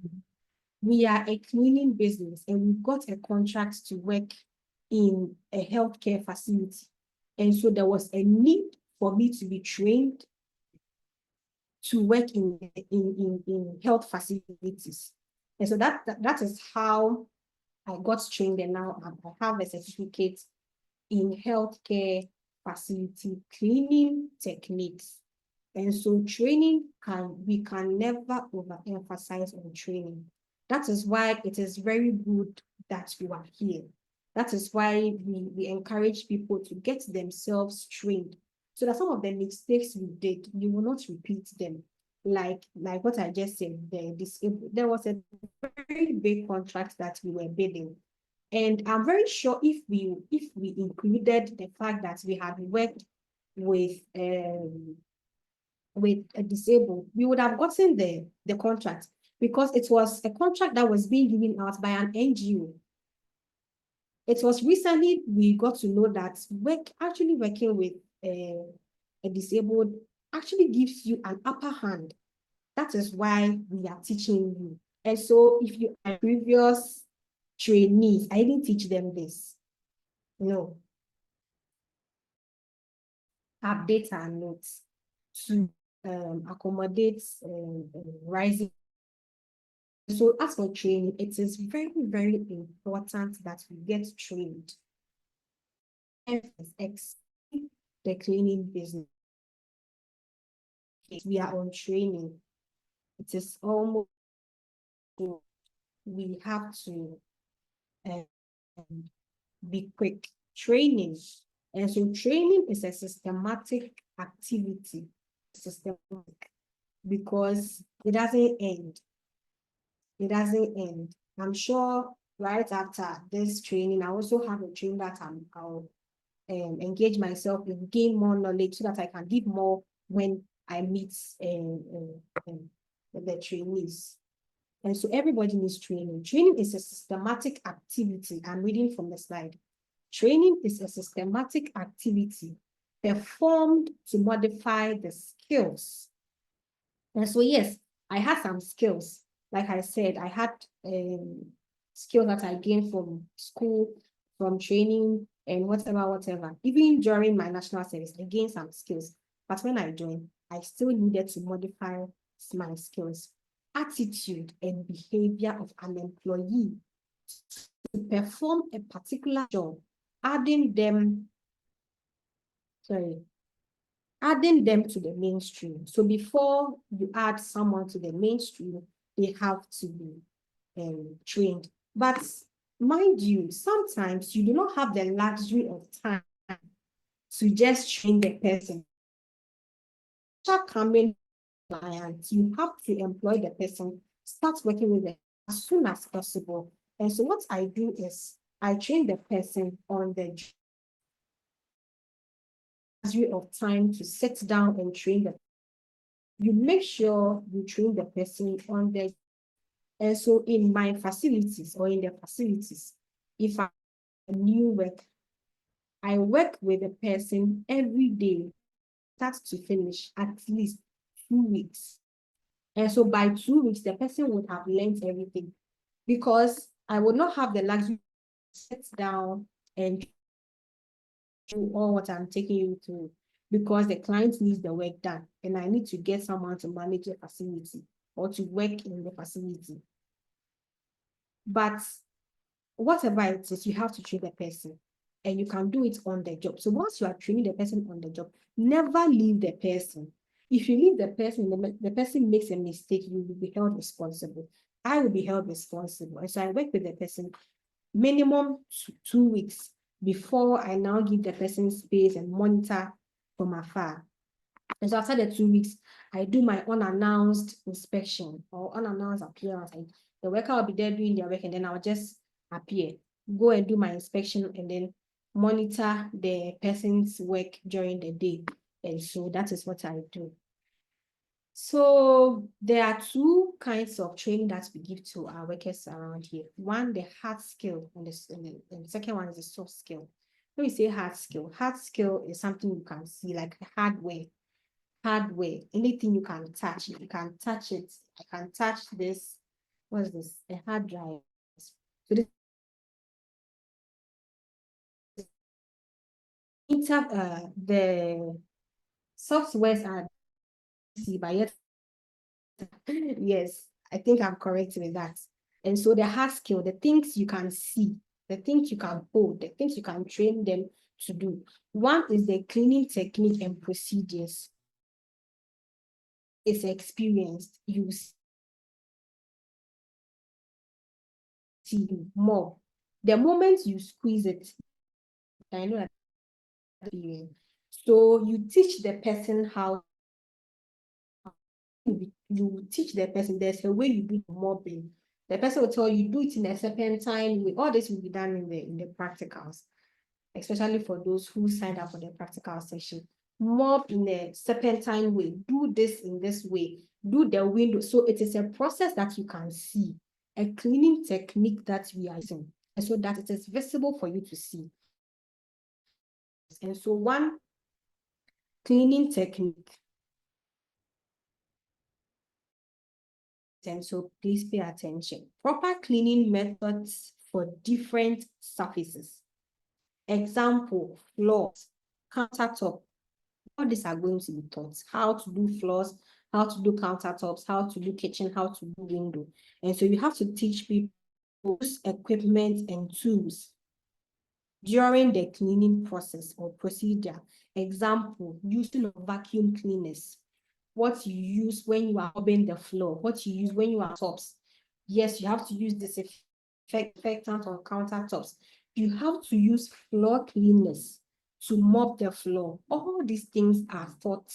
We are a cleaning business and we got a contract to work in a healthcare facility. And so there was a need for me to be trained to work in health facilities. And so that is how I got trained, and now I have a certificate in healthcare facility cleaning techniques. And so we can never overemphasize on training. That is why it is very good that you are here. That is why we encourage people to get themselves trained so that some of the mistakes we did, you will not repeat them. Like what I just said, there was a very big contract that we were bidding. And I'm very sure if we included the fact that we had worked with a disabled, we would have gotten the contract because it was a contract that was being given out by an NGO. It was recently we got to know that actually working with a disabled actually gives you an upper hand. That is why we are teaching you. And so if you are previous trainees, I didn't teach them this. No. Update our notes to accommodate rising. So as for training, it is very, very important that we get trained. The cleaning business. We are on training. It is almost, we have to be quick. Training. And so training is a systematic activity, because it doesn't end. It doesn't end. I'm sure right after this training, I also have a training that I'll engage myself in, gain more knowledge so that I can give more when I meet the trainees. And so everybody needs training. Training is a systematic activity. I'm reading from the slide. Training is a systematic activity performed to modify the skills. And so, yes, I had some skills. Like I said, I had skills that I gained from school, from training, and whatever. Even during my national service, I gained some skills. But when I joined, I still needed to modify my skills. Attitude and behavior of an employee to perform a particular job, adding them to the mainstream. So before you add someone to the mainstream, they have to be trained. But mind you, sometimes you do not have the luxury of time to just train the person. Coming clients, you have to employ the person, start working with them as soon as possible. And so what I do is I train the person on the luxury of time to sit down and train them. You make sure you train the person on the, and so in my facilities or in the facilities, if I have a new work, I work with the person every day, start to finish, at least 2 weeks. And so by 2 weeks, the person would have learned everything, because I would not have the luxury to sit down and do all what I'm taking you through, because the client needs the work done and I need to get someone to manage the facility or to work in the facility. But whatever it is, you have to train the person, and you can do it on the job. So once you are training the person on the job, never leave the person. If you leave the person, the person makes a mistake, you will be held responsible. I will be held responsible. And so I work with the person minimum 2 weeks before I now give the person space and monitor from afar. And so after the 2 weeks, I do my unannounced inspection or unannounced appearance. The worker will be there doing their work, and then I'll just appear. Go and do my inspection and then monitor the person's work during the day. And so that is what I do. So there are two kinds of training that we give to our workers around here. One, the hard skill, and the second one is the soft skill. When we say hard skill is something you can see, like hardware, anything you can touch. If you can touch it, I can touch this. What's this? A hard drive. So this the softwares are see, but yet yes, I think I'm correct with that. And so the hard skill, the things you can see, the things you can hold, the things you can train them to do. One is the cleaning technique and procedures. It's experienced. You see more. The moment you squeeze it, I know that experience. So you teach the person how you teach the person there's a way you do mobbing. The person will tell you do it in a serpentine way. All this will be done in the practicals, especially for those who signed up for the practical session. Mob in a serpentine way. Do this in this way. Do the window. So it is a process that you can see, a cleaning technique that we are using, and so that it is visible for you to see. And so one cleaning technique. And so please pay attention. Proper cleaning methods for different surfaces. Example, floors, countertop. All these are going to be taught. How to do floors, how to do countertops, how to do kitchen, how to do window. And so you have to teach people use equipment and tools during the cleaning process or procedure. Example, using of vacuum cleaners. What you use when you are mopping the floor, what you use when you are tops. Yes, you have to use disinfectant on countertops. You have to use floor cleaners to mop the floor. All these things are taught.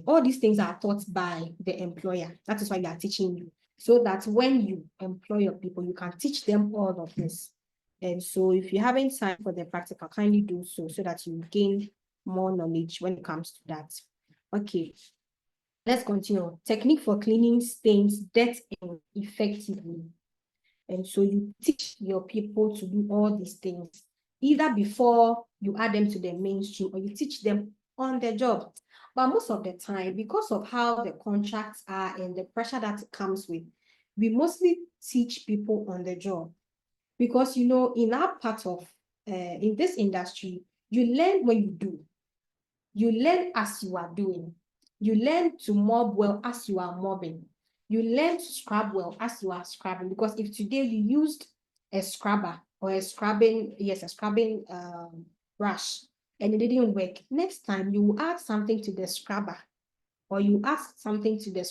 All these things are taught by the employer. That is why we are teaching you, so that when you employ your people, you can teach them all of this. And so if you haven't signed for the practical, kindly do so that you gain more knowledge when it comes to that. Okay, let's continue. Technique for cleaning stains, dirt, and effectively. And so you teach your people to do all these things, either before you add them to the mainstream or you teach them on the job. But most of the time, because of how the contracts are and the pressure that comes with, we mostly teach people on the job. Because, you know, in our part of, in this industry, you learn when you do. You learn as you are doing. You learn to mob well as you are mobbing. You learn to scrub well as you are scrubbing. Because if today you used a scrubber or a scrubbing brush and it didn't work, next time you will add something to the scrubber or you add something to the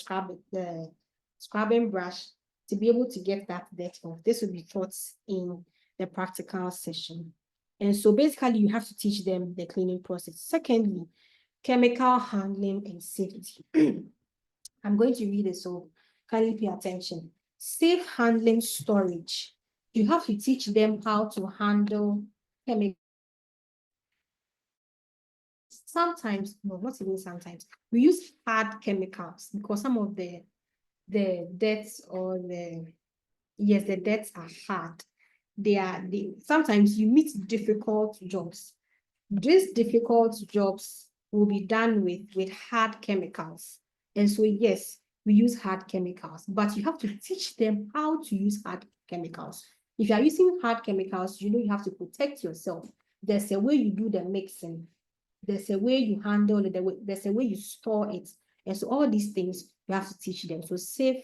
scrubbing brush to be able to get that dirt off. This will be taught in the practical session. And so basically you have to teach them the cleaning process. Secondly, chemical handling and safety. I'm going to read it, so kindly pay attention. Safe handling storage. You have to teach them how to handle chemicals. Sometimes, no, not even sometimes, we use hard chemicals because some of the deaths or the deaths are hard. Sometimes you meet difficult jobs. These difficult jobs will be done with hard chemicals. And so, yes, we use hard chemicals, but you have to teach them how to use hard chemicals. If you are using hard chemicals, you know you have to protect yourself. There's a way you do the mixing. There's a way you handle it. There's a way you store it. And so all these things, you have to teach them. So safe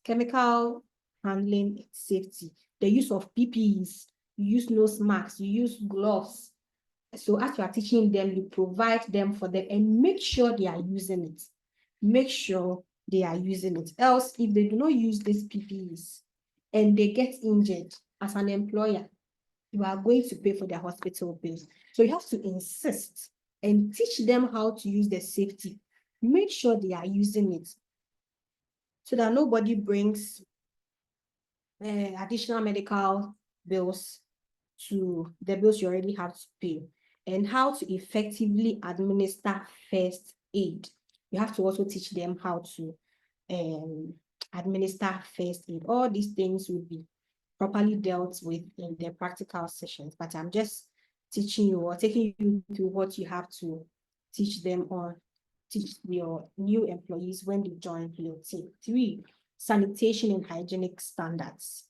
chemical handling, safety, the use of PPEs, you use nose masks, you use gloves. So as you are teaching them, you provide them for them and make sure they are using it. Make sure they are using it. Else, if they do not use these PPEs and they get injured as an employer, you are going to pay for their hospital bills. So you have to insist and teach them how to use the safety. Make sure they are using it so that nobody brings additional medical bills to the bills you already have to pay, and how to effectively administer first aid. You have to also teach them how to administer first aid. All these things will be properly dealt with in the practical sessions, but I'm just teaching you or taking you through what you have to teach them or teach your new employees when they join your team. 3, sanitation and hygienic standards.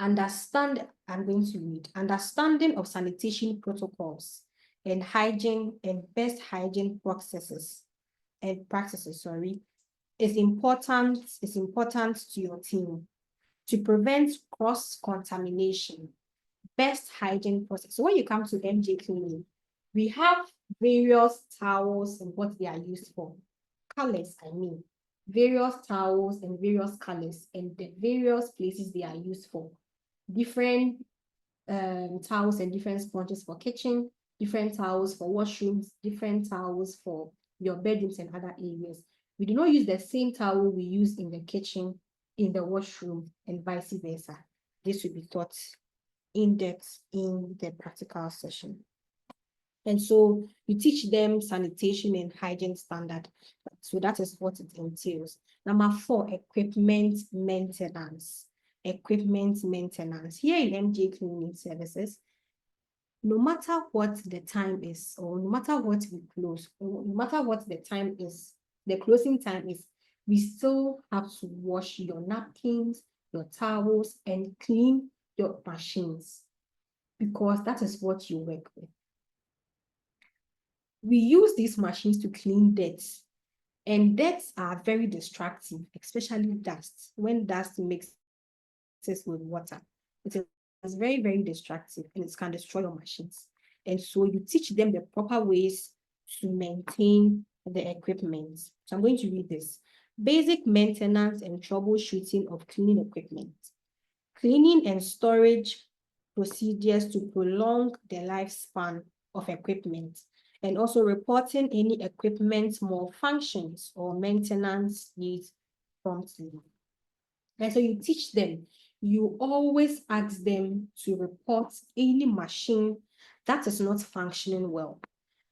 I'm going to read, understanding of sanitation protocols and hygiene and best hygiene practices is important to your team to prevent cross-contamination, best hygiene process. So when you come to MJ Cleaning, we have various towels and what they are used for. Colors, various towels and various colors and the various places they are used for. Different towels and different sponges for kitchen, different towels for washrooms, different towels for your bedrooms and other areas. We do not use the same towel we use in the kitchen, in the washroom, and vice versa. This will be taught in depth in the practical session. And so you teach them sanitation and hygiene standard. So that is what it entails. Number 4, equipment maintenance. Equipment maintenance. Here in MJ Cleaning Services, no matter what the time is, or no matter what we close, or no matter what the time is, the closing time is, we still have to wash your napkins, your towels, and clean your machines, because that is what you work with. We use these machines to clean dirt, and dirts are very destructive, especially dust. When dust mixes with water, it is very, very destructive, and it can destroy your machines. And so you teach them the proper ways to maintain the equipment. So I'm going to read this. Basic maintenance and troubleshooting of cleaning equipment. Cleaning and storage procedures to prolong the lifespan of equipment, and also reporting any equipment malfunctions or maintenance needs promptly. And so you teach them, you always ask them to report any machine that is not functioning well.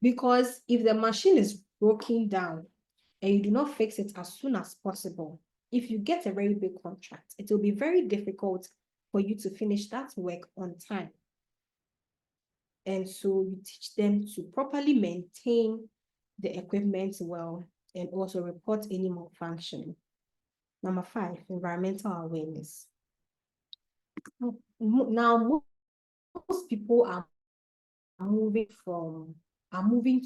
Because if the machine is broken down and you do not fix it as soon as possible, if you get a very big contract, it will be very difficult for you to finish that work on time. And so you teach them to properly maintain the equipment well and also report any malfunction. Number 5, environmental awareness. Now, most people are moving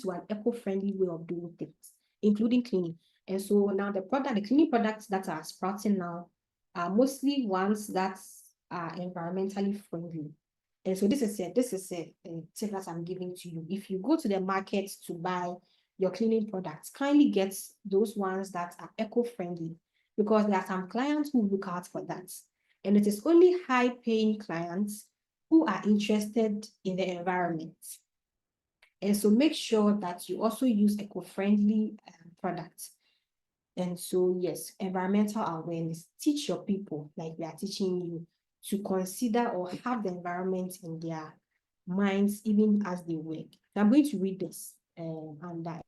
to an eco-friendly way of doing things, including cleaning. And so now the cleaning products that are sprouting now are mostly ones that are environmentally friendly. And so this is a tip that I'm giving to you. If you go to the market to buy your cleaning products, kindly get those ones that are eco-friendly, because there are some clients who look out for that. And it is only high-paying clients who are interested in the environment. And so make sure that you also use eco-friendly products. And so, yes, environmental awareness. Teach your people, like we are teaching you, to consider or have the environment in their minds even as they work. I'm going to read this under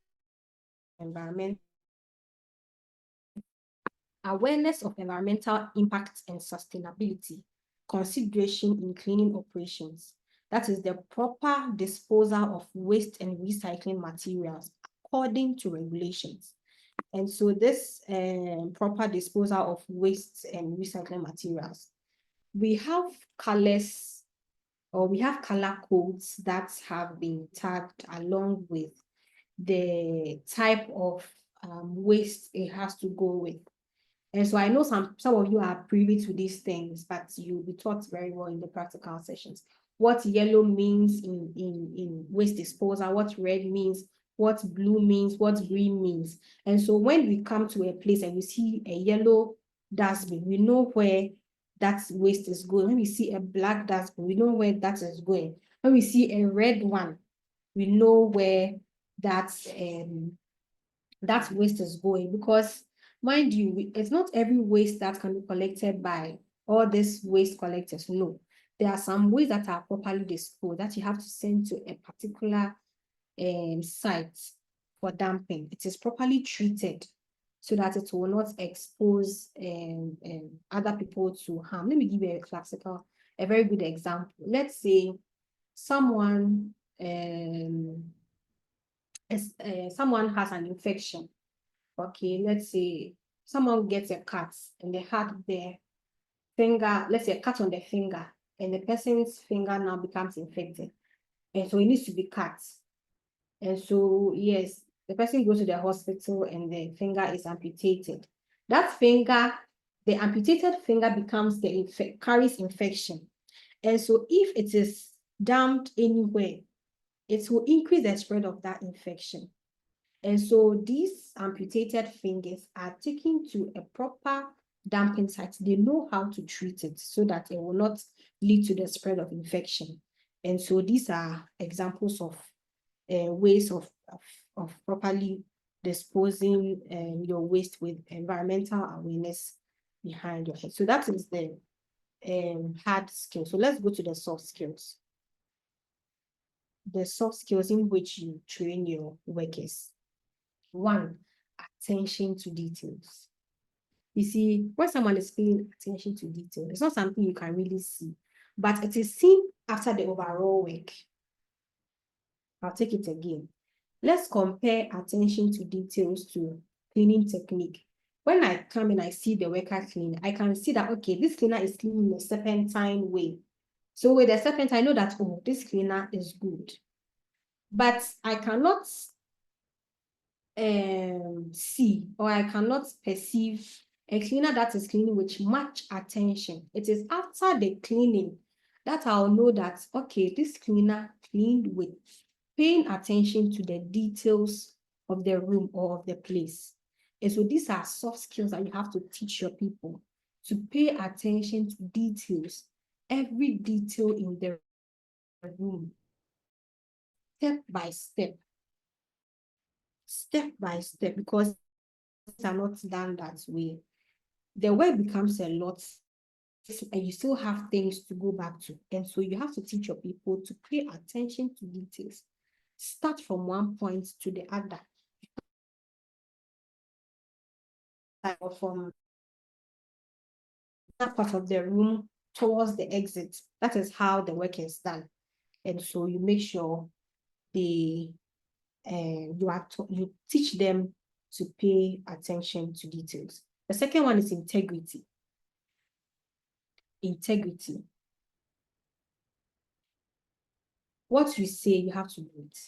environment. Awareness of environmental impact and sustainability consideration in cleaning operations. That is the proper disposal of waste and recycling materials according to regulations. And so this proper disposal of waste and recycling materials, we have colors, or we have color codes that have been tagged along with the type of waste it has to go with. And so I know some of you are privy to these things, but you'll be taught very well in the practical sessions. What yellow means in waste disposal, what red means, what blue means, what green means. And so when we come to a place and we see a yellow dustbin, we know where that waste is going. When we see a black dustbin, we know where that is going. When we see a red one, we know where that waste is going, because mind you, it's not every waste that can be collected by all these waste collectors. No, there are some ways that are properly disposed that you have to send to a particular site for dumping. It is properly treated so that it will not expose other people to harm. Let me give you a very good example. Let's say someone someone has an infection. Okay, let's say someone gets a cut and they had their finger, let's say a cut on the finger, and the person's finger now becomes infected. And so it needs to be cut. And so, yes, the person goes to the hospital and the finger is amputated. That finger, the amputated finger becomes carries infection. And so if it is dumped anywhere, it will increase the spread of that infection. And so these amputated fingers are taken to a proper dumping site. They know how to treat it so that it will not lead to the spread of infection. And so these are examples of ways of properly disposing your waste with environmental awareness behind your head. So that is the hard skill. So let's go to the soft skills. The soft skills in which you train your workers. 1, attention to details. You see, when someone is paying attention to detail, it's not something you can really see, but it is seen after the overall work. I'll take it again. Let's compare attention to details to cleaning technique. When I come and I see the worker clean, I can see that, okay, this cleaner is cleaning in a serpentine way. So with the serpentine, I know that, oh, this cleaner is good. But I cannot see, or I cannot perceive a cleaner that is cleaning with much attention. It is after the cleaning that I'll know that, okay, this cleaner cleaned with paying attention to the details of the room or of the place. And so these are soft skills that you have to teach your people, to pay attention to details, every detail in the room, step by step, because it's not done that way. The work becomes a lot, and you still have things to go back to. And so you have to teach your people to pay attention to details. Start from one point to the other. Or from that part of the room towards the exit. That is how the work is done. And so you make sure you teach them to pay attention to details. The second one is integrity. Integrity. What you say, you have to do it.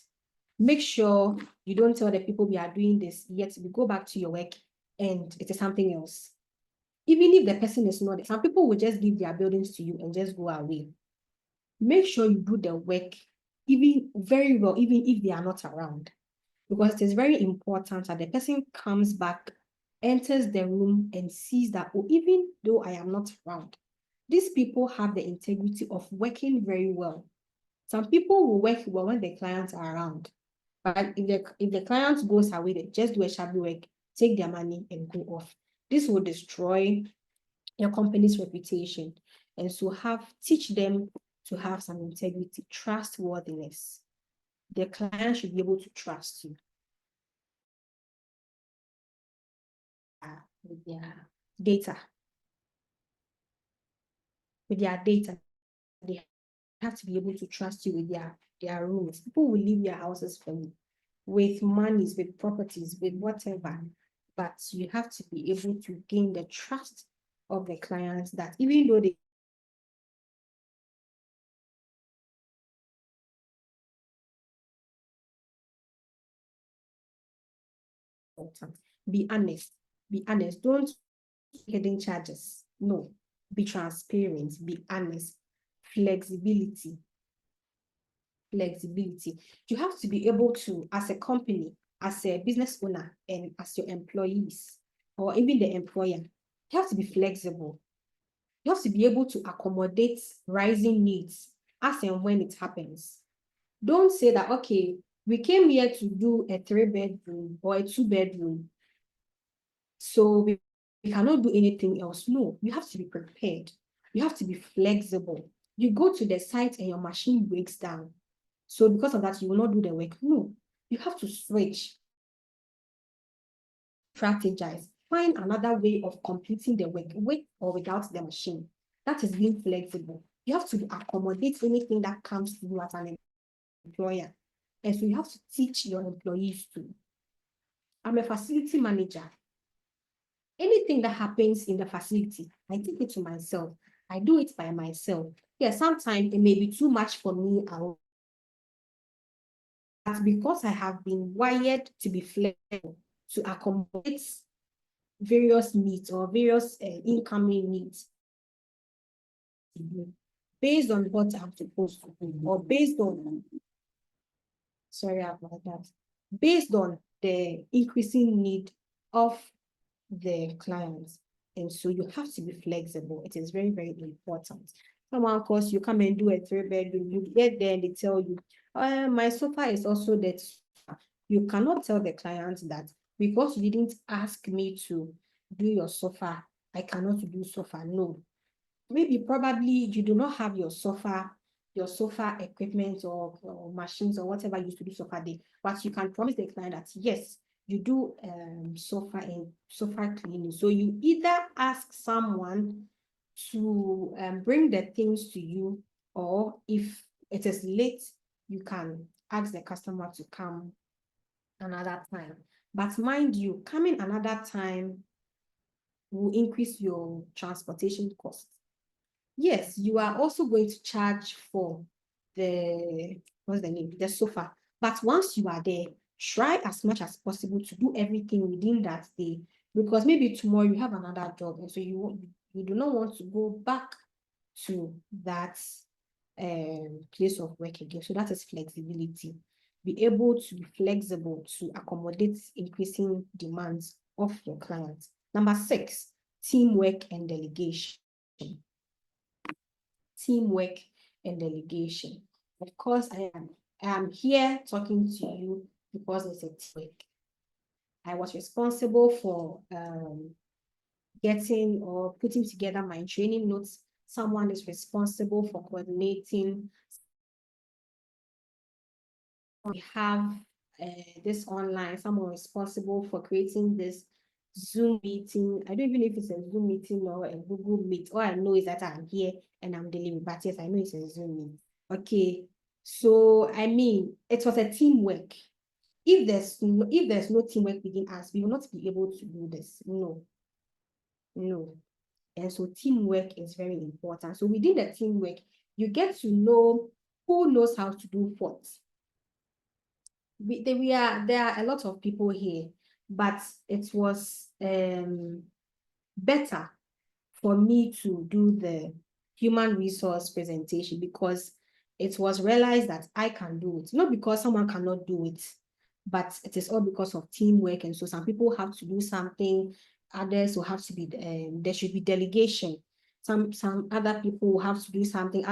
Make sure you don't tell the people we are doing this, yet we go back to your work and it is something else. Even if the person is not, some people will just give their buildings to you and just go away. Make sure you do the work even very well, even if they are not around. Because it is very important that the person comes back, enters the room and sees that, oh, even though I am not around, these people have the integrity of working very well. Some people will work well when the clients are around. But if the client goes away, they just do a shabby work, take their money and go off. This will destroy your company's reputation. And so teach them to have some integrity, trustworthiness. The client should be able to trust you with their data. With their data, they have to be able to trust you with their rooms. People will leave their houses for you with monies, with properties, with whatever. But you have to be able to gain the trust of the clients that even though they be honest, don't hidden charges. No, be transparent, be honest, flexibility. You have to be able to, as a company, as a business owner, and as your employees, or even the employer, you have to be flexible. You have to be able to accommodate rising needs as and when it happens. Don't say that, okay, we came here to do a 3-bedroom or a 2-bedroom, so we cannot do anything else. No, you have to be prepared. You have to be flexible. You go to the site and your machine breaks down. So because of that, you will not do the work. No, you have to switch, strategize, find another way of completing the work with or without the machine. That is being flexible. You have to accommodate anything that comes to you as an employer. And so you have to teach your employees too. I'm a facility manager. Anything that happens in the facility, I take it to myself. I do it by myself. Yes, sometimes it may be too much for me. But because I have been wired to be flexible, to accommodate various needs or various incoming needs, based on what I'm supposed to do, or based on, sorry about that, based on the increasing need of the clients. And so you have to be flexible. It is very, very important. Someone, of course, you come and do a 3-bedroom, you get there and they tell you, my sofa is also that. You cannot tell the client that because you didn't ask me to do your sofa, I cannot do sofa. No. Maybe probably you do not have your sofa equipment or machines or whatever you used to do sofa day, but you can promise the client that yes, you do sofa and sofa cleaning. So you either ask someone to bring the things to you, or if it is late, you can ask the customer to come another time. But mind you, coming another time will increase your transportation cost. Yes, you are also going to charge for the, what's the name? The sofa. But once you are there, try as much as possible to do everything within that day, because maybe tomorrow you have another job, and so you do not want to go back to that place of work again. So that is flexibility. Be able to be flexible to accommodate increasing demands of your clients. Number 6, teamwork and delegation. Teamwork and delegation. Of course, I am here talking to you because it's a teamwork. I was responsible for getting or putting together my training notes. Someone is responsible for coordinating. We have this online, someone responsible for creating this Zoom meeting. I don't even know if it's a Zoom meeting or a Google Meet. All I know is that I'm here and I'm delivering, but yes, I know it's a Zoom meeting. Okay, so I mean, it was a teamwork. If there's no teamwork within us, we will not be able to do this. No. And so teamwork is very important. So within the teamwork, you get to know who knows how to do what. There are a lot of people here, but it was better for me to do the human resource presentation because it was realized that I can do it. Not because someone cannot do it, but it is all because of teamwork. And so some people have to do something, others will have to be, there should be delegation. Some other people will have to do something,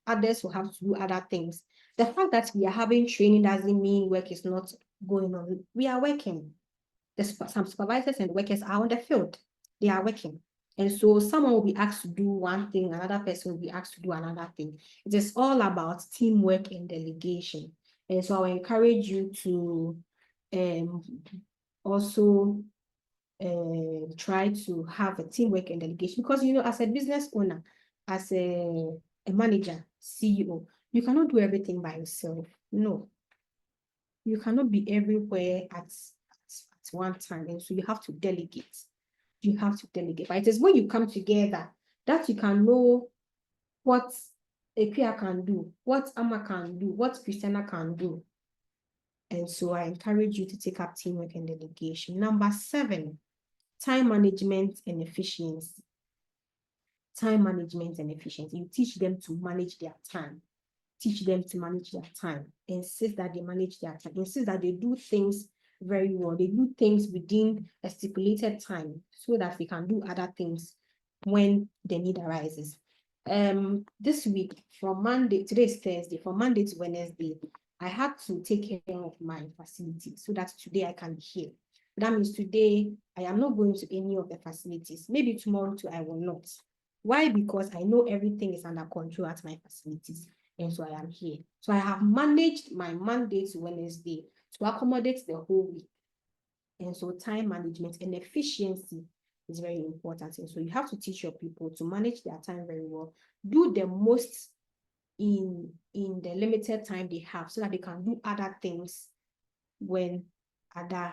others will have to do other things. The fact that we are having training doesn't mean work is not going on. We are working. Some supervisors and workers are on the field. They are working. And so someone will be asked to do one thing, another person will be asked to do another thing. It is all about teamwork and delegation. And so I encourage you to also try to have a teamwork and delegation, because as a business owner, as a manager, CEO, you cannot do everything by yourself. No, you cannot be everywhere at one time, and so you have to delegate. You have to delegate. But it is when you come together that you can know what Ekuya can do, what Amma can do, what Christiana can do. And so I encourage you to take up teamwork and delegation. Number 7, time management and efficiency. Time management and efficiency. You teach them to manage their time. Teach them to manage their time. Insist that they manage their time. Insist that they do things very well. They do things within a stipulated time so that they can do other things when the need arises. This week, from Monday, today is Thursday, from Monday to Wednesday, I had to take care of my facility so that today I can be here. That means today I am not going to any of the facilities. Maybe tomorrow too, I will not. Why? Because I know everything is under control at my facilities, and so I am here. So I have managed my Monday to Wednesday to accommodate the whole week. And so time management and efficiency is very important. And so you have to teach your people to manage their time very well, do the most in the limited time they have, so that they can do other things when other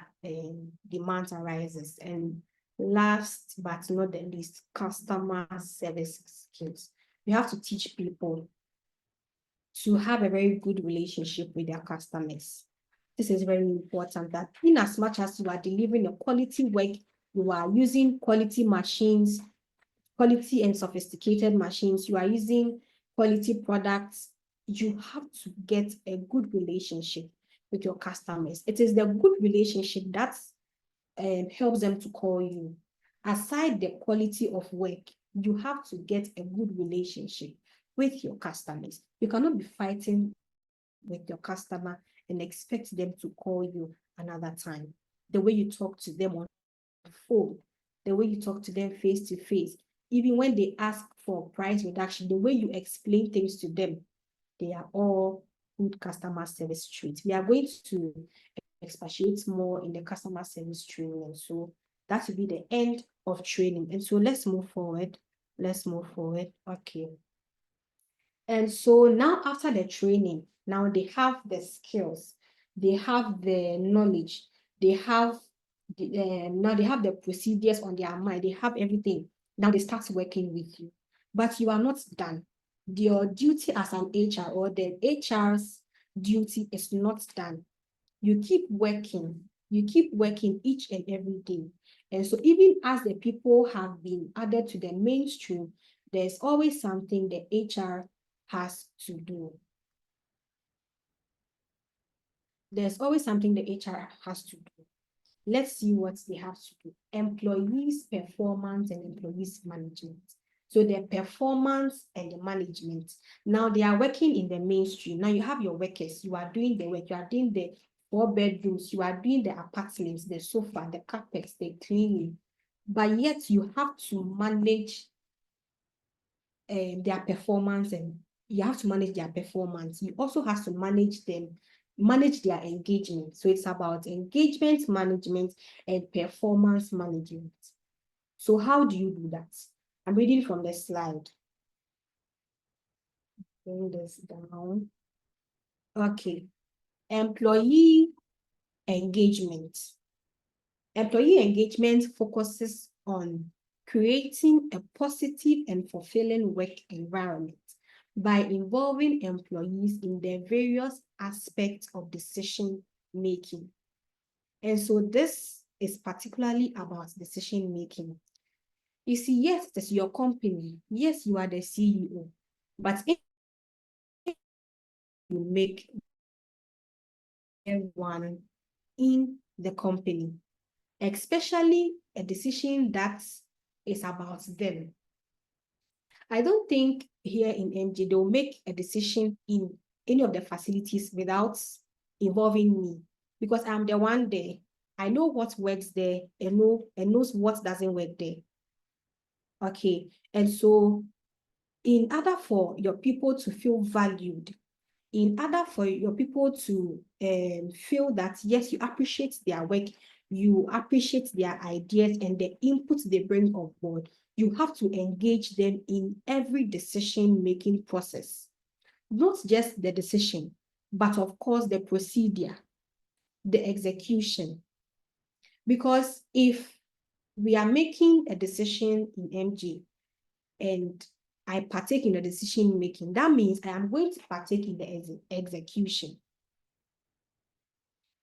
demands arises. And last but not the least, customer service skills. You have to teach people to have a very good relationship with their customers. This is very important, that in as much as you are delivering a quality work, you are using quality machines, quality and sophisticated machines, you are using quality products, you have to get a good relationship with your customers. It is the good relationship that helps them to call you. Aside the quality of work, you have to get a good relationship with your customers. You cannot be fighting with your customer and expect them to call you another time. The way you talk to them on the phone, the way you talk to them face to face, even when they ask for price reduction, the way you explain things to them, they are all good customer service traits. We are going to expatiate more in the customer service training. And so that will be the end of training. And so let's move forward. Let's move forward. Okay. And so now after the training, now they have the skills, they have the knowledge, they have now they have the procedures on their mind, they have everything. Now they start working with you, but you are not done. Your duty as an HR or the HR's duty is not done. You keep working each and every day. And so even as the people have been added to the mainstream, there's always something the HR has to do. There's always something the HR has to do. Let's see what they have to do. Employees' performance and employees' management. So the performance and the management. Now they are working in the mainstream. Now you have your workers. You are doing the work. You are doing the 4 bedrooms. You are doing the apartments, the sofa, the carpets, the cleaning. But yet you have to manage their performance, and you have to manage their performance. You also have to manage their engagement. So it's about engagement management and performance management. So how do you do that? I'm reading from the slide. Bring this down. Okay. Employee engagement. Employee engagement focuses on creating a positive and fulfilling work environment by involving employees in their various aspects of decision making. And so this is particularly about decision making. You see, yes, it's your company. Yes, you are the CEO, but if you make everyone in the company, especially a decision that is about them. I don't think here in MG, they'll make a decision in any of the facilities without involving me, because I'm the one there. I know what works there and knows what doesn't work there. Okay, and so in order for your people to feel valued, in order for your people to feel that, yes, you appreciate their work, you appreciate their ideas and the input they bring on board, you have to engage them in every decision-making process. Not just the decision, but of course the procedure, the execution. Because if we are making a decision in MG and I partake in the decision making, that means I am going to partake in the execution.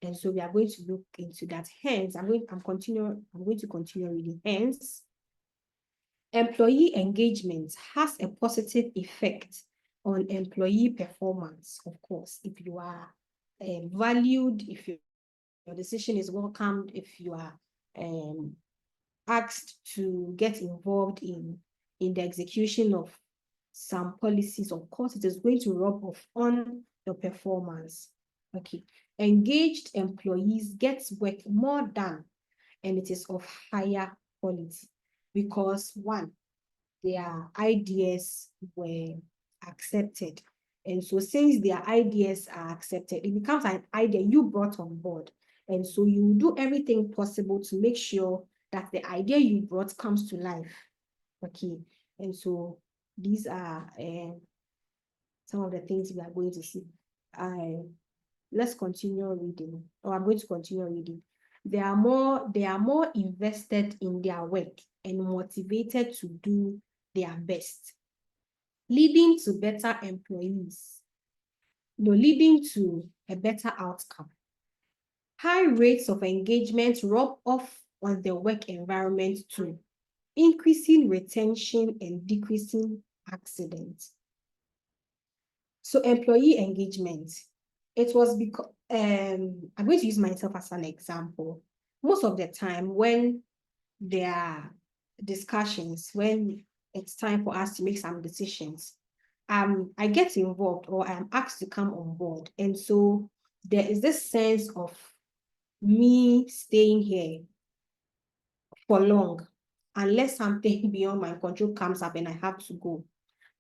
And so we are going to look into that. Hence, I'm going to continue reading. Hence, employee engagement has a positive effect on employee performance. Of course, if you are valued, if your decision is welcomed, if you are asked to get involved in the execution of some policies, of course, it is going to rub off on your performance. Okay. Engaged employees get work more done, and it is of higher quality because, one, their ideas were accepted. And so since their ideas are accepted, it becomes an idea you brought on board. And so you do everything possible to make sure that the idea you brought comes to life. Okay. And so these are some of the things we are going to see. Let's continue reading, or I'm going to continue reading. They are more invested in their work and motivated to do their best, leading to better employees, leading to a better outcome. High rates of engagement rub off on the work environment too, increasing retention and decreasing accidents. So employee engagement, it was because, I'm going to use myself as an example. Most of the time when there are discussions, when it's time for us to make some decisions, I get involved or I'm asked to come on board. And so there is this sense of me staying here for long, unless something beyond my control comes up and I have to go.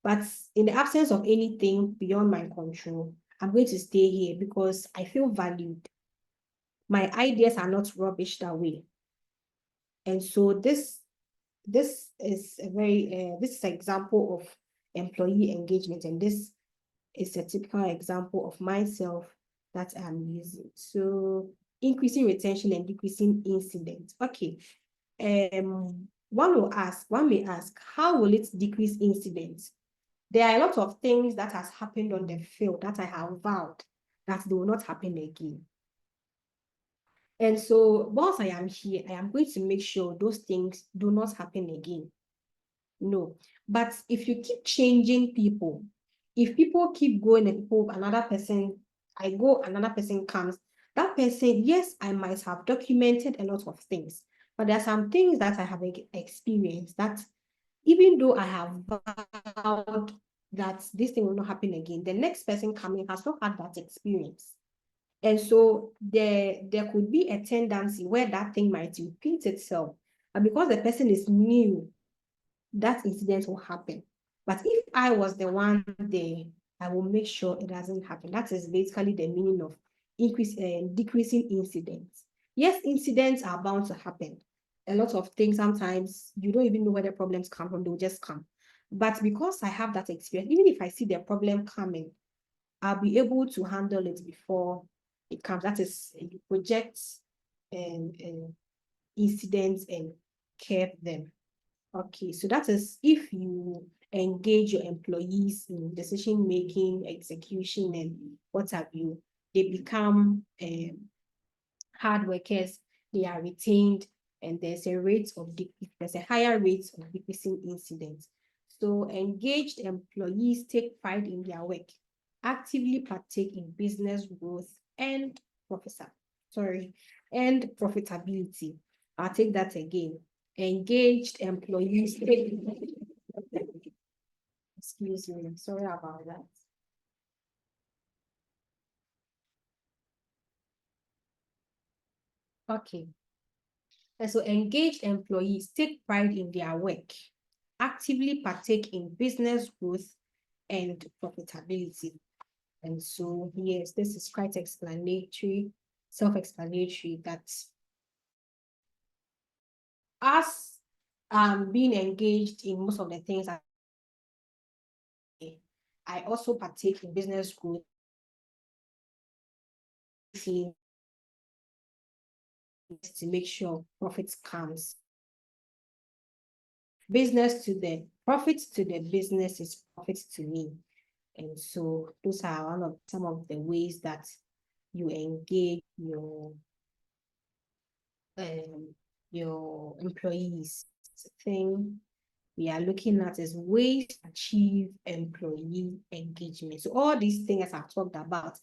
But in the absence of anything beyond my control, I'm going to stay here because I feel valued. My ideas are not rubbished away. And so this is a very this is an example of employee engagement, and this is a typical example of myself that I'm using. So increasing retention and decreasing incidents. Okay. One may ask, how will it decrease incidents? There are a lot of things that has happened on the field that I have vowed that they will not happen again. And so once I am here, I am going to make sure those things do not happen again. No, but if you keep changing people, if people keep going and another person, I go, another person comes, that person, yes, I might have documented a lot of things, but there are some things that I have experienced that even though I have vowed that this thing will not happen again, the next person coming has not had that experience. And so there could be a tendency where that thing might repeat itself. And because the person is new, that incident will happen. But if I was the one there, I will make sure it doesn't happen. That is basically the meaning of decreasing incidents. Yes, incidents are bound to happen. A lot of things, sometimes you don't even know where the problems come from, they'll just come. But because I have that experience, even if I see the problem coming, I'll be able to handle it before it comes. That is, you project incidents and curb them. Okay, so that is if you engage your employees in decision making, execution, and what have you, they become hard workers, they are retained, and there's a higher rate of decreasing incidents. So engaged employees take pride in their work, actively partake in business growth and profitability. I'll take that again. Engaged employees take, excuse me, sorry about that. Okay. And so engaged employees take pride in their work, actively partake in business growth and profitability. And so, yes, this is quite explanatory, self-explanatory, that us being engaged in most of the things I also partake in business growth to make sure profits comes. Business to the profits to the business is profits to me. And so those are some of the ways that you engage your employees. Thing we are looking at is ways to achieve employee engagement. So all these things I've talked about,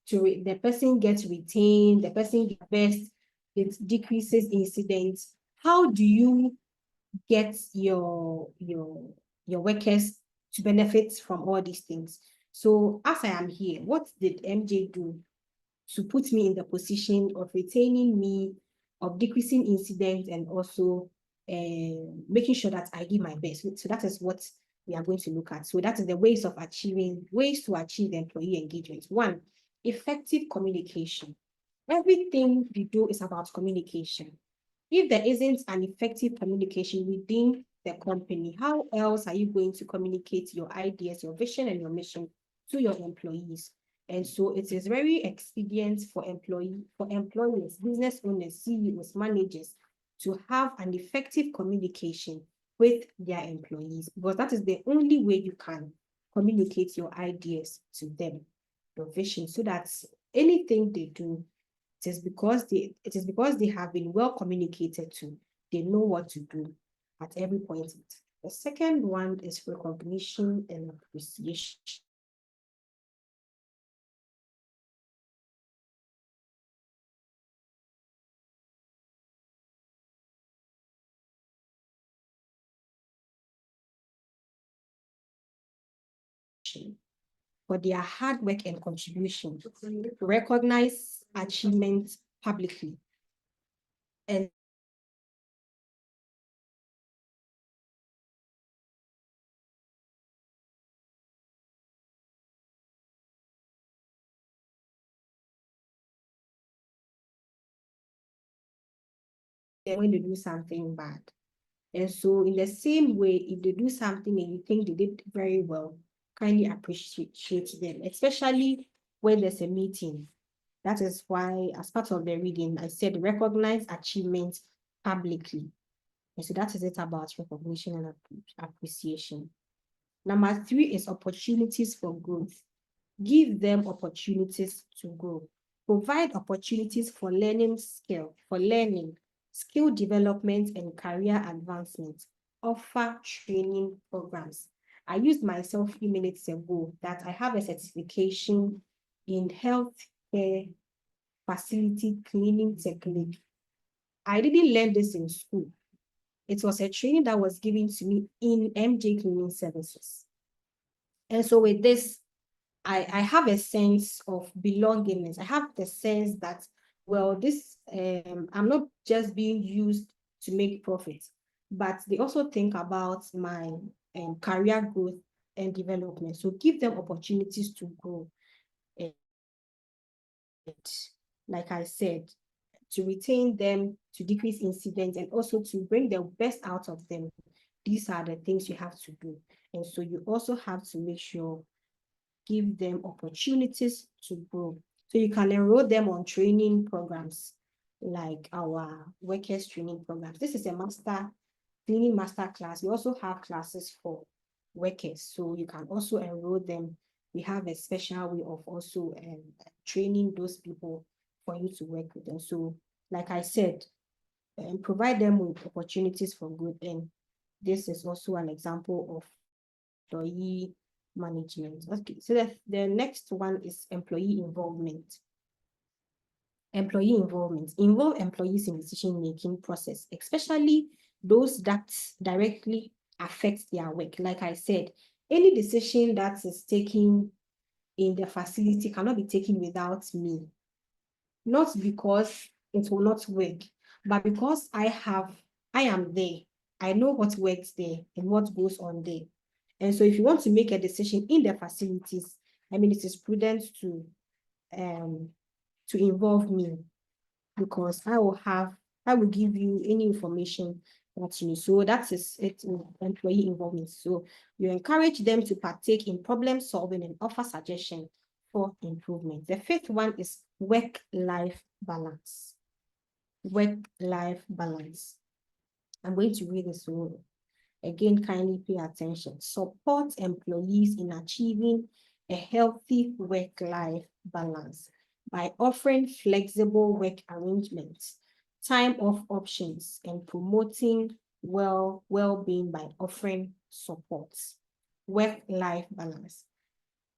the person gets retained, the person gets best, it decreases incidents. How do you get your workers to benefit from all these things? So as I am here, what did MJ do to put me in the position of retaining me, of decreasing incidents, and also making sure that I give my best. So that is what we are going to look at. So that is the ways to achieve employee engagement. One, effective communication. Everything we do is about communication. If there isn't an effective communication within the company, how else are you going to communicate your ideas, your vision, and your mission to your employees? And so it is very expedient for employers, business owners, CEOs, managers to have an effective communication with their employees, because that is the only way you can communicate your ideas to them, your vision, so that anything they do, it is because they have been well communicated to. They know what to do at every point. The second one is recognition and appreciation. For their hard work and contribution, recognize achievements publicly, and when they do something bad. And so in the same way, if they do something and you think they did very well, kindly appreciate them, especially when there's a meeting. That is why, as part of the reading, I said recognize achievements publicly. And so that is it about recognition and appreciation. Number 3 is opportunities for growth. Give them opportunities to grow. Provide opportunities for skill development, and career advancement. Offer training programs. I used myself a few minutes ago that I have a certification in healthcare facility cleaning technique. I didn't learn this in school. It was a training that was given to me in MJ Cleaning Services. And so with this, I have a sense of belongingness. I have the sense that, well, this I'm not just being used to make profits, but they also think about my career growth and development. So give them opportunities to grow. And like I said, to retain them, to decrease incidents, and also to bring the best out of them. These are the things you have to do. And so you also have to make sure, give them opportunities to grow. So you can enroll them on training programs like our workers training programs. This is a cleaning master class. We also have classes for workers, so you can also enroll them. We have a special way of also training those people for you to work with them. So like I said, provide them with opportunities for good. And this is also an example of employee management. Okay, so the next one is employee involvement. Employee involvement. Involve employees in decision-making process, especially those that directly affect their work. Like I said, any decision that is taken in the facility cannot be taken without me. Not because it will not work, but because I am there. I know what works there and what goes on there. And so if you want to make a decision in the facilities, I mean, it is prudent to involve me, because I will give you any information that you need. So that is it in employee involvement. So you encourage them to partake in problem solving and offer suggestions for improvement. The fifth one is work-life balance. Work-life balance. I'm going to read this one. Again, kindly pay attention. Support employees in achieving a healthy work-life balance by offering flexible work arrangements, time off options, and promoting well-being by offering support. Work-life balance.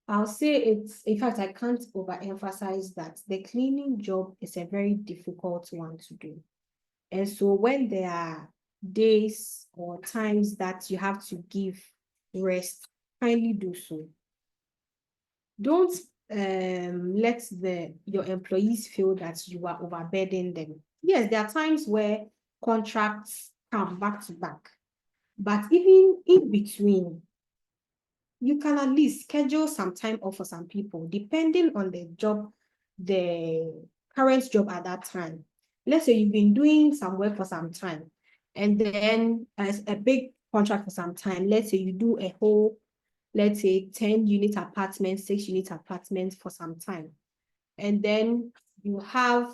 I'll say it's, in fact, I can't overemphasize that the cleaning job is a very difficult one to do. And so when there are days or times that you have to give rest, kindly do so. Don't let your employees feel that you are overburdening them. Yes, there are times where contracts come back to back. But even in between, you can at least schedule some time off for some people, depending on the job, the current job at that time. Let's say you've been doing some work for some time, and then as a big contract for some time, let's say you do a whole, let's say 10-unit apartment, 6-unit apartment for some time. And then you have,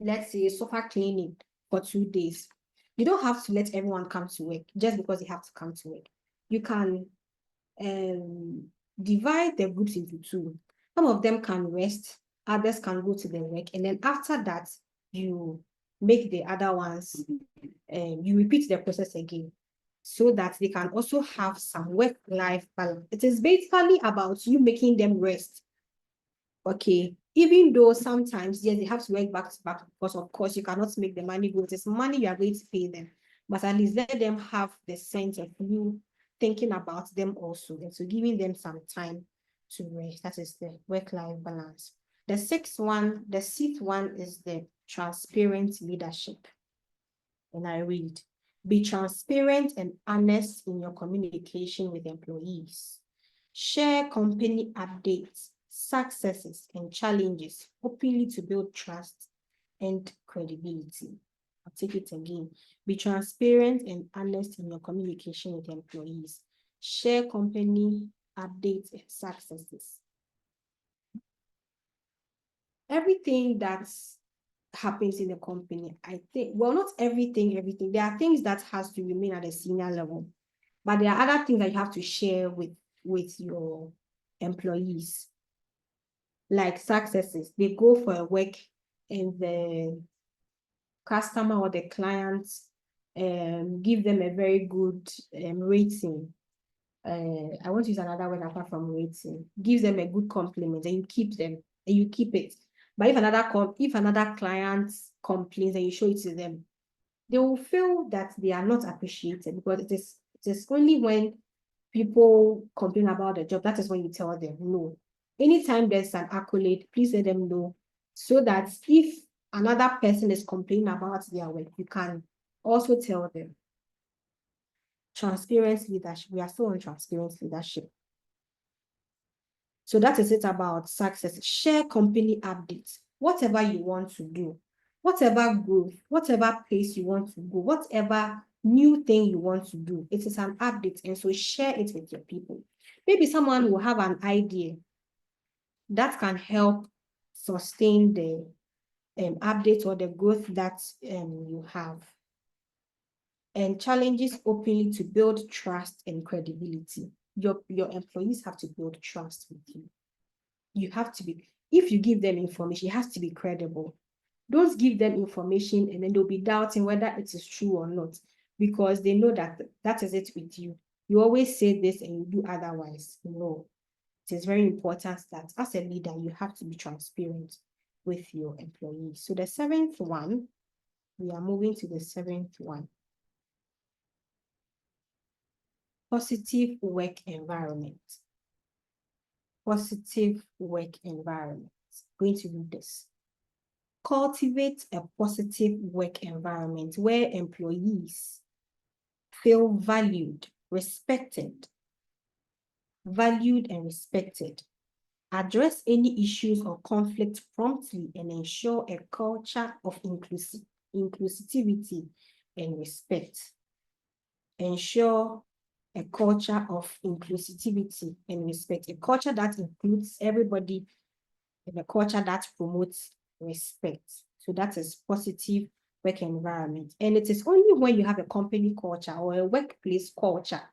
let's say, sofa cleaning for 2 days. You don't have to let everyone come to work just because they have to come to work. You can divide the groups into 2. Some of them can rest, others can go to their work, and then after that, you make the other ones, you repeat the process again so that they can also have some work-life balance. It is basically about you making them rest. Okay, even though sometimes, yes, they have to work back to back because of course you cannot make the money go. It's money you are going to pay them, but at least let them have the sense of you thinking about them also, and so giving them some time to rest. That is the work-life balance. The 6th one is the transparent leadership. And I read, be transparent and honest in your communication with employees. Share company updates, successes, and challenges openly to build trust and credibility. I'll take it again. Be transparent and honest in your communication with employees. Share company updates and successes. Everything that happens in the company, I think, well, not everything. There are things that has to remain at a senior level, but there are other things that you have to share with your employees, like successes. They go for a work and the customer or the clients give them a very good rating. I want to use another word apart from rating. Gives them a good compliment, and you keep them and you keep it. But if another client complains and you show it to them, they will feel that they are not appreciated, because it is only when people complain about the job, that is when you tell them no. Anytime there's an accolade, please let them know, so that if another person is complaining about their work, you can also tell them. Transparent leadership. We are still on transparent leadership. So that is it about success. Share company updates. Whatever you want to do, whatever growth, whatever place you want to go, whatever new thing you want to do, it is an update. And so share it with your people. Maybe someone will have an idea that can help sustain the update or the growth that you have. And challenges openly to build trust and credibility. Your employees have to build trust with you. You have to be, if you give them information, it has to be credible. Don't give them information and then they'll be doubting whether it is true or not, because they know that that is it with you. You always say this and you do otherwise. No, it is very important that as a leader, you have to be transparent with your employees. So the 7th one, we are moving to the 7th one. Positive work environment. Positive work environment. I'm going to read this. Cultivate a positive work environment where employees feel valued and respected. Address any issues or conflict promptly and ensure a culture of inclusivity and respect. Ensure a culture of inclusivity and respect, a culture that includes everybody, and a culture that promotes respect. So that is positive work environment. And it is only when you have a company culture or a workplace culture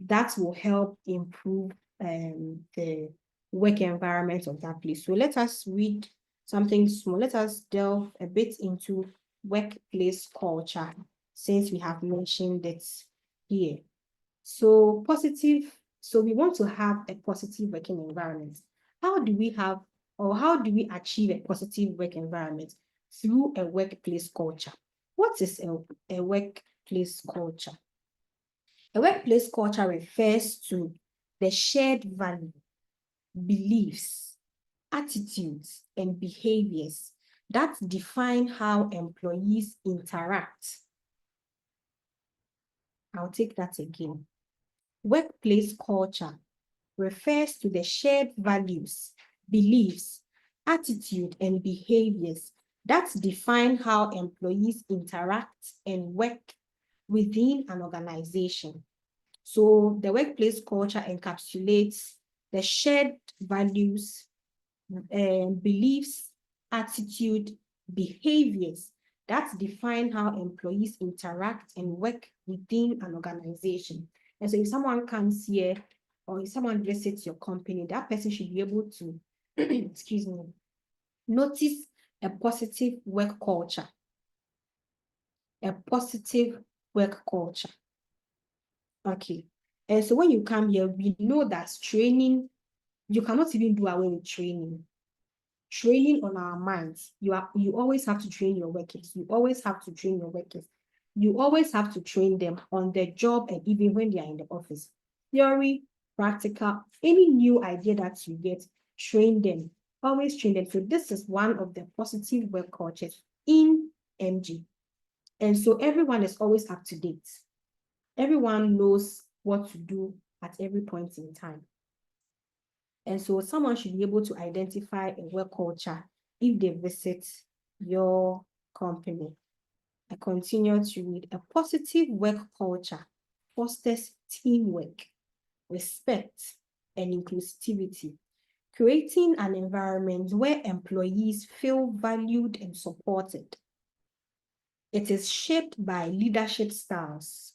that will help improve the work environment of that place. So let us read something small. Let us delve a bit into workplace culture, since we have mentioned it here. So we want to have a positive working environment. How do we achieve a positive work environment? Through a workplace culture. What is a workplace culture? A workplace culture refers to the shared value, beliefs, attitudes, and behaviors that define how employees interact I'll take that again. Workplace culture refers to the shared values, beliefs, attitude, and behaviors that define how employees interact and work within an organization. So the workplace culture encapsulates the shared values, beliefs, attitude, behaviors that define how employees interact and work within an organization. And so if someone comes here or if someone visits your company, that person should be able to, excuse me, notice a positive work culture. A positive work culture. Okay. And so when you come here, we know that training, you cannot even do away with training. Training on our minds. You always have to train your workers. You always have to train your workers. You always have to train them on the job and even when they are in the office. Theory, practical, any new idea that you get, train them. Always train them. So this is one of the positive work cultures in MG. And so everyone is always up to date. Everyone knows what to do at every point in time. And so someone should be able to identify a work culture if they visit your company. I continue to read. A positive work culture fosters teamwork, respect, and inclusivity, creating an environment where employees feel valued and supported. It is shaped by leadership styles,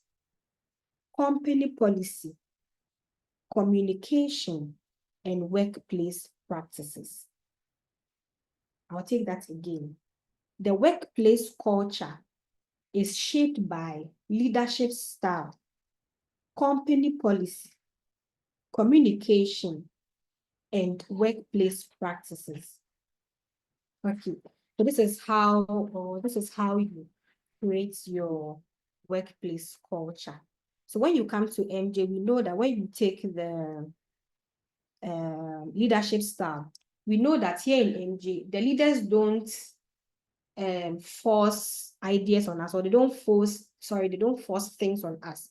company policy, communication, and workplace practices. I'll take that again. The workplace culture is shaped by leadership style, company policy, communication, and workplace practices. Okay, so this is how you create your workplace culture. So when you come to MJ, we know that when you take the leadership style, we know that here in MJ, the leaders don't force ideas on us, or they don't force things on us.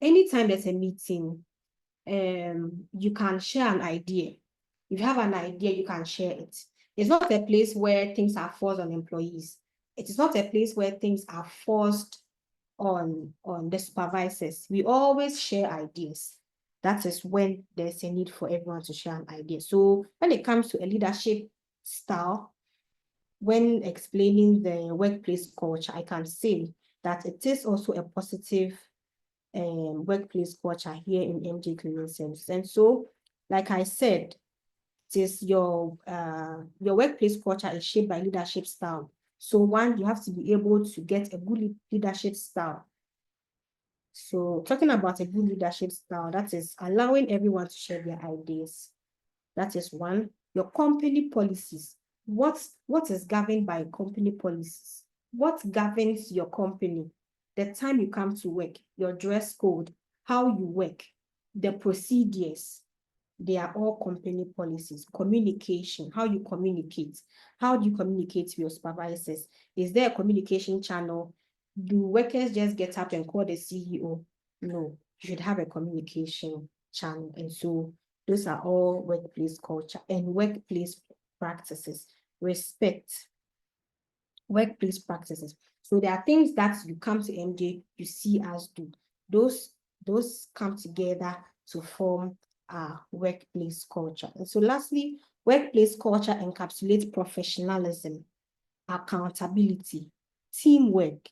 Anytime there's a meeting, you can share an idea. If you have an idea, you can share it. It's not a place where things are forced on employees. It is not a place where things are forced on the supervisors. We always share ideas. That is when there's a need for everyone to share an idea. So when it comes to a leadership style, when explaining the workplace culture, I can say that it is also a positive workplace culture here in MJ Cleaning Services. And so, like I said, it is your workplace culture is shaped by leadership style. So one, you have to be able to get a good leadership style. So talking about a good leadership style, that is allowing everyone to share their ideas. That is one. Your company policies. What is governed by company policies? What governs your company? The time you come to work, your dress code, how you work, the procedures, they are all company policies. Communication, how you communicate. How do you communicate with your supervisors? Is there a communication channel? Do workers just get up and call the CEO? No, you should have a communication channel. And so those are all workplace culture and workplace practices. Respect, workplace practices. So there are things that you come to MJ, you see us do. Those come together to form our workplace culture. And so lastly, workplace culture encapsulates professionalism, accountability, teamwork,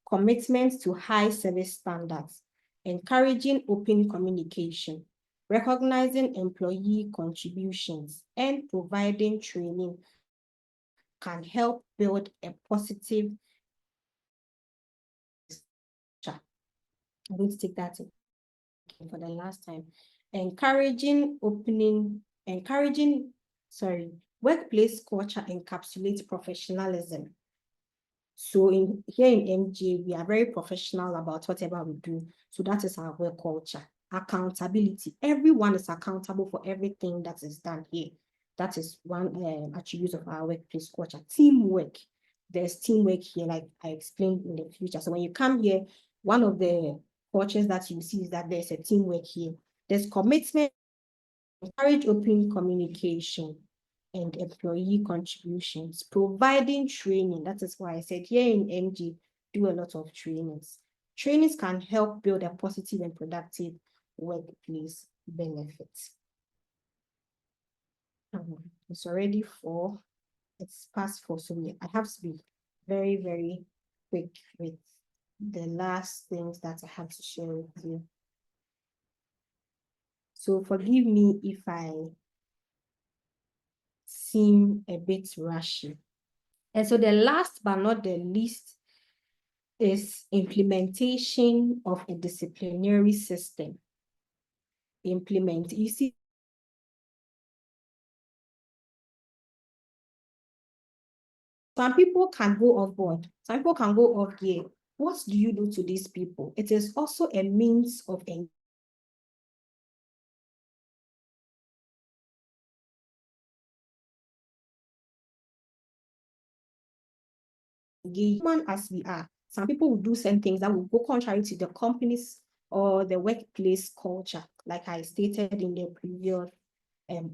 commitment to high service standards, encouraging open communication, recognizing employee contributions, and providing training can help build a positive. I'm going to take that for the last time. Workplace culture encapsulates professionalism. So here in MJ, we are very professional about whatever we do. So that is our work culture. Accountability. Everyone is accountable for everything that is done here. That is one attribute of our workplace culture. Teamwork. There's teamwork here, like I explained in the future. So when you come here, one of the cultures that you see is that there's a teamwork here. There's commitment, encourage open communication and employee contributions, providing training. That is why I said here in MG, do a lot of trainings. Trainings can help build a positive and productive workplace benefits. It's already 4. It's past 4, so I have to be very, very quick with the last things that I have to share with you. So forgive me if I seem a bit rushy. And so the last but not the least is implementation of a disciplinary system. You see, some people can go off board, some people can go off gear. What do you do to these people? It is also a means of human as we are. Some people will do certain things that will go contrary to the company's or the workplace culture, like I stated in the previous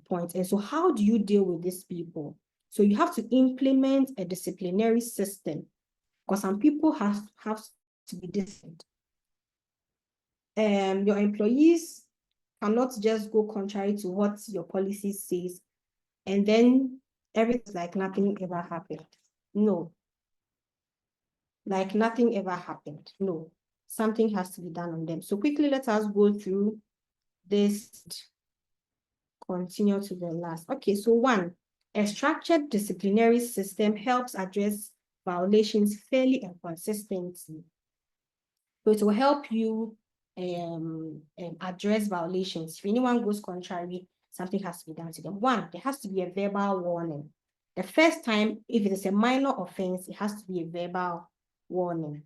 point. And so how do you deal with these people? So you have to implement a disciplinary system, because some people have to be different. Your employees cannot just go contrary to what your policy says, and then everything's like nothing ever happened. No. Like nothing ever happened. No. Something has to be done on them. So quickly, let us go through this. Continue to the last. Okay, so 1, a structured disciplinary system helps address violations fairly and consistently. So it will help you address violations. If anyone goes contrary, something has to be done to them. 1, there has to be a verbal warning. The first time, if it is a minor offense, it has to be a verbal warning.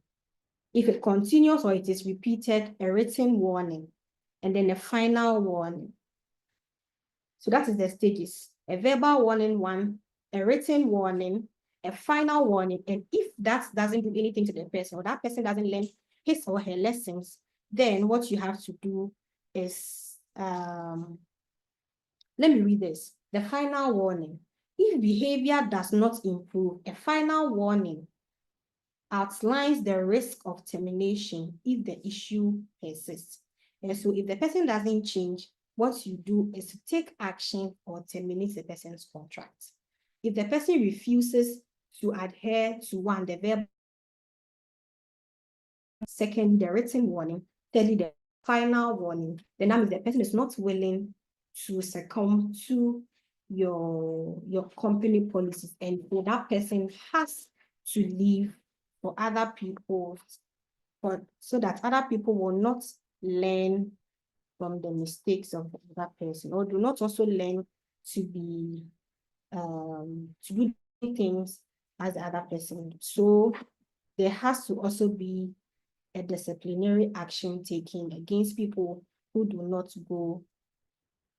If it continues or it is repeated, a written warning, and then a final warning. So that is the stages: a verbal warning 1, a written warning, a final warning. And if that doesn't do anything to the person, or that person doesn't learn his or her lessons, then what you have to do is, let me read this. The final warning: if behavior does not improve, a final warning outlines the risk of termination if the issue persists. And so if the person doesn't change, what you do is to take action or terminate the person's contract. If the person refuses to adhere to 1, the verb, 2, the written warning, 3, the final warning, then that means the person is not willing to succumb to your company policies, and so that person has to leave for other people, so that other people will not learn from the mistakes of that person, or do not also learn to be to do things as the other person. So there has to also be a disciplinary action taken against people who do not go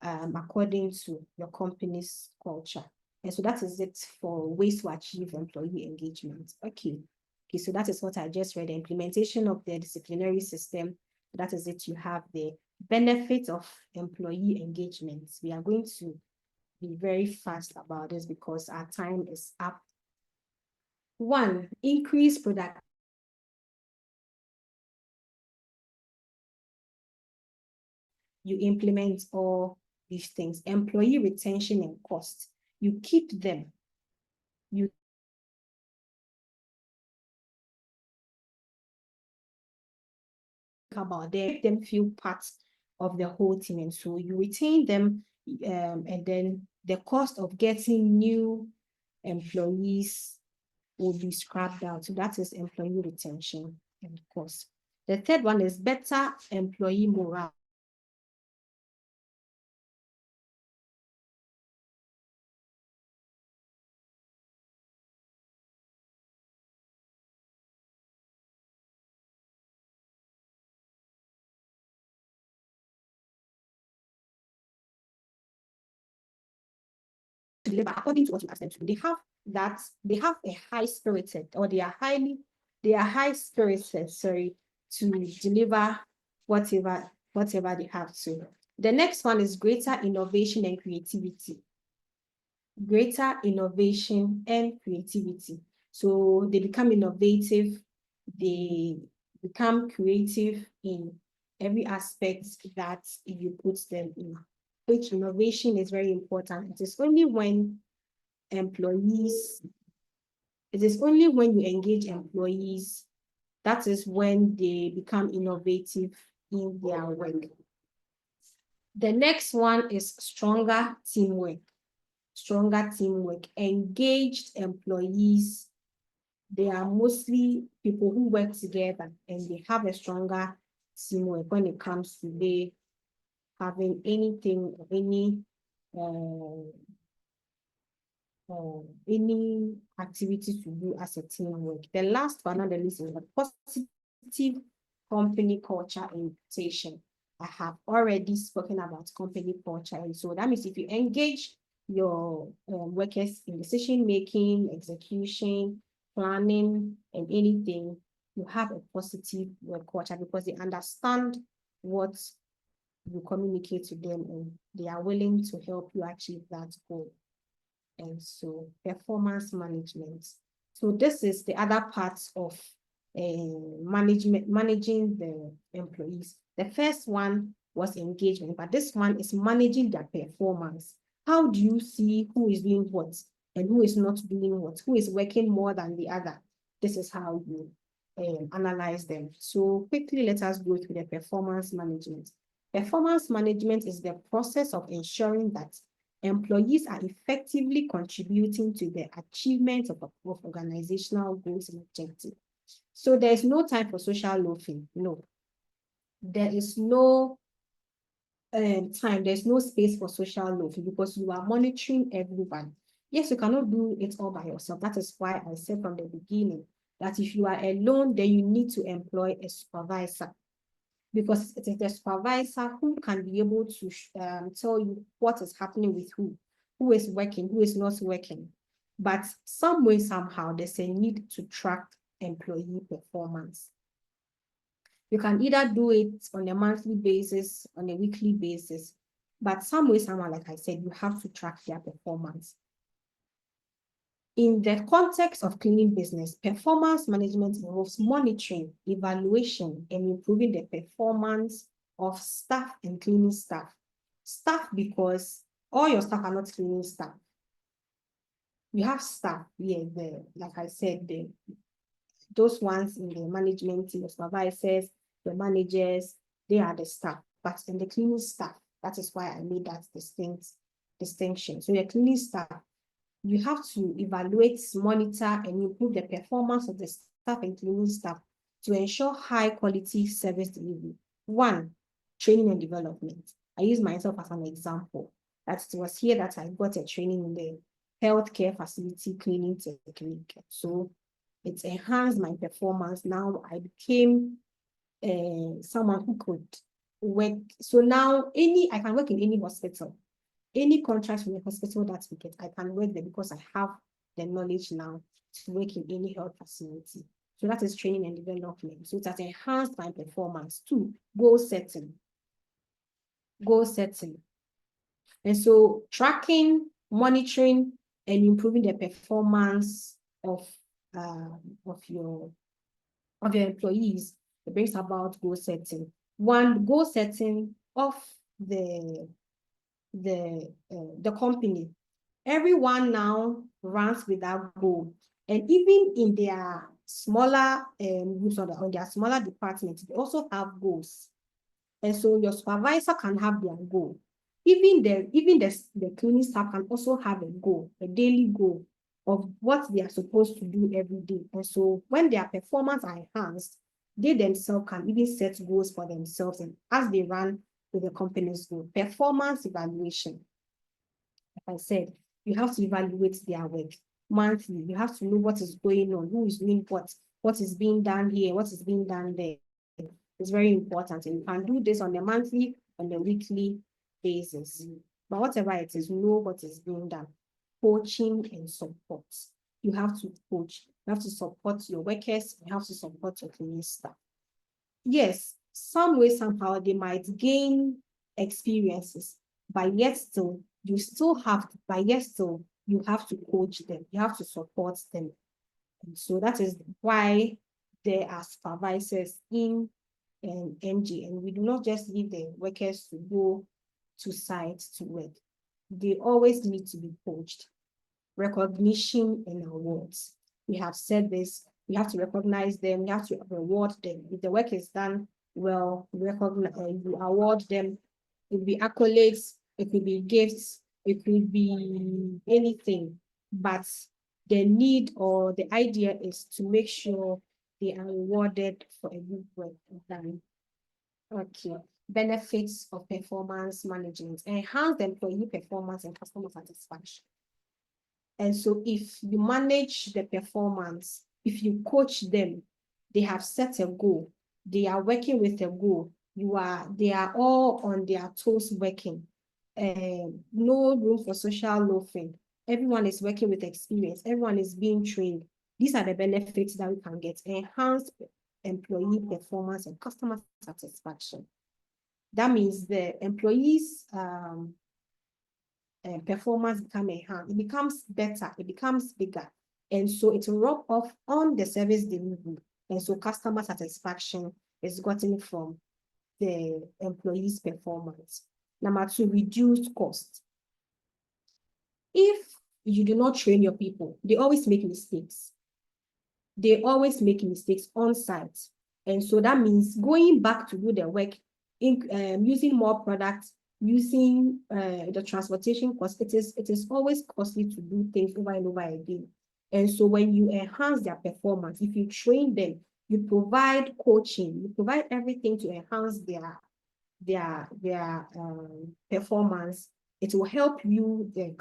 according to your company's culture. And so that is it for ways to achieve employee engagement. Okay, so that is what I just read, the implementation of the disciplinary system. That is it. You have the benefits of employee engagement. We are going to be very fast about this because our time is up. 1, increase productivity. You implement all these things: employee retention and cost. You keep them. You about them, make them feel part of the whole team, and so you retain them, and then the cost of getting new employees will be scrapped out. So that is employee retention and cost. The 3rd one is better employee morale. Deliver according to what you ask them to do. They have a high spirited, or they are high spirited, to deliver whatever they have to. The next one is greater innovation and creativity. Greater innovation and creativity. So they become innovative, they become creative in every aspect that you put them in, which innovation is very important. It is only when you engage employees, that is when they become innovative in their work. The next one is stronger teamwork. Stronger teamwork. Engaged employees, they are mostly people who work together and they have a stronger teamwork when it comes to they having anything, any activity to do as a teamwork. The last but not the least is the positive company culture and reputation. I have already spoken about company culture, and so that means if you engage your workers in decision making, execution, planning, and anything, you have a positive work culture because they understand what you communicate to them and they are willing to help you achieve that goal. And so performance management. So this is the other parts of managing the employees. The first one was engagement, but this one is managing their performance. How do you see who is doing what and who is not doing what, who is working more than the other? This is how you analyze them. So quickly, let us go through the performance management. Performance management is the process of ensuring that employees are effectively contributing to the achievement of organizational goals and objectives. So there is no time for social loafing. No. There is no time, there's no space for social loafing because you are monitoring everyone. Yes, you cannot do it all by yourself. That is why I said from the beginning that if you are alone, then you need to employ a supervisor, because it is the supervisor who can be able to tell you what is happening with who is working, who is not working. But some way, somehow, there's a need to track employee performance. You can either do it on a monthly basis, on a weekly basis, but some way, somehow, like I said, you have to track their performance. In the context of cleaning business, performance management involves monitoring, evaluation, and improving the performance of staff and cleaning staff. Staff, because all your staff are not cleaning staff. You have staff, yeah, like I said, those ones in the management team, the supervisors, the managers, they are the staff. But in the cleaning staff, that is why I made that distinction. So your cleaning staff, you have to evaluate, monitor, and improve the performance of the staff and cleaning staff to ensure high quality service delivery. One, training and development. I use myself as an example. That it was here that I got a training in the healthcare facility cleaning technique. So it enhanced my performance. Now I became someone who could work. So now I can work in any hospital. Any contract from the hospital that we get, I can work there because I have the knowledge now to work in any health facility. So that is training and development. So it has enhanced my performance. Two, goal setting. Goal setting. And so tracking, monitoring, and improving the performance of your employees, it brings about goal setting. One, goal setting of the company. Everyone now runs with that goal, and even in their smaller groups on their smaller departments, they also have goals. And so your supervisor can have their goal. Even the cleaning staff can also have a goal, a daily goal of what they are supposed to do every day. And so when their performance are enhanced, they themselves can even set goals for themselves, and as they run with the company's goal. Performance evaluation. Like I said, you have to evaluate their work monthly. You have to know what is going on, who is doing what is being done here, what is being done there. It's very important. And you can do this on a monthly, on a weekly basis. But whatever it is, know what is being done. Coaching and support. You have to coach. You have to support your workers. You have to support your cleaning staff. Yes, some way, somehow, they might gain experiences, but yet still, you have to coach them, you have to support them. And so that is why there are supervisors in NG, and we do not just leave the workers to go to site to work. They always need to be coached. Recognition and awards. We have said this, we have to recognize them, we have to reward them. If the work is done well, you award them. It could be accolades, it could be gifts, it could be anything. But the need or the idea is to make sure they are rewarded for a good work done. Okay. Benefits of performance management. Enhance employee performance and customer satisfaction. And so if you manage the performance, if you coach them, they have set a goal, they are working with a goal, they are all on their toes working. No room for social loafing. Everyone is working with experience, everyone is being trained. These are the benefits that we can get. Enhanced employee performance and customer satisfaction. That means the employees' performance it becomes better, it becomes bigger. And so it will rub off on the service delivery. And so customer satisfaction is gotten from the employees' performance. Number two, reduce cost. If you do not train your people, they always make mistakes. They always make mistakes on site. And so that means going back to do the work, using more products, using the transportation cost, it is always costly to do things over and over again. And so when you enhance their performance, if you train them, you provide coaching, you provide everything to enhance their performance, it will help you, the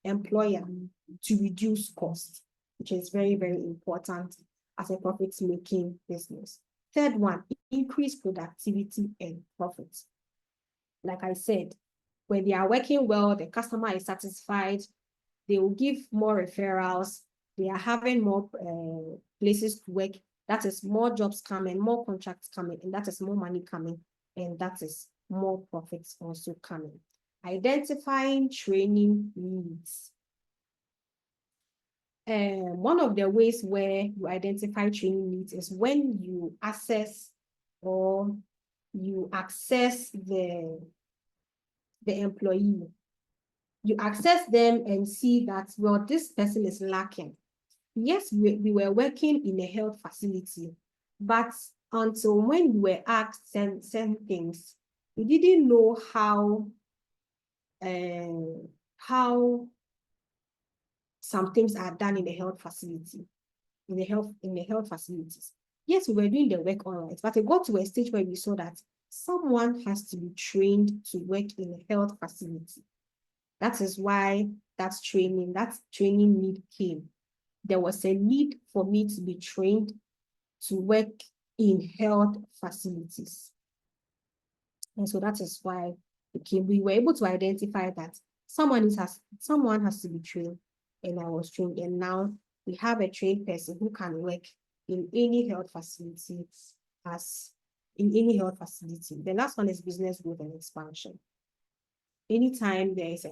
employer, to reduce costs, which is very, very important as a profit-making business. Third one, increase productivity and profits. Like I said, when they are working well, the customer is satisfied, they will give more referrals, they are having more places to work, that is more jobs coming, more contracts coming, and that is more money coming, and that is more profits also coming. Identifying training needs. One of the ways where you identify training needs is when you assess or you access the employee. You access them and see that, well, this person is lacking. Yes, we were working in a health facility, but until when you were asked certain things, you didn't know how some things are done in the health facility, in the health facilities. Yes, we were doing the work all right, but it got to a stage where we saw that someone has to be trained to work in a health facility. That is why that training need came. There was a need for me to be trained to work in health facilities. And so that is why we were able to identify that someone has to be trained, and I was trained, and now we have a trained person who can work in any health facility The last one is business growth and expansion. Anytime there is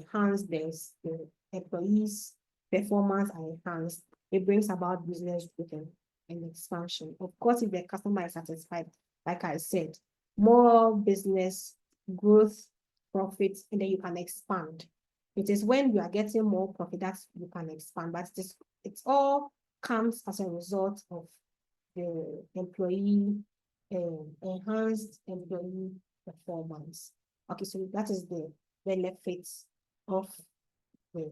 there's the employees' performance are enhanced, it brings about business growth and expansion. Of course, if the customer is satisfied, like I said, more business growth, profits, and then you can expand. It is when you are getting more profit that you can expand, but it all comes as a result of the enhanced employee performance. Okay, so that is the benefits of the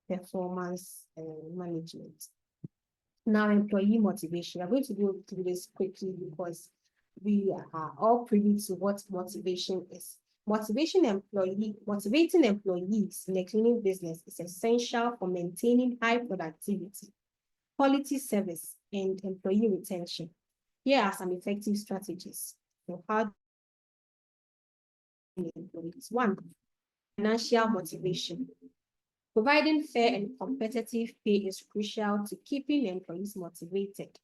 performance management. Now, employee motivation. I'm going to go through this quickly because we are all privy to what motivation is. Motivating employees in a cleaning business is essential for maintaining high productivity, quality service, and employee retention. Here are some effective strategies for how employees. One, financial motivation. Providing fair and competitive pay is crucial to keeping employees motivated.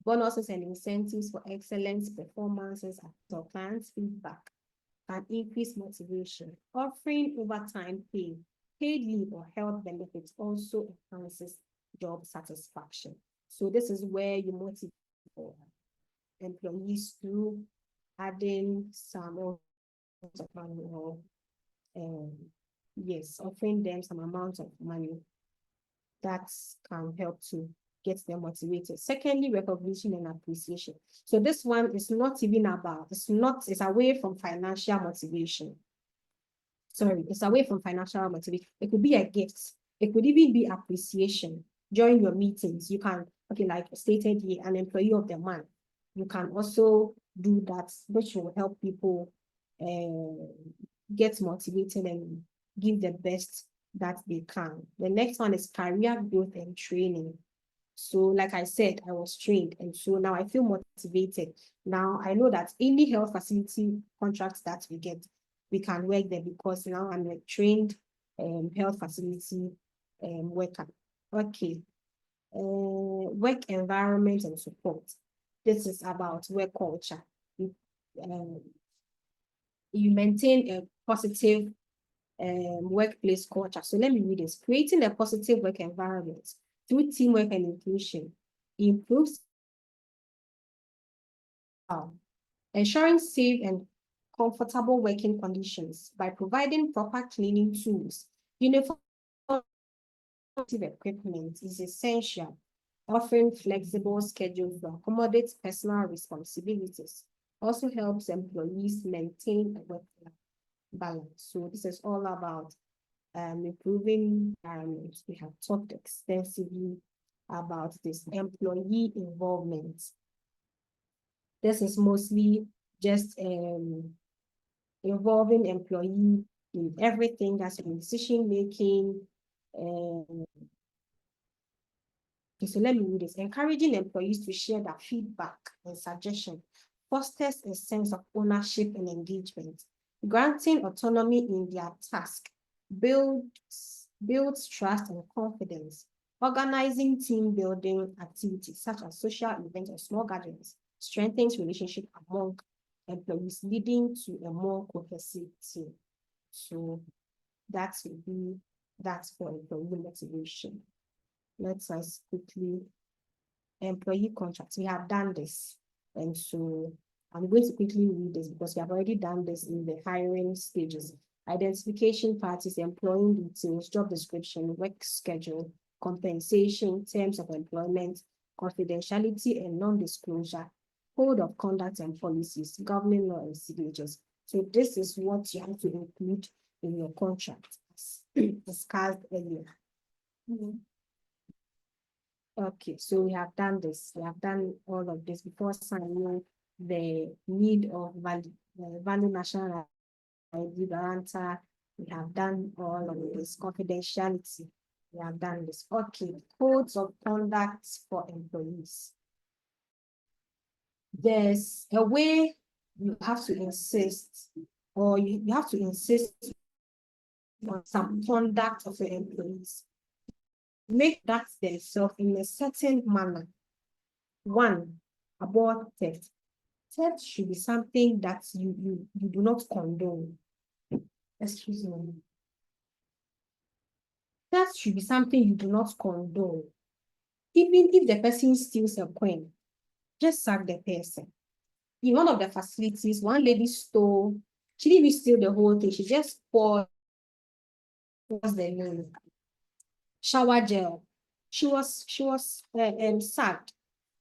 Bonuses and incentives for excellence performances or clients' feedback can increase motivation. Offering overtime pay, paid leave, or health benefits also enhances job satisfaction. So this is where you motivate employees through adding some of money or yes, offering them some amount of money that can help to get them motivated. Secondly, recognition and appreciation. So this one is not even about, it's away from financial motivation. Sorry, it's away from financial motivation. It could be a gift. It could even be appreciation. During your meetings, you can, okay, like stated here, an employee of the month. You can also do that, which will help people get motivated and give the best that they can. The next one is career growth and training. So like I said, I was trained, and so now I feel motivated. Now I know that any health facility contracts that we get, we can work there because now I'm a trained health facility worker. Okay. Work environment and support. This is about work culture. You maintain a positive workplace culture. So let me read this. Creating a positive work environment through teamwork and inclusion improves ensuring safe and comfortable working conditions by providing proper cleaning tools. Uniform equipment is essential, offering flexible schedules to accommodate personal responsibilities. Also helps employees maintain a work-life balance. So this is all about improving environments. We have talked extensively about this employee involvement. This is mostly just involving employee in everything that's in decision making. Okay, so let me read this. Encouraging employees to share their feedback and suggestion fosters a sense of ownership and engagement. Granting autonomy in their task builds trust and confidence. Organizing team building activities such as social events or small gatherings strengthens relationship among employees, leading to a more cohesive team. So that will be that for employee motivation. Let's quickly employee contracts. We have done this, and so I'm going to quickly read this because we have already done this in the hiring stages. Identification parties, employing details, job description, work schedule, compensation, terms of employment, confidentiality and non-disclosure, code of conduct and policies, governing law and signatures. So this is what you have to include in your contract, as discussed earlier. Okay, so we have done this. We have done all of this before signing the need of valid national ID guarantor. We have done all of this. Confidentiality. We have done this. Okay, codes of conduct for employees. There's a way you have to insist, or you have to insist on some conduct of your employees. Make that themselves in a certain manner. One, about theft. Theft should be something that you do not condone. Excuse me. Theft should be something you do not condone. Even if the person steals a coin, just sack the person. In one of the facilities, one lady stole, she didn't even steal the whole thing, she just poured, what's the name? Shower gel. She was sacked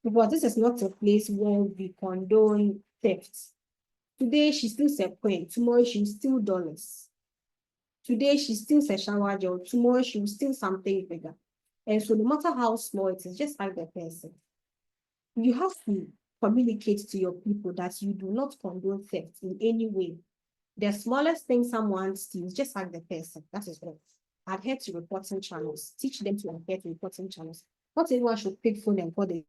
because this is not a place where we condone theft. Today she steals a coin, tomorrow she will steal dollars. Today she steals a shower gel, tomorrow she will steal something bigger. And so no matter how small it is, just like the person. You have to communicate to your people that you do not condone theft in any way. The smallest thing someone steals, just like the person, that is all. Adhere to reporting channels. Teach them to adhere to reporting channels. Not everyone should pick phone and call the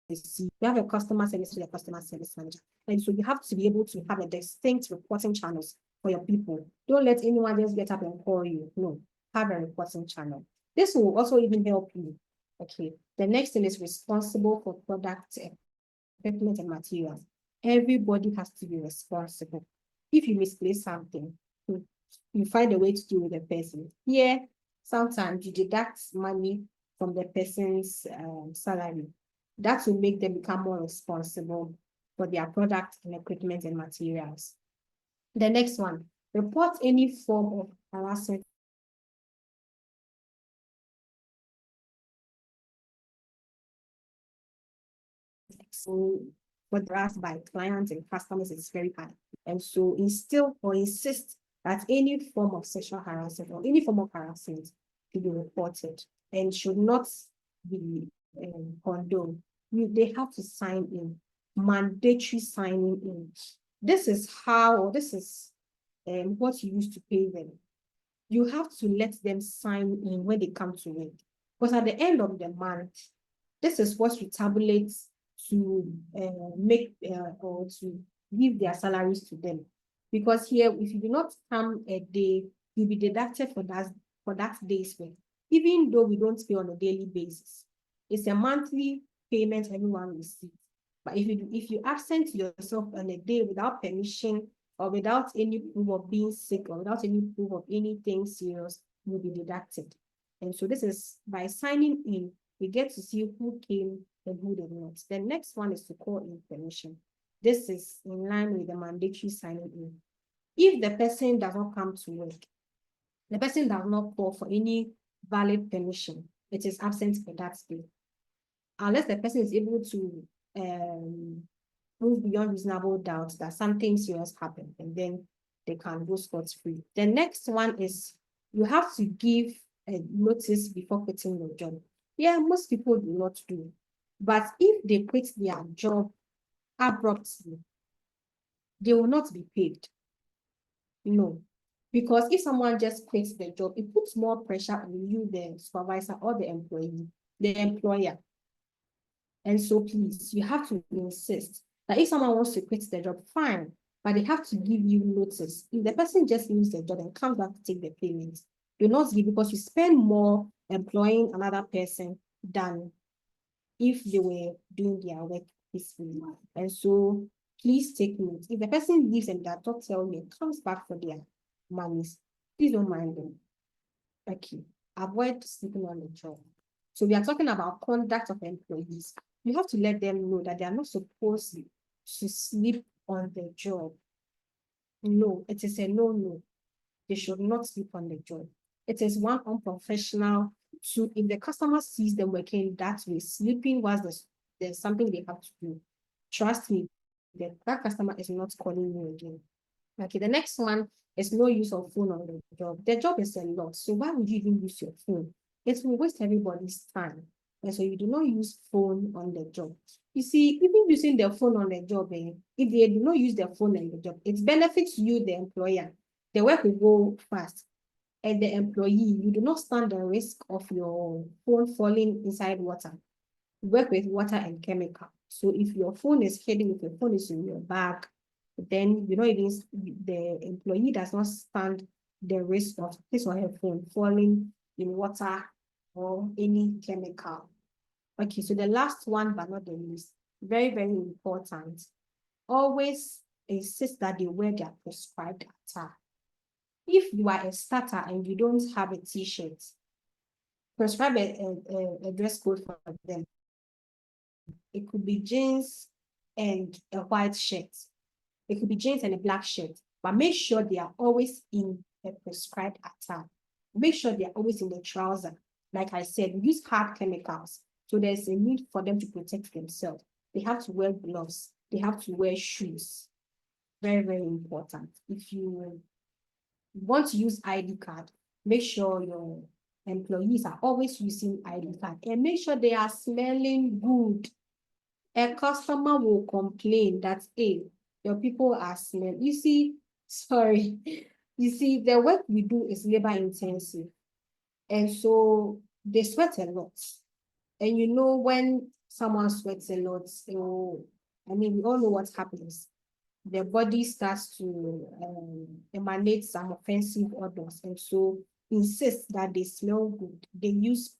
you have a customer service to the customer service manager. And so you have to be able to have a distinct reporting channels for your people. Don't let anyone just get up and call you. No, have a reporting channel. This will also even help you. Okay. The next thing is responsible for product, equipment, and materials. Everybody has to be responsible. If you misplace something, you find a way to deal with the person. Here, sometimes you deduct money from the person's salary. That will make them become more responsible for their product and equipment and materials. The next one, report any form of harassment. So what harassed by clients and customers is very high. And so instill or insist that any form of sexual harassment or any form of harassment should be reported and should not be condoned. They have to sign in, mandatory signing in. This is how, or this is what you used to pay them. You have to let them sign in when they come to work. Because at the end of the month, this is what you tabulate to make or to give their salaries to them. Because here, if you do not come a day, you'll be deducted for that day's work, even though we don't pay on a daily basis. It's a monthly payment everyone receives. But if you absent yourself on a day without permission or without any proof of being sick or without any proof of anything serious, you'll be deducted. And so this is by signing in, we get to see who came and who did not. The next one is to call in permission. This is in line with the mandatory signing in. If the person does not come to work, the person does not call for any valid permission, it is absent for that day. Unless the person is able to prove beyond reasonable doubt that something serious happened, and then they can go scot-free. The next one is you have to give a notice before quitting your job. Yeah, most people do not do. But if they quit their job abruptly, they will not be paid. No. Because if someone just quits the job, it puts more pressure on you, the supervisor or the employee, the employer. And so please, you have to insist that if someone wants to quit the job, fine, but they have to give you notice. If the person just leaves the job and comes back to take the payment, do not give, because you spend more employing another person than if they were doing their work peacefully. And so please take note. If the person leaves and does not tell you, comes back for their monies, please don't mind them. Okay. Avoid sleeping on the job. So we are talking about conduct of employees. You have to let them know that they are not supposed to sleep on the job. No, it is a no. They should not sleep on the job. It is one unprofessional. So if the customer sees them working that way, sleeping was there's something they have to do. Trust me, that customer is not calling you again. Okay, the next one is no use of phone on the job. The job is a lot, so why would you even use your phone? It will waste everybody's time. And so you do not use phone on the job. You see, even using the phone on the job, if they do not use their phone on the job, it benefits you, the employer. The work will go fast. And the employee, you do not stand the risk of your phone falling inside water. You work with water and chemical. So if your phone is hidden, if your phone is in your bag, then the employee does not stand the risk of his or her phone falling in water or any chemical. Okay, so the last one, but not the least, very, very important. Always insist that they wear their prescribed attire. If you are a starter and you don't have a t-shirt, prescribe a dress code for them. It could be jeans and a white shirt. It could be jeans and a black shirt, but make sure they are always in a prescribed attire. Make sure they are always in the trouser. Like I said, we use hard chemicals, so there's a need for them to protect themselves. They have to wear gloves. They have to wear shoes. Very, very important. If you want to use ID card, make sure your employees are always using ID card and make sure they are smelling good. A customer will complain that, hey, your people are smelling. You see, sorry, you see, the work we do is labor intensive. And so they sweat a lot. And you know, when someone sweats a lot, we all know what happens. the body starts to emanate some offensive odors, and so insist that they smell good. They use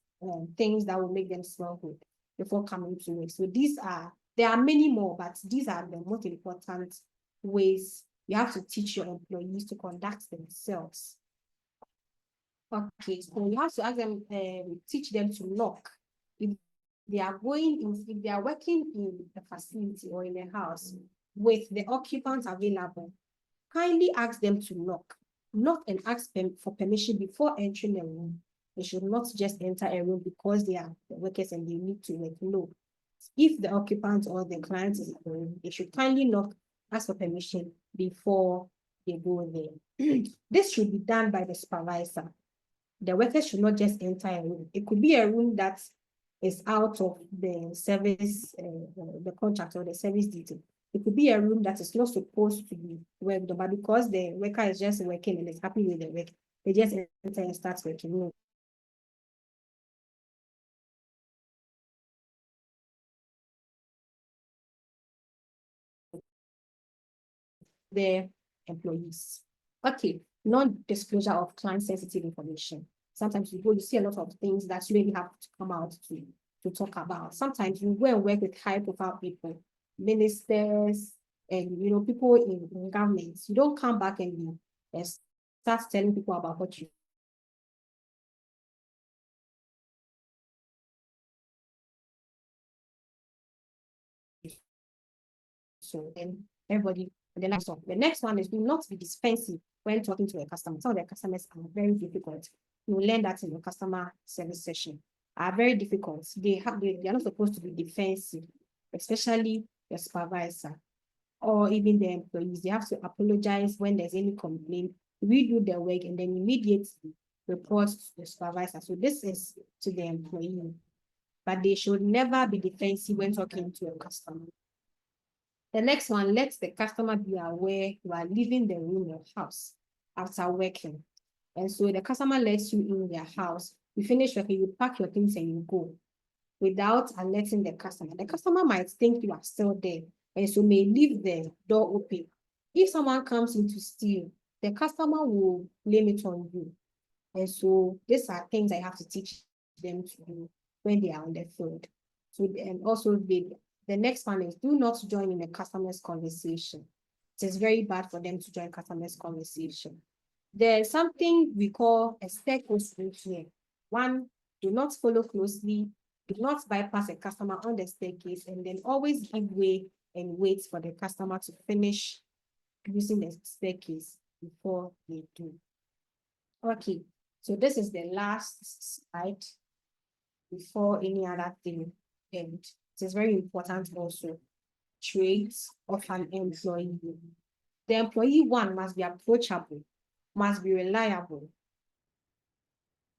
things that will make them smell good before coming to work. So there are many more, but these are the most important ways you have to teach your employees to conduct themselves. Okay, so you have to ask them, teach them to knock. If they are working in a facility or in a house with the occupants available, kindly ask them to knock. Knock and ask them for permission before entering a room. They should not just enter a room because they are the workers and they need to work. No. If the occupant or the client is in the room, they should kindly knock, ask for permission before they go there. This should be done by the supervisor. The workers should not just enter a room. It could be a room that is out of the service, the contract or the service detail. It could be a room that is not supposed to be worked on, but because the worker is just working and is happy with the work, they just enter and start working. No. The employees. Okay, non-disclosure of client-sensitive information. Sometimes you see a lot of things that you really have to come out to talk about. Sometimes you go and work with high-profile people, ministers, and people in governments. You don't come back and start telling people about what you. So then everybody. The next one is do not be defensive when talking to a customer. Some of the customers are very difficult. You will learn that in your customer service session. Are very difficult. They are not supposed to be defensive, especially the supervisor or even the employees. They have to apologize when there's any complaint, redo their work, and then immediately report to the supervisor. So this is to the employee, but they should never be defensive when talking to a customer. The next one, let the customer be aware you are leaving the room or house after working. And so the customer lets you in their house. You finish working, you pack your things and you go without alerting the customer. The customer might think you are still there, and so may leave the door open. If someone comes in to steal, the customer will blame it on you. And so these are things I have to teach them to do when they are on the field. So, and also the next one is do not join in a customer's conversation. It is very bad for them to join customers' conversation. There's something we call a staircase rule here. One, do not follow closely, do not bypass a customer on the staircase, and then always give way and wait for the customer to finish using the staircase before they do. Okay, so this is the last slide before any other thing, and it is very important also. Traits of an employee. The employee one must be approachable, must be reliable,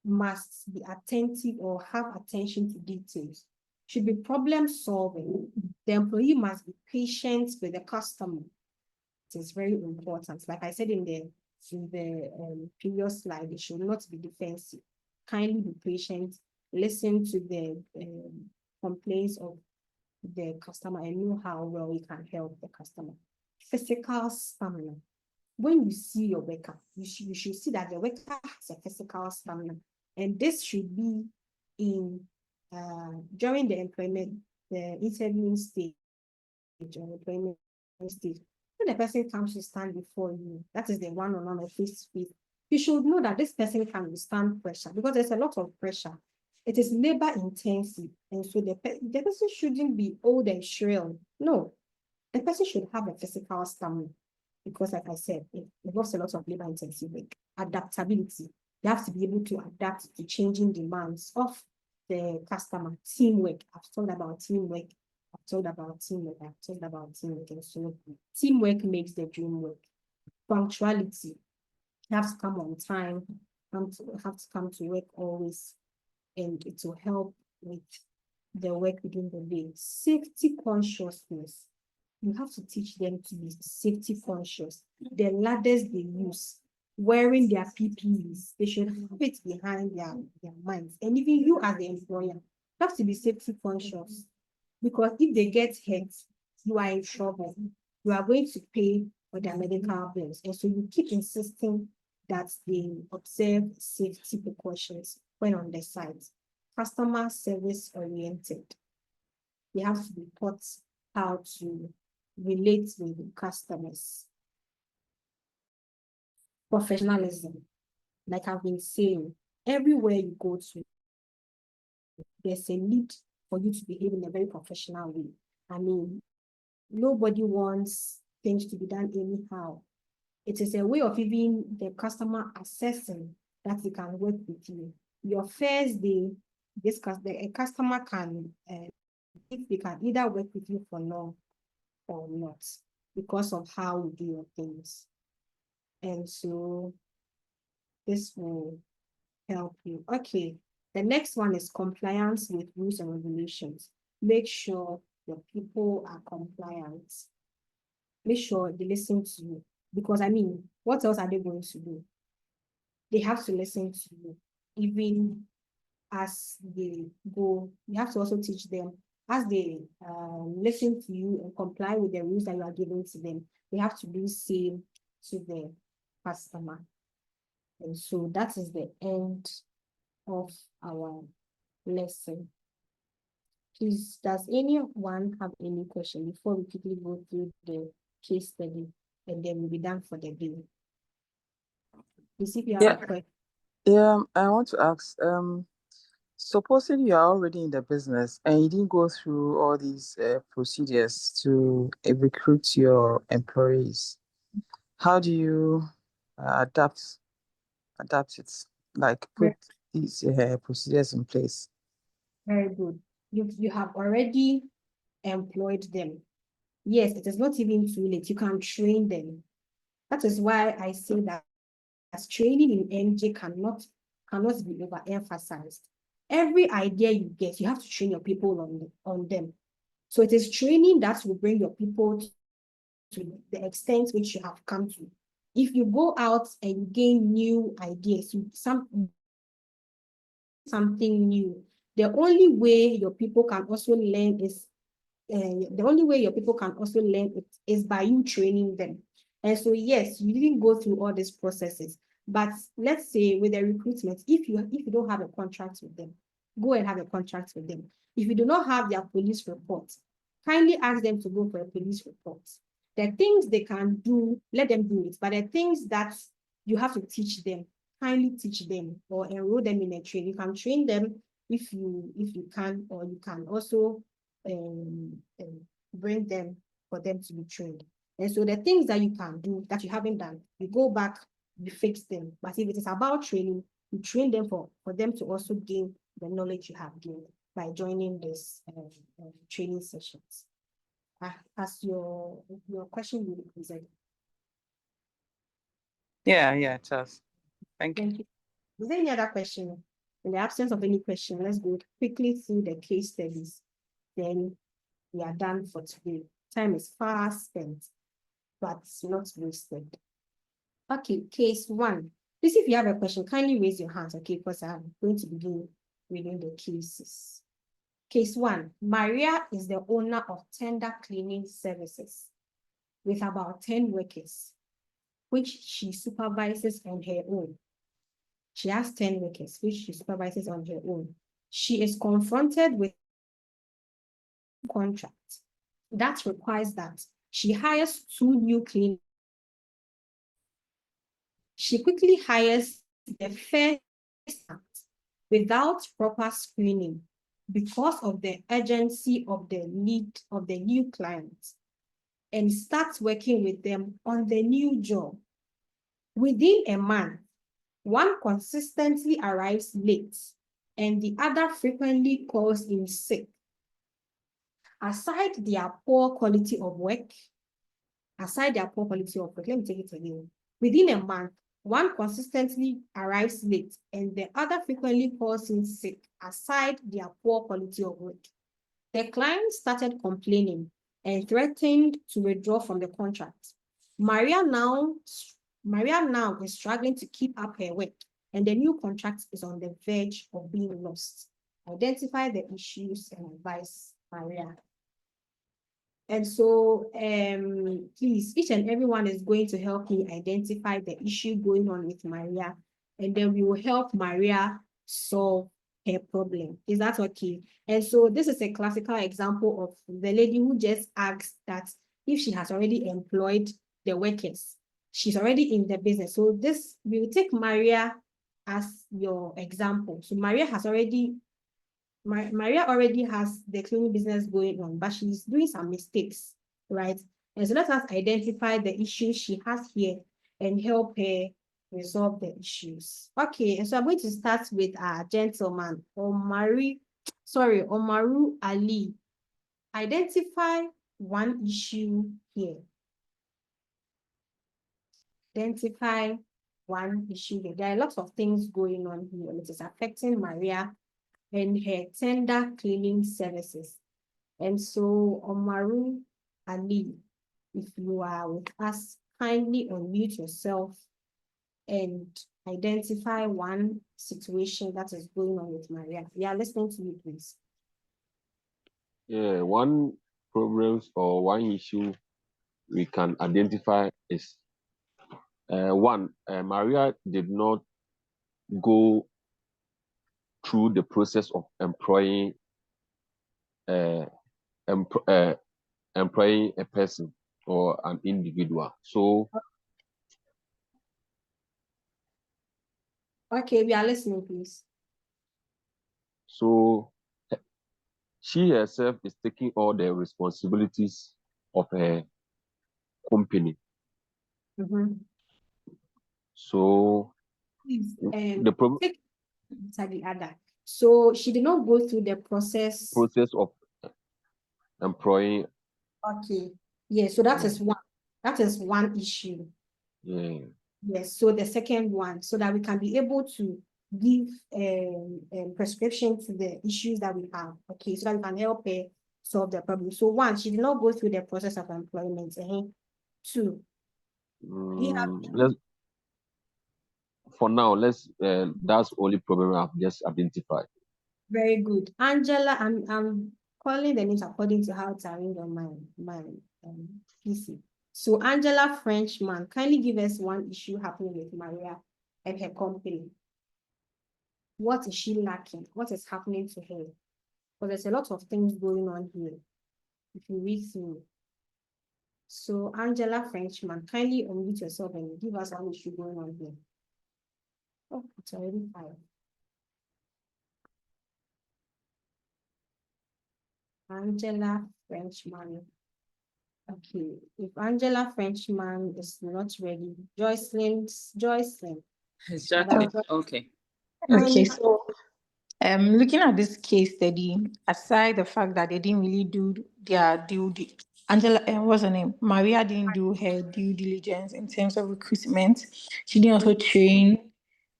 must be attentive or have attention to details, should be problem solving. The employee must be patient with the customer. It is very important. Like I said in the previous slide, it should not be defensive. Kindly be patient, listen to the complaints of the customer and know how well you can help the customer. Physical stamina. When you see your worker, you should see that the worker has a physical stamina, and this should be in during the interviewing stage or employment stage. When the person comes to stand before you, that is the one-on-one or face-to-face, you should know that this person can withstand pressure because there's a lot of pressure. It is labor intensive, and so the person shouldn't be old and shrill. No, the person should have a physical stamina because, like I said, it involves a lot of labor intensive work. Adaptability. You have to be able to adapt to changing demands of the customer. Teamwork. I've talked about teamwork. I've talked about teamwork. And so teamwork makes the dream work. Punctuality. You have to come on time. Have to come to work always, and it will help with the work within the day. Safety consciousness. You have to teach them to be safety conscious. The ladders they use, wearing their PPEs, they should have it behind their minds. And even you as the employer have to be safety conscious, because if they get hurt, you are in trouble. you are going to pay for their medical bills. And so you keep insisting that they observe safety precautions when on the site. Customer service oriented. You have to be taught how to relate with customers. Professionalism, like I've been saying, everywhere you go to, there's a need for you to behave in a very professional way. I mean, nobody wants things to be done anyhow. It is a way of even the customer assessing that they can work with you. Your first day, a customer can, if they can either work with you for long or not, because of how you do your things. And so this will help you. Okay, the next one is compliance with rules and regulations. Make sure your people are compliant. Make sure they listen to you. Because I mean, what else are they going to do? They have to listen to you. Even as they go, you have to also teach them as they listen to you and comply with the rules that you are giving to them. They have to do the same to the customer. And so that is the end of our lesson. Please, does anyone have any question before we quickly go through the case study and then we'll be done for the day? Please, if you have a question. Yeah, I want to ask, supposing you are already in the business and you didn't go through all these procedures to recruit your employees, how do you adapt it? Like put these procedures in place? Very good. You have already employed them. Yes, it is not even too late. You can train them. That is why I say that as training in MJ cannot be overemphasized. Every idea you get, you have to train your people on them. So it is training that will bring your people to the extent which you have come to. If you go out and gain new ideas, something new, the only way your people can also learn is by you training them. And so, yes, you didn't go through all these processes, but let's say with the recruitment, if you don't have a contract with them, go and have a contract with them. If you do not have their police report, kindly ask them to go for a police report. The things they can do, let them do it. But the things that you have to teach them, kindly teach them or enroll them in a training. You can train them if you can, or you can also bring them for them to be trained. And so the things that you can do that you haven't done, you go back, you fix them. But if it is about training, you train them for them to also gain the knowledge you have gained by joining this training sessions. As your question will be presented. Yeah, it does. Thank you. Thank you. Is there any other question? In the absence of any question, let's go quickly through the case studies. Then we are done for today. Time is fast spent, but not wasted. Okay, case one. Please, if you have a question, kindly raise your hands, okay? Because I'm going to begin reading the cases. Case one, Maria is the owner of Tender Cleaning Services with about 10 workers, which she supervises on her own. She has 10 workers, which she supervises on her own. She is confronted with a contract that requires that she hires 2 new cleaners. She quickly hires the first without proper screening because of the urgency of the need of the new client, and starts working with them on the new job. Within a month, one consistently arrives late and the other frequently calls in sick. Aside their poor quality of work, let me take it again. Within a month, one consistently arrives late and the other frequently calls in sick, aside their poor quality of work. The client started complaining and threatened to withdraw from the contract. Maria now is struggling to keep up her work, and the new contract is on the verge of being lost. Identify the issues and advise Maria. And so, please, each and everyone is going to help me identify the issue going on with Maria, and then we will help Maria solve her problem. Is that okay? And so this is a classical example of the lady who just asked that if she has already employed the workers, she's already in the business. So this, we will take Maria as your example. So Maria already has the cleaning business going on, but she's doing some mistakes, right? And so let us identify the issues she has here and help her resolve the issues. Okay, and so I'm going to start with our gentleman, Omaru Ali. Identify one issue here. Identify one issue here. There are lots of things going on here, and it is affecting Maria and her tender cleaning services. And so, Omaru Ali, if you are with us, kindly unmute yourself and identify one situation that is going on with Maria. We are listening to you, please. Yeah, one problem or one issue we can identify is Maria did not go through the process of employing employing a person or an individual. So Okay, we are listening, please. so she herself is taking all the responsibilities of her company. So Please, the problem take the other. So she did not go through the process. of employing. Okay. Yeah, so that is one. That is one issue. Yeah. Yes. So the second one, so that we can be able to give prescription to the issues that we have. Okay, so that we can help her solve the problem. So one, she did not go through the process of employment. Two, For now, that's the only problem I've just identified. Very good. Angela, I'm calling the names according to how it's arranged on my PC. So Angela Frenchman, kindly give us one issue happening with Maria and her company. What is she lacking? What is happening to her? Because there's a lot of things going on here, if you read through. So Angela Frenchman, kindly unmute yourself and give us one issue going on here. Oh, it's already 5. Angela Frenchman. Okay, if Angela Frenchman is not ready, Joycelyn. Exactly. Okay. Okay, so looking at this case study, aside the fact that they didn't really do their Angela, what's her name? Maria didn't do her due diligence in terms of recruitment. She didn't also train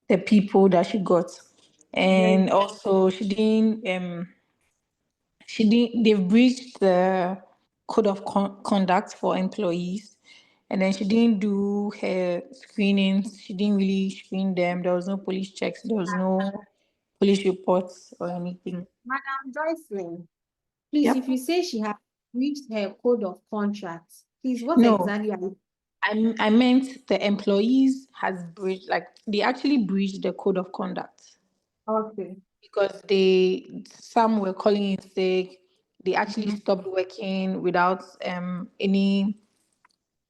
the people that she got, and also they've breached the code of conduct for employees, and then she didn't do her screenings. She didn't really screen them. There was no police checks. There was no police reports or anything. Madam Joycelyn, please, Yep. if you say she has reached her code of contracts, please, what No. exactly are you? I meant the employees has breached, like they actually breached the code of conduct. Okay. Because some were calling in sick. They actually stopped working without any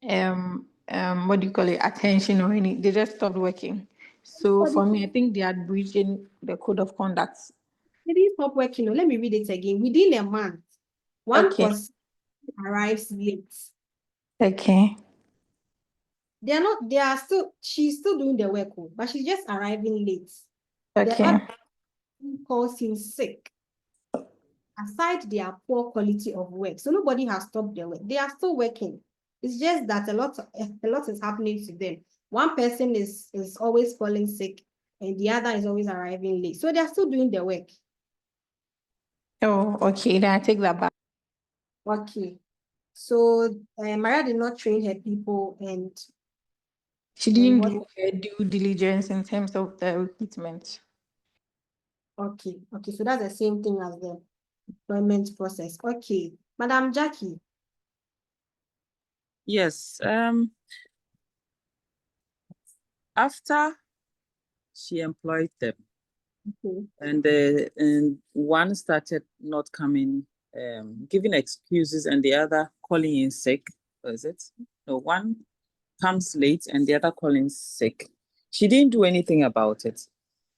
what do you call it, attention or any. They just stopped working. So for me, I think they are breaching the code of conduct. They didn't stop working. No, let me read it again. Within a month, one person arrives late. Okay. She's still doing the work, but she's just arriving late. Okay. The other calls in sick. Aside their poor quality of work, so nobody has stopped their work. They are still working. It's just that a lot is happening to them. One person is always falling sick, and the other is always arriving late. So they are still doing their work. Oh, okay. Then I take that back. Okay. So Maria did not train her people, and she didn't do her due diligence in terms of the recruitment. Okay. So that's the same thing as the employment process. Okay. Madam Jackie, Yes. After she employed them, Okay. and one started not coming, giving excuses, and the other calling in sick. Was it? No, one comes late and the other calling sick. She didn't do anything about it.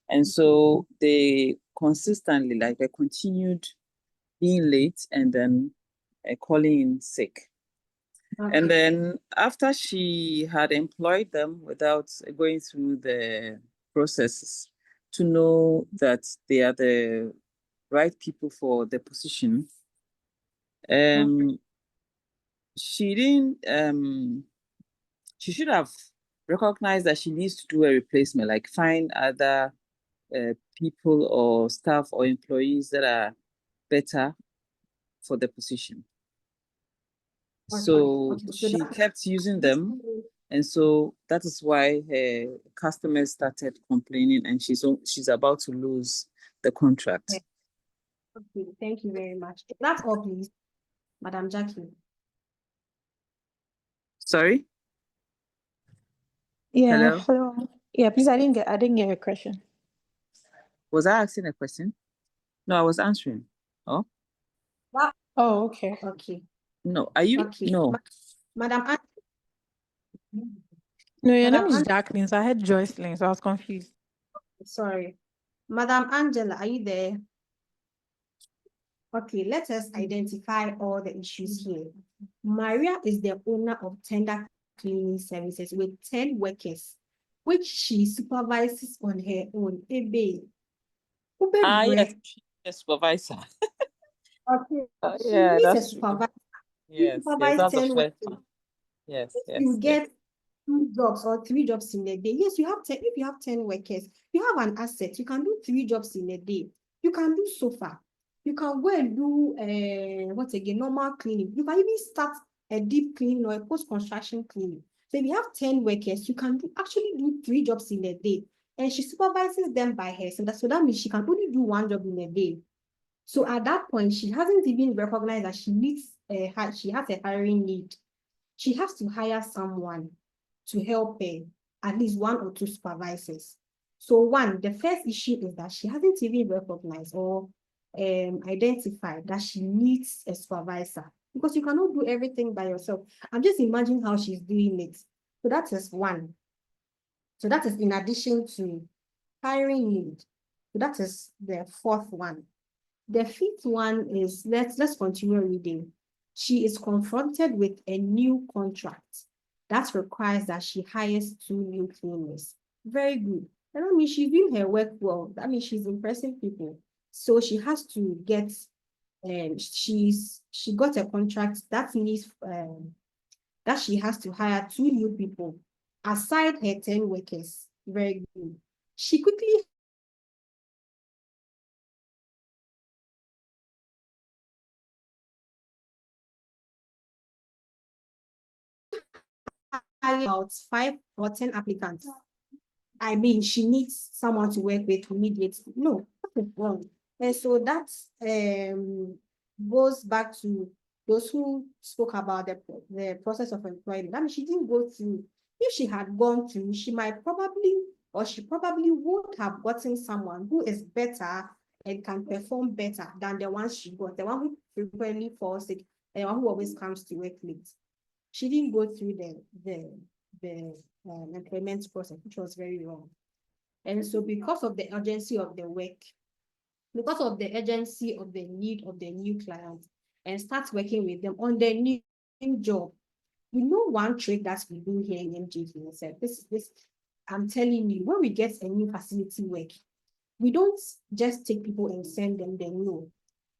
And so they consistently, like they continued being late and then calling in sick. And Okay. then after she had employed them without going through the processes to know that they are the right people for the position, she didn't she should have recognized that she needs to do a replacement, like find other people or staff or employees that are better for the position. So Okay. So she that kept using them, and so that is why her customers started complaining, and she's about to lose the contract. okay. Thank you very much. That's all, please, Madam Jackie. Sorry? Yeah, Hello? hello. Yeah, please, I didn't get your question. Was I asking a question? No, I was answering. Oh, Oh, okay. Okay. no. Are you? Okay. No. Madam No, your name Madam is An Jacqueline, so I had Joycelyn, so I was confused. sorry. Madam Angela, are you there? Okay, let us identify all the issues here. Maria is the owner of Tender Cleaning Services with 10 workers, which she supervises on her own. Ebe. Yes, she's the supervisor. Okay, she Yeah, needs a that's true. supervisor. She Yes, supervises that's the 10 first workers. one. Yes, You yes, yes. get 2 jobs or 3 jobs in a day. Yes, you have 10. If you have 10 workers, you have an asset. You can do 3 jobs in a day. You can do sofa. You can go and do normal cleaning. You can even start a deep cleaning or a post-construction cleaning. So if you have 10 workers, you can actually do 3 jobs in a day. And she supervises them by herself. So that means she can only do 1 job in a day. So at that point, she hasn't even recognized that she has a hiring need. She has to hire someone to help her, at least 1 or 2 supervisors. So the first issue is that she hasn't even recognized or identified that she needs a supervisor, because you cannot do everything by yourself. I'm just imagining how she's doing it. So that is 1. So that is in addition to hiring need. So that is the 4th one. The 5th one is, let's continue reading. She is confronted with a new contract that requires that she hires 2 new cleaners. Very good. And that means she's doing her work well. That means she's impressing people. So she has to get, she got a contract that means that she has to hire 2 new people aside her 10 workers. Very good. She quickly about 5 or 10 applicants. I mean, she needs someone to work with immediately. No, that is wrong. And so that goes back to those who spoke about the process of employment. I mean, she didn't go through. If she had gone through, she probably would have gotten someone who is better and can perform better than the one she got, the one who frequently falls sick, and the one who always comes to work late. She didn't go through the employment process, which was very wrong. And so because of the urgency of the work, because of the urgency of the need of the new client, and start working with them on the new job. We know one trick that we do here in MJV. This, I'm telling you, when we get a new facility work, we don't just take people and send them there. No,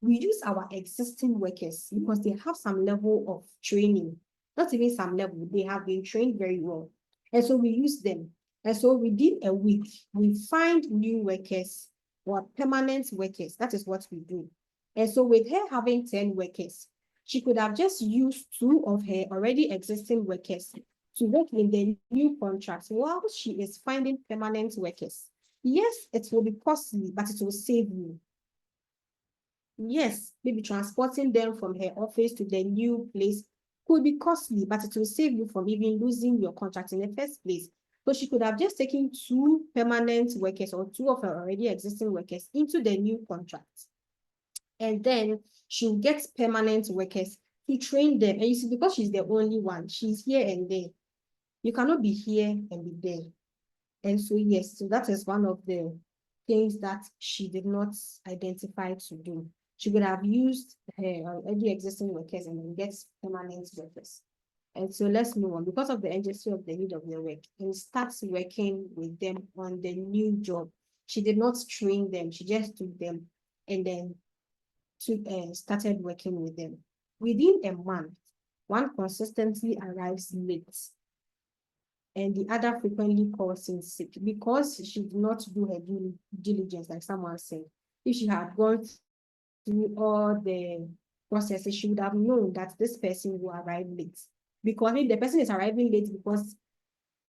we use our existing workers because they have some level of training, not even some level, they have been trained very well. And so we use them. And so within a week, we find new workers or permanent workers. That is what we do. And so with her having 10 workers, she could have just used 2 of her already existing workers to work in the new contract while she is finding permanent workers. Yes, it will be costly, but it will save you. Yes, maybe transporting them from her office to the new place could be costly, but it will save you from even losing your contract in the first place. So she could have just taken 2 permanent workers or 2 of her already existing workers into the new contract. And then she'll get permanent workers to train them. And you see, because she's the only one, she's here and there. You cannot be here and be there. And so, yes, so that is one of the things that she did not identify to do. She would have used her already existing workers and then get permanent workers. And so let's move on. Because of the urgency of the need of the work, and starts working with them on the new job. She did not train them. She just took them and then started working with them. Within a month, one consistently arrives late and the other frequently calls in sick because she did not do her due diligence, like someone said. If she had gone through all the processes, she would have known that this person will arrive late. Because if the person is arriving late because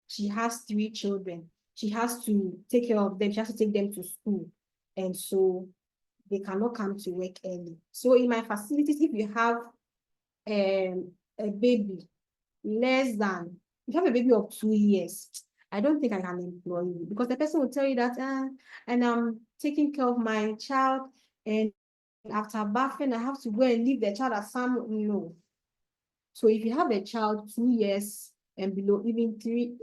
she has 3 children, she has to take care of them, she has to take them to school. And so they cannot come to work early. So in my facilities, if you have a baby less than, if you have a baby of 2 years, I don't think I can employ you because the person will tell you that, and I'm taking care of my child, and after bathing, I have to go and leave the child at some, no. So if you have a child 2 years and below, even 3,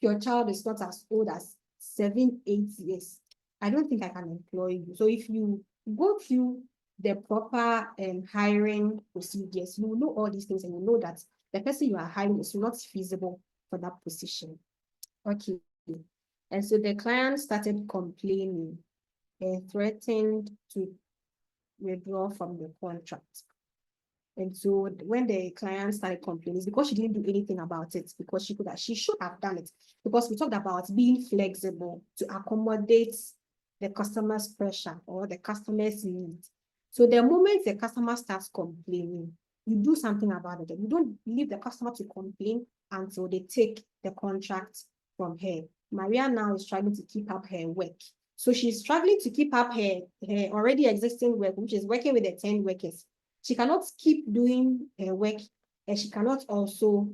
your child is not as old as 7, 8 years, I don't think I can employ you. So if you go through the proper hiring procedures, you will know all these things and you know that the person you are hiring is not feasible for that position. Okay. And so the client started complaining and threatened to withdraw from the contract. And so when the client started complaining, it's because she didn't do anything about it, because she should have done it. Because we talked about being flexible to accommodate the customer's pressure or the customer's needs. So the moment the customer starts complaining, you do something about it. You don't leave the customer to complain until they take the contract from her. Maria now is struggling to keep up her work. So she's struggling to keep up her already existing work, which is working with the 10 workers. She cannot keep doing her work, and she cannot also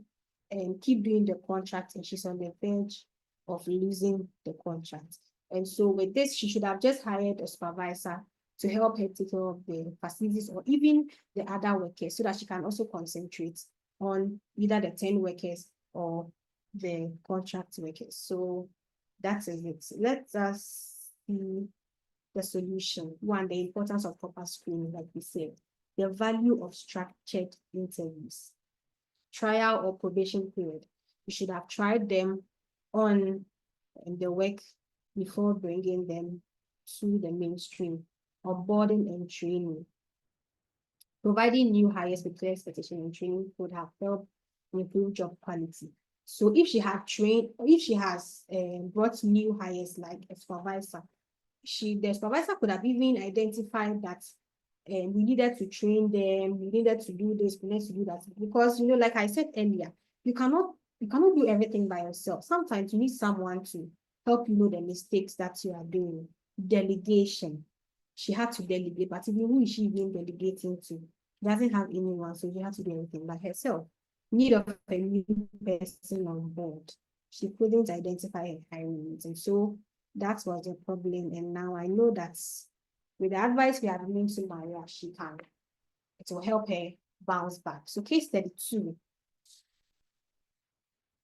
keep doing the contract, and she's on the verge of losing the contract. And so with this, she should have just hired a supervisor to help her take care of the facilities or even the other workers so that she can also concentrate on either the 10 workers or the contract workers. So that is it. Let us see the solution. One, the importance of proper screening, like we said. The value of structured interviews. Trial or probation period. You should have tried them on the work before bringing them to the mainstream. Onboarding and training. Providing new hires with clear expectation and training would have helped improve job quality. So if she had trained, if she has brought new hires like a supervisor, the supervisor could have even identified that we needed to train them, we needed to do this, we needed to do that. Because, you know, like I said earlier, you cannot do everything by yourself. Sometimes you need someone to help you know the mistakes that you are doing. Delegation. She had to delegate, but even who is she even delegating to? She doesn't have anyone, so she had to do everything by herself. Need of a new person on board. She couldn't identify her hiring needs, and so that was the problem. And now I know that with the advice we have given to Maria, it will help her bounce back. So case 32.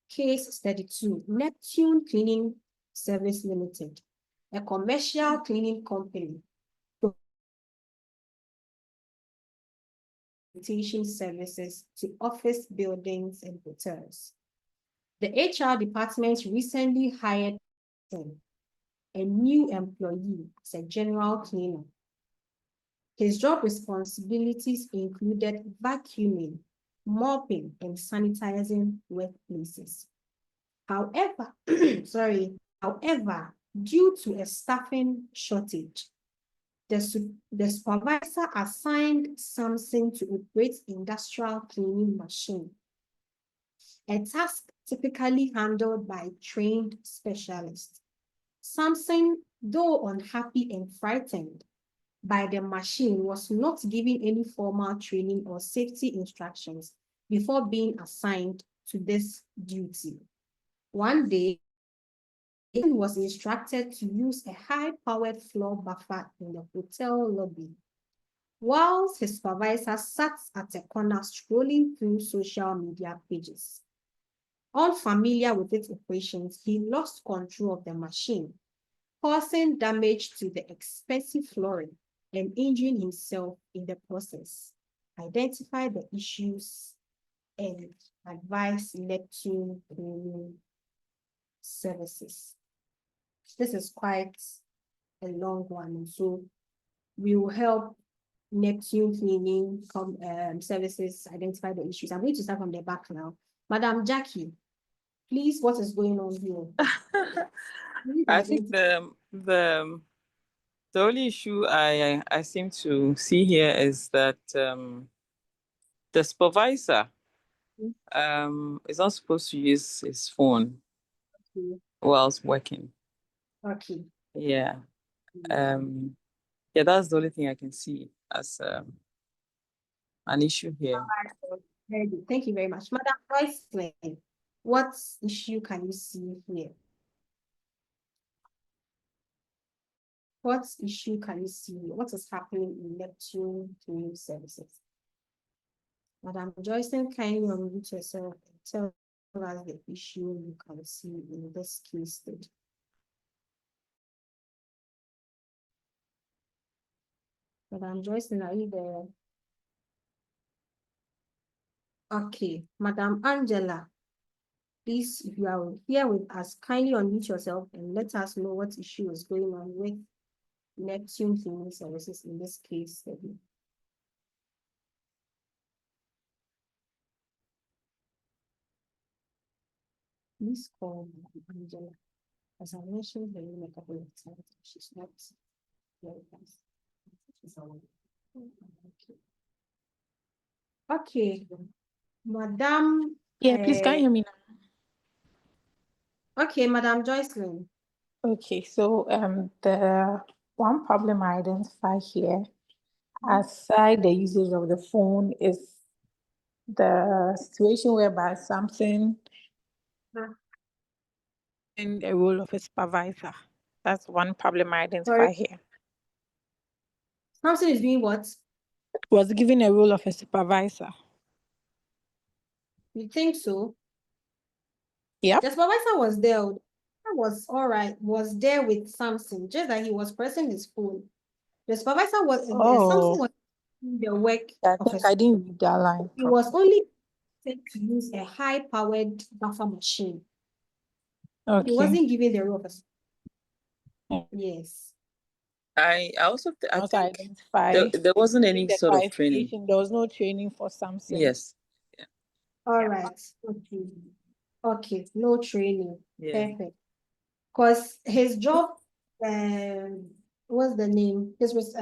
Case 32, Neptune Cleaning Service Limited, a commercial cleaning company. Services to office buildings and hotels. The HR department recently hired a new employee as a general cleaner. His job responsibilities included vacuuming, mopping, and sanitizing workplaces. However, due to a staffing shortage, the supervisor assigned Samson to operate industrial cleaning machine, a task typically handled by trained specialists. Samson, though unhappy and frightened by the machine, was not given any formal training or safety instructions before being assigned to this duty. One day, he was instructed to use a high-powered floor buffer in the hotel lobby, whilst his supervisor sat at a corner scrolling through social media pages. Unfamiliar with its operations, he lost control of the machine, causing damage to the expensive flooring and injuring himself in the process. Identify the issues and advise Neptune cleaning services. This is quite a long one, so we will help Neptune cleaning services identify the issues. I'm going to start from the back now. Madam Jackie, please, what is going on here? I think the only issue I seem to see here is that the supervisor is not supposed to use his phone whilst working. Okay. Yeah. Yeah, that's the only thing I can see as an issue here. Very good. Thank you very much. Madam Joycelyn, what issue can you see here? What issue can you see? What is happening in Neptune cleaning services? Madam Joycelyn, kindly unmute yourself and tell us the issue you can see in this case study. Madam Joycelyn, are you there? Okay, Madam Angela, please, if you are here with us, kindly unmute yourself and let us know what issue is going on with Neptune cleaning services in this case study. Please call Madam Angela. As I mentioned her name a couple of times, she's not here with us. Okay, Madam. Yeah, please can you hear me now? Okay, Madam Joycelyn. Okay, so the one problem I identify here, aside the usage of the phone, is the situation whereby something in a role of a supervisor. That's one problem I identify Sorry? here. Samson is doing what? Was given a role of a supervisor. You think so? Yep. The supervisor was there. Was all right, was there with Samson, just that he was pressing his phone. The supervisor was Samson was doing the work I of think I didn't read that line. He was only set to use a high-powered buffer machine. Okay. He wasn't given the role of a Yes. I also I Also think identify there wasn't any the sort of training. qualification. There was no training for Samson. Yes. All right. Okay. Okay. No training. Yeah. Perfect. Because his job, what's the name? This was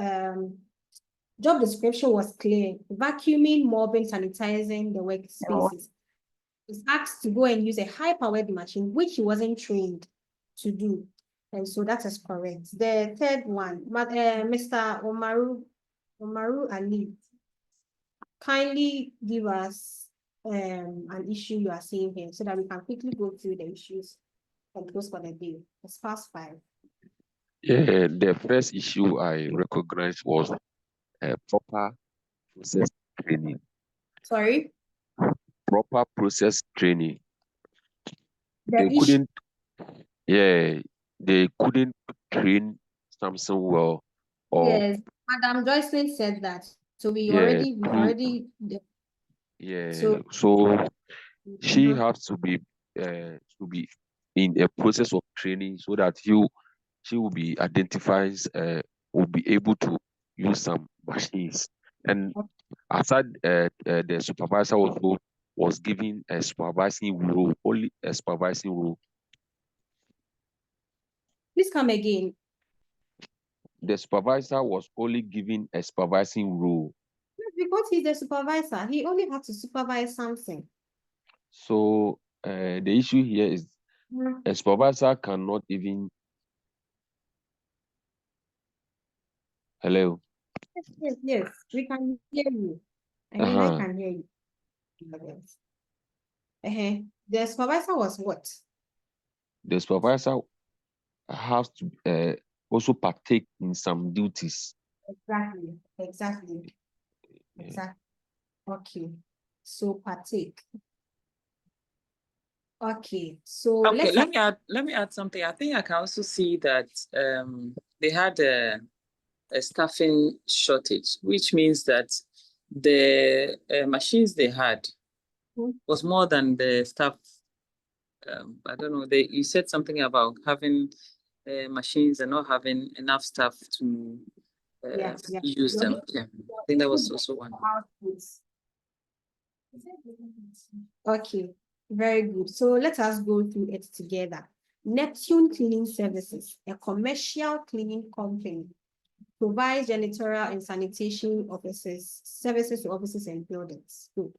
job description was clear: vacuuming, mopping, sanitizing the workspaces. He's asked to go and use a high-powered machine, which he wasn't trained to do. And so that is correct. The third one, Mr. Omaru Ali, kindly give us an issue you are seeing here so that we can quickly go through the issues and close for the day. It's past 5. Yeah, the first issue I recognized was proper process training. Sorry? Proper process training. The issue. They couldn't train Samson well. Or Yes, Madam Joycelyn said that. So we yeah, already. yeah. So So she has to be in a process of training so that she will be will be able to use some machines. And aside the supervisor also was given a supervising role, only a supervising role. Please come again. The supervisor was only given a supervising role. Because he's the supervisor, he only had to supervise something. So the issue here is a supervisor cannot even. Hello. Yes, we can hear you. I mean, I can hear you. The supervisor was what? The supervisor has to also partake in some duties. Exactly. Exactly. Exactly. Okay. So partake. Okay. So Okay, let's let me add something. I think I can also see that they had a staffing shortage, which means that the machines they had was more than the staff. I don't know. You said something about having machines and not having enough staff to use them. Yeah, I think that was also one. Okay, very good. So let us go through it together. Neptune Cleaning Services, a commercial cleaning company, provides janitorial and sanitation services to offices and buildings. Good.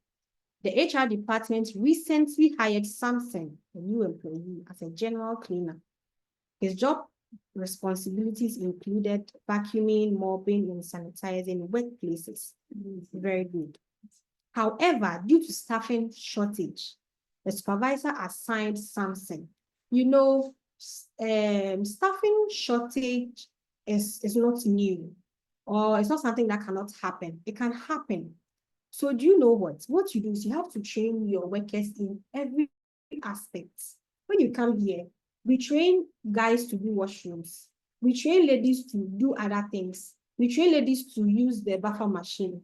The HR department recently hired Samson, a new employee, as a general cleaner. His job responsibilities included vacuuming, mopping, and sanitizing workplaces. Very good. However, due to staffing shortage, the supervisor assigned Samson. You know, staffing shortage is not new, or it's not something that cannot happen. It can happen. So do you know what? What you do is you have to train your workers in every aspect. When you come here, we train guys to do washrooms. We train ladies to do other things. We train ladies to use the buffer machine.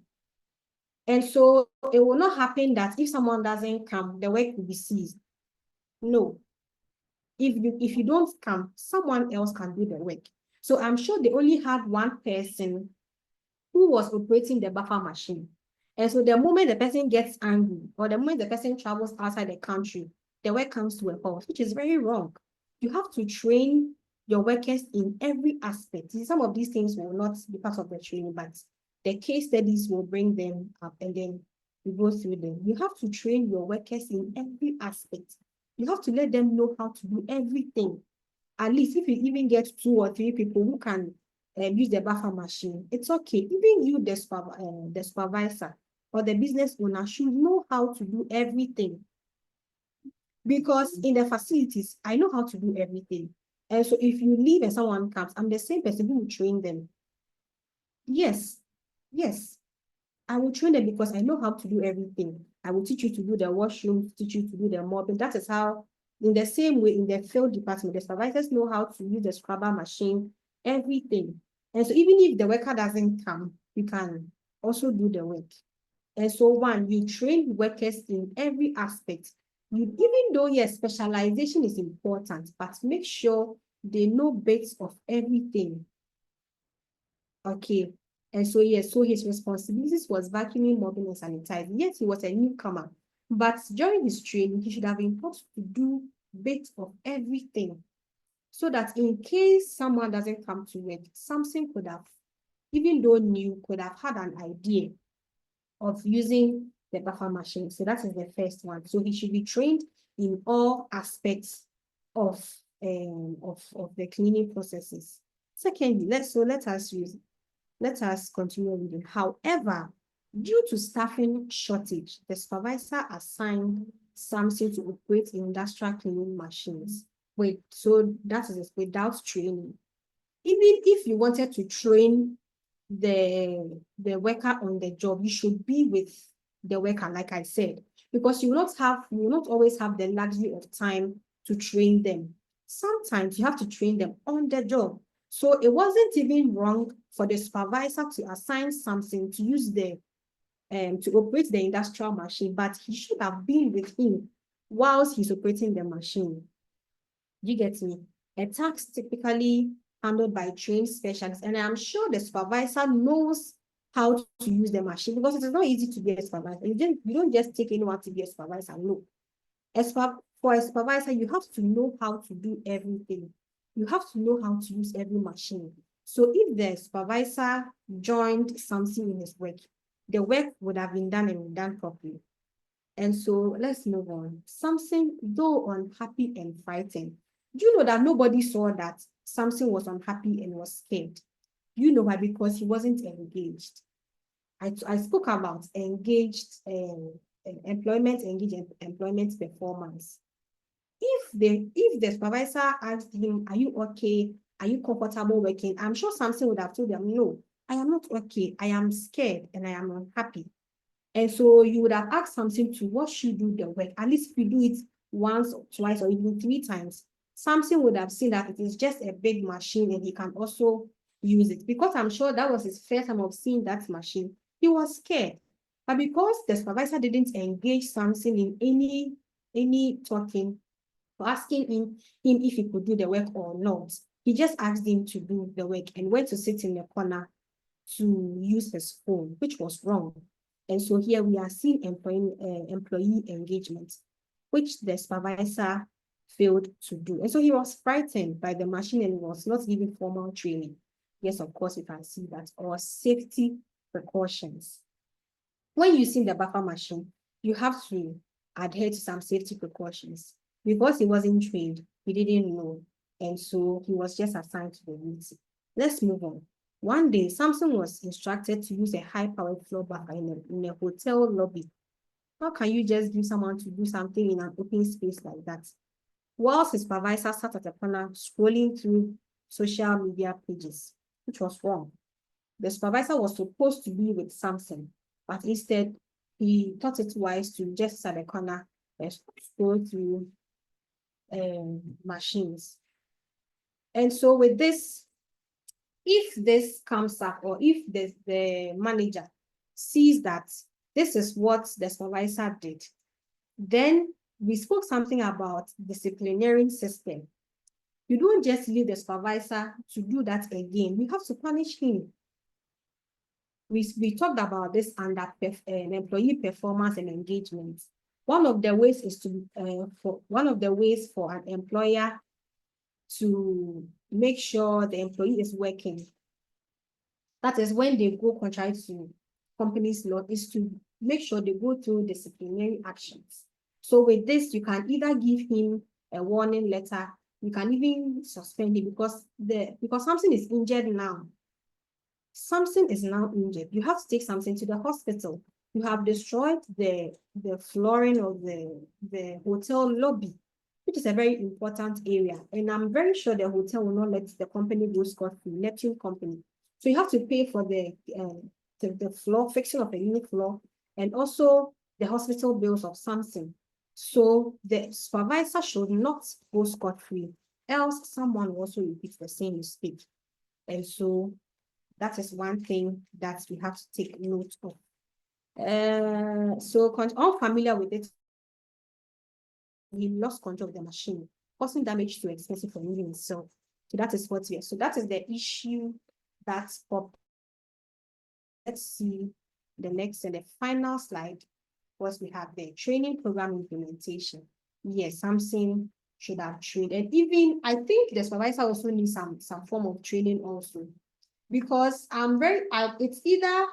And so it will not happen that if someone doesn't come, the work will be seized. No. If you don't come, someone else can do the work. So I'm sure they only had one person who was operating the buffer machine. And so the moment the person gets angry or the moment the person travels outside the country, the work comes to a halt, which is very wrong. You have to train your workers in every aspect. Some of these things will not be part of the training, but the case studies will bring them up and then we go through them. You have to train your workers in every aspect. You have to let them know how to do everything. At least if you even get 2 or 3 people who can use the buffer machine, it's okay. Even you, the supervisor or the business owner, should know how to do everything. Because in the facilities, I know how to do everything. And so if you leave and someone comes, I'm the same person who will train them. Yes, yes. I will train them because I know how to do everything. I will teach you to do the washroom, teach you to do the mopping. That is how, in the same way, in the field department, the supervisors know how to use the scrubber machine, everything. And so even if the worker doesn't come, you can also do the work. And so one, you train workers in every aspect. Even though, yes, specialization is important, but make sure they know bits of everything. Okay. And so, yes, so his responsibilities was vacuuming, mopping, and sanitizing. Yes, he was a newcomer, but during his training, he should have been taught to do bits of everything so that in case someone doesn't come to work, Samson could have, even though new, could have had an idea of using the buffer machine. So that is the first one. So he should be trained in all aspects of the cleaning processes. Secondly, let us continue reading. However, due to staffing shortage, the supervisor assigned Samson to operate industrial cleaning machines. Wait, so that is without training. Even if you wanted to train the worker on the job, you should be with the worker, like I said, because you will not always have the luxury of time to train them. Sometimes you have to train them on the job. So it wasn't even wrong for the supervisor to assign something to use to operate the industrial machine, but he should have been with him whilst he's operating the machine. You get me? A task typically handled by trained specialists, and I'm sure the supervisor knows how to use the machine because it is not easy to be a supervisor. You don't just take anyone to be a supervisor. No. For a supervisor, you have to know how to do everything. You have to know how to use every machine. So if the supervisor joined something in his work, the work would have been done and done properly. And so let's move on. Samson, though unhappy and frightened, do you know that nobody saw that Samson was unhappy and was scared? You know why? Because he wasn't engaged. I spoke about engaged employment employment performance. If the supervisor asked him, "Are you okay? Are you comfortable working?" I'm sure Samson would have told them, "No, I am not okay. I am scared and I am unhappy." And so you would have asked Samson to watch you do the work. At least if you do it once or twice or even 3 times, Samson would have seen that it is just a big machine and he can also use it. Because I'm sure that was his first time of seeing that machine, he was scared. But because the supervisor didn't engage Samson in any talking, asking him if he could do the work or not, he just asked him to do the work and went to sit in the corner to use his phone, which was wrong. And so here we are seeing employee engagement, which the supervisor failed to do. And so he was frightened by the machine and was not given formal training. Yes, of course, you can see that. Or safety precautions. When using the buffer machine, you have to adhere to some safety precautions. Because he wasn't trained, he didn't know. And so he was just assigned to the duty. Let's move on. One day, Samson was instructed to use a high-powered floor buffer in a hotel lobby. How can you just give someone to do something in an open space like that? Whilst his supervisor sat at the corner scrolling through social media pages, which was wrong. The supervisor was supposed to be with Samson, but instead, he thought it wise to just sit at the corner and scroll through machines. And so with this, if this comes up or if the manager sees that this is what the supervisor did, then we spoke something about disciplinary system. You don't just leave the supervisor to do that again. You have to punish him. We talked about this under employee performance and engagement. One of the ways is for an employer to make sure the employee is working. That is when they go contrary to company's law, is to make sure they go through disciplinary actions. So with this, you can either give him a warning letter, you can even suspend him because Samson is injured now. Samson is now injured. You have to take Samson to the hospital. You have destroyed the flooring of the hotel lobby, which is a very important area. And I'm very sure the hotel will not let the company go scot-free, Neptune Company. So you have to pay for the floor, fixing of the unit floor, and also the hospital bills of Samson. So the supervisor should not go scot-free, else someone will also repeat the same mistake. And so that is one thing that we have to take note of. So unfamiliar with it, he lost control of the machine, causing damage to expensive for him himself. So that is what we are. So that is the issue that's up. Let's see the next and the final slide. Was we have the training program implementation. Yes, Samson should have trained. And even I think the supervisor also needs some form of training also. Because it's either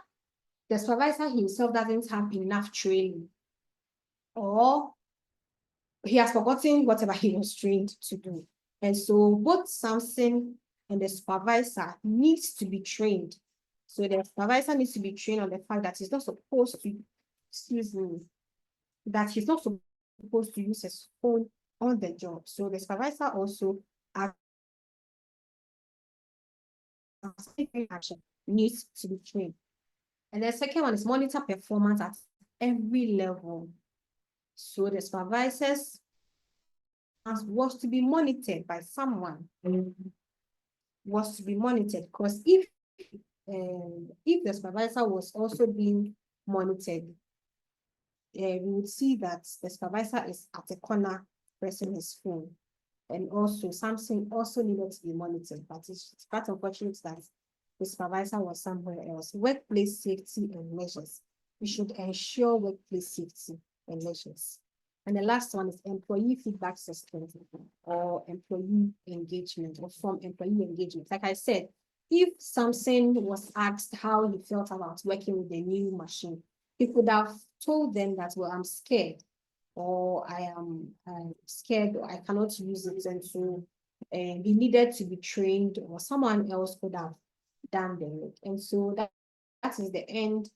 the supervisor himself doesn't have enough training, or he has forgotten whatever he was trained to do. And so both Samson and the supervisor needs to be trained. So the supervisor needs to be trained on the fact that he's not supposed to, that he's not supposed to use his phone on the job. So the supervisor also action needs to be trained. And the second one is monitor performance at every level. So the supervisors was to be monitored by someone. Was to be monitored, because if the supervisor was also being monitored, we would see that the supervisor is at the corner pressing his phone. And also Samson also needed to be monitored, but it's quite unfortunate that the supervisor was somewhere else. Workplace safety and measures. We should ensure workplace safety and measures. And the last one is employee feedback system or employee engagement or from employee engagement. Like I said, if Samson was asked how he felt about working with the new machine, he could have told them that, well, I'm scared, or I'm scared, or I cannot use it. And so he needed to be trained, or someone else could have done the work. And so that is the end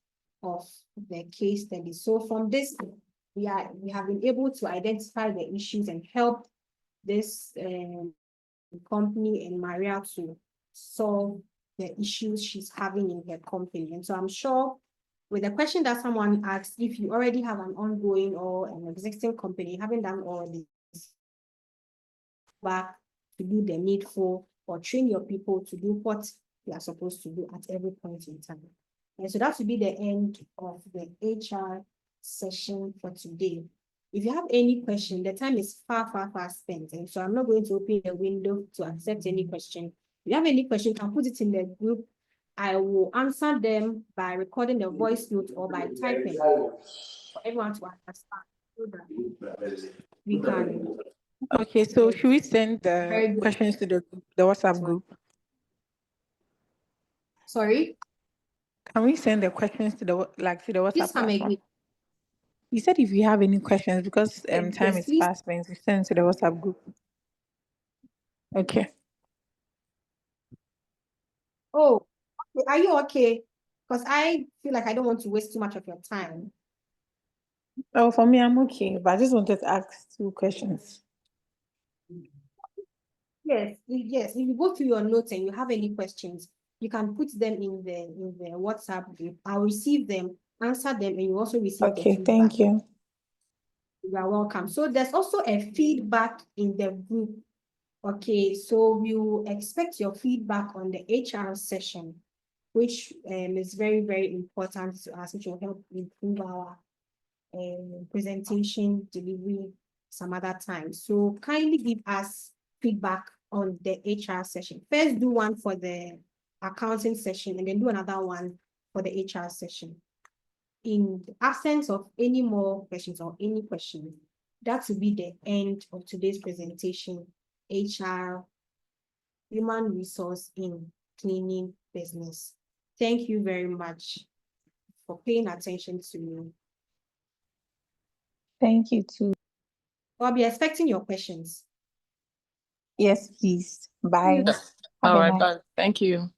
of the case study. So from this, we have been able to identify the issues and help this company and Maria to solve the issues she's having in her company. And so I'm sure with the question that someone asked, if you already have an ongoing or an existing company, you haven't done all this, back to do the needful or train your people to do what they are supposed to do at every point in time. And so that will be the end of the HR session for today. If you have any question, the time is far spent. And so I'm not going to open the window to accept any question. If you have any question, you can put it in the group. I will answer them by recording the voice note or by typing for everyone to understand so that we can. Okay, so should we send Very the good. questions to the WhatsApp group? Sorry, Can we send the questions to the WhatsApp please come platform? again. You said if you have any questions, because time Yes, is please. fast spent, we send to the WhatsApp group. Okay. Oh, okay. Are you okay? Because I feel like I don't want to waste too much of your time. Oh, for me, I'm okay, but I just wanted to ask 2 questions. Yes, yes. If you go through your notes and you have any questions, you can put them in the WhatsApp group. I'll receive them, answer them, and you also receive the Okay, feedback. thank you. You are welcome. So there's also a feedback in the group. Okay, so we will expect your feedback on the HR session, which is very important to us, which will help improve our presentation delivery some other time. So kindly give us feedback on the HR session. First do one for the accounting session and then do another one for the HR session. In the absence of any more questions or any questions, that will be the end of today's presentation, HR, Human Resource in Cleaning Business. Thank you very much for paying attention to me. Thank you too. I'll be expecting your questions. Yes, please. Bye. All Have a right, nice- bye. Thank you.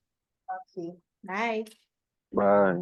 Okay, bye. Bye.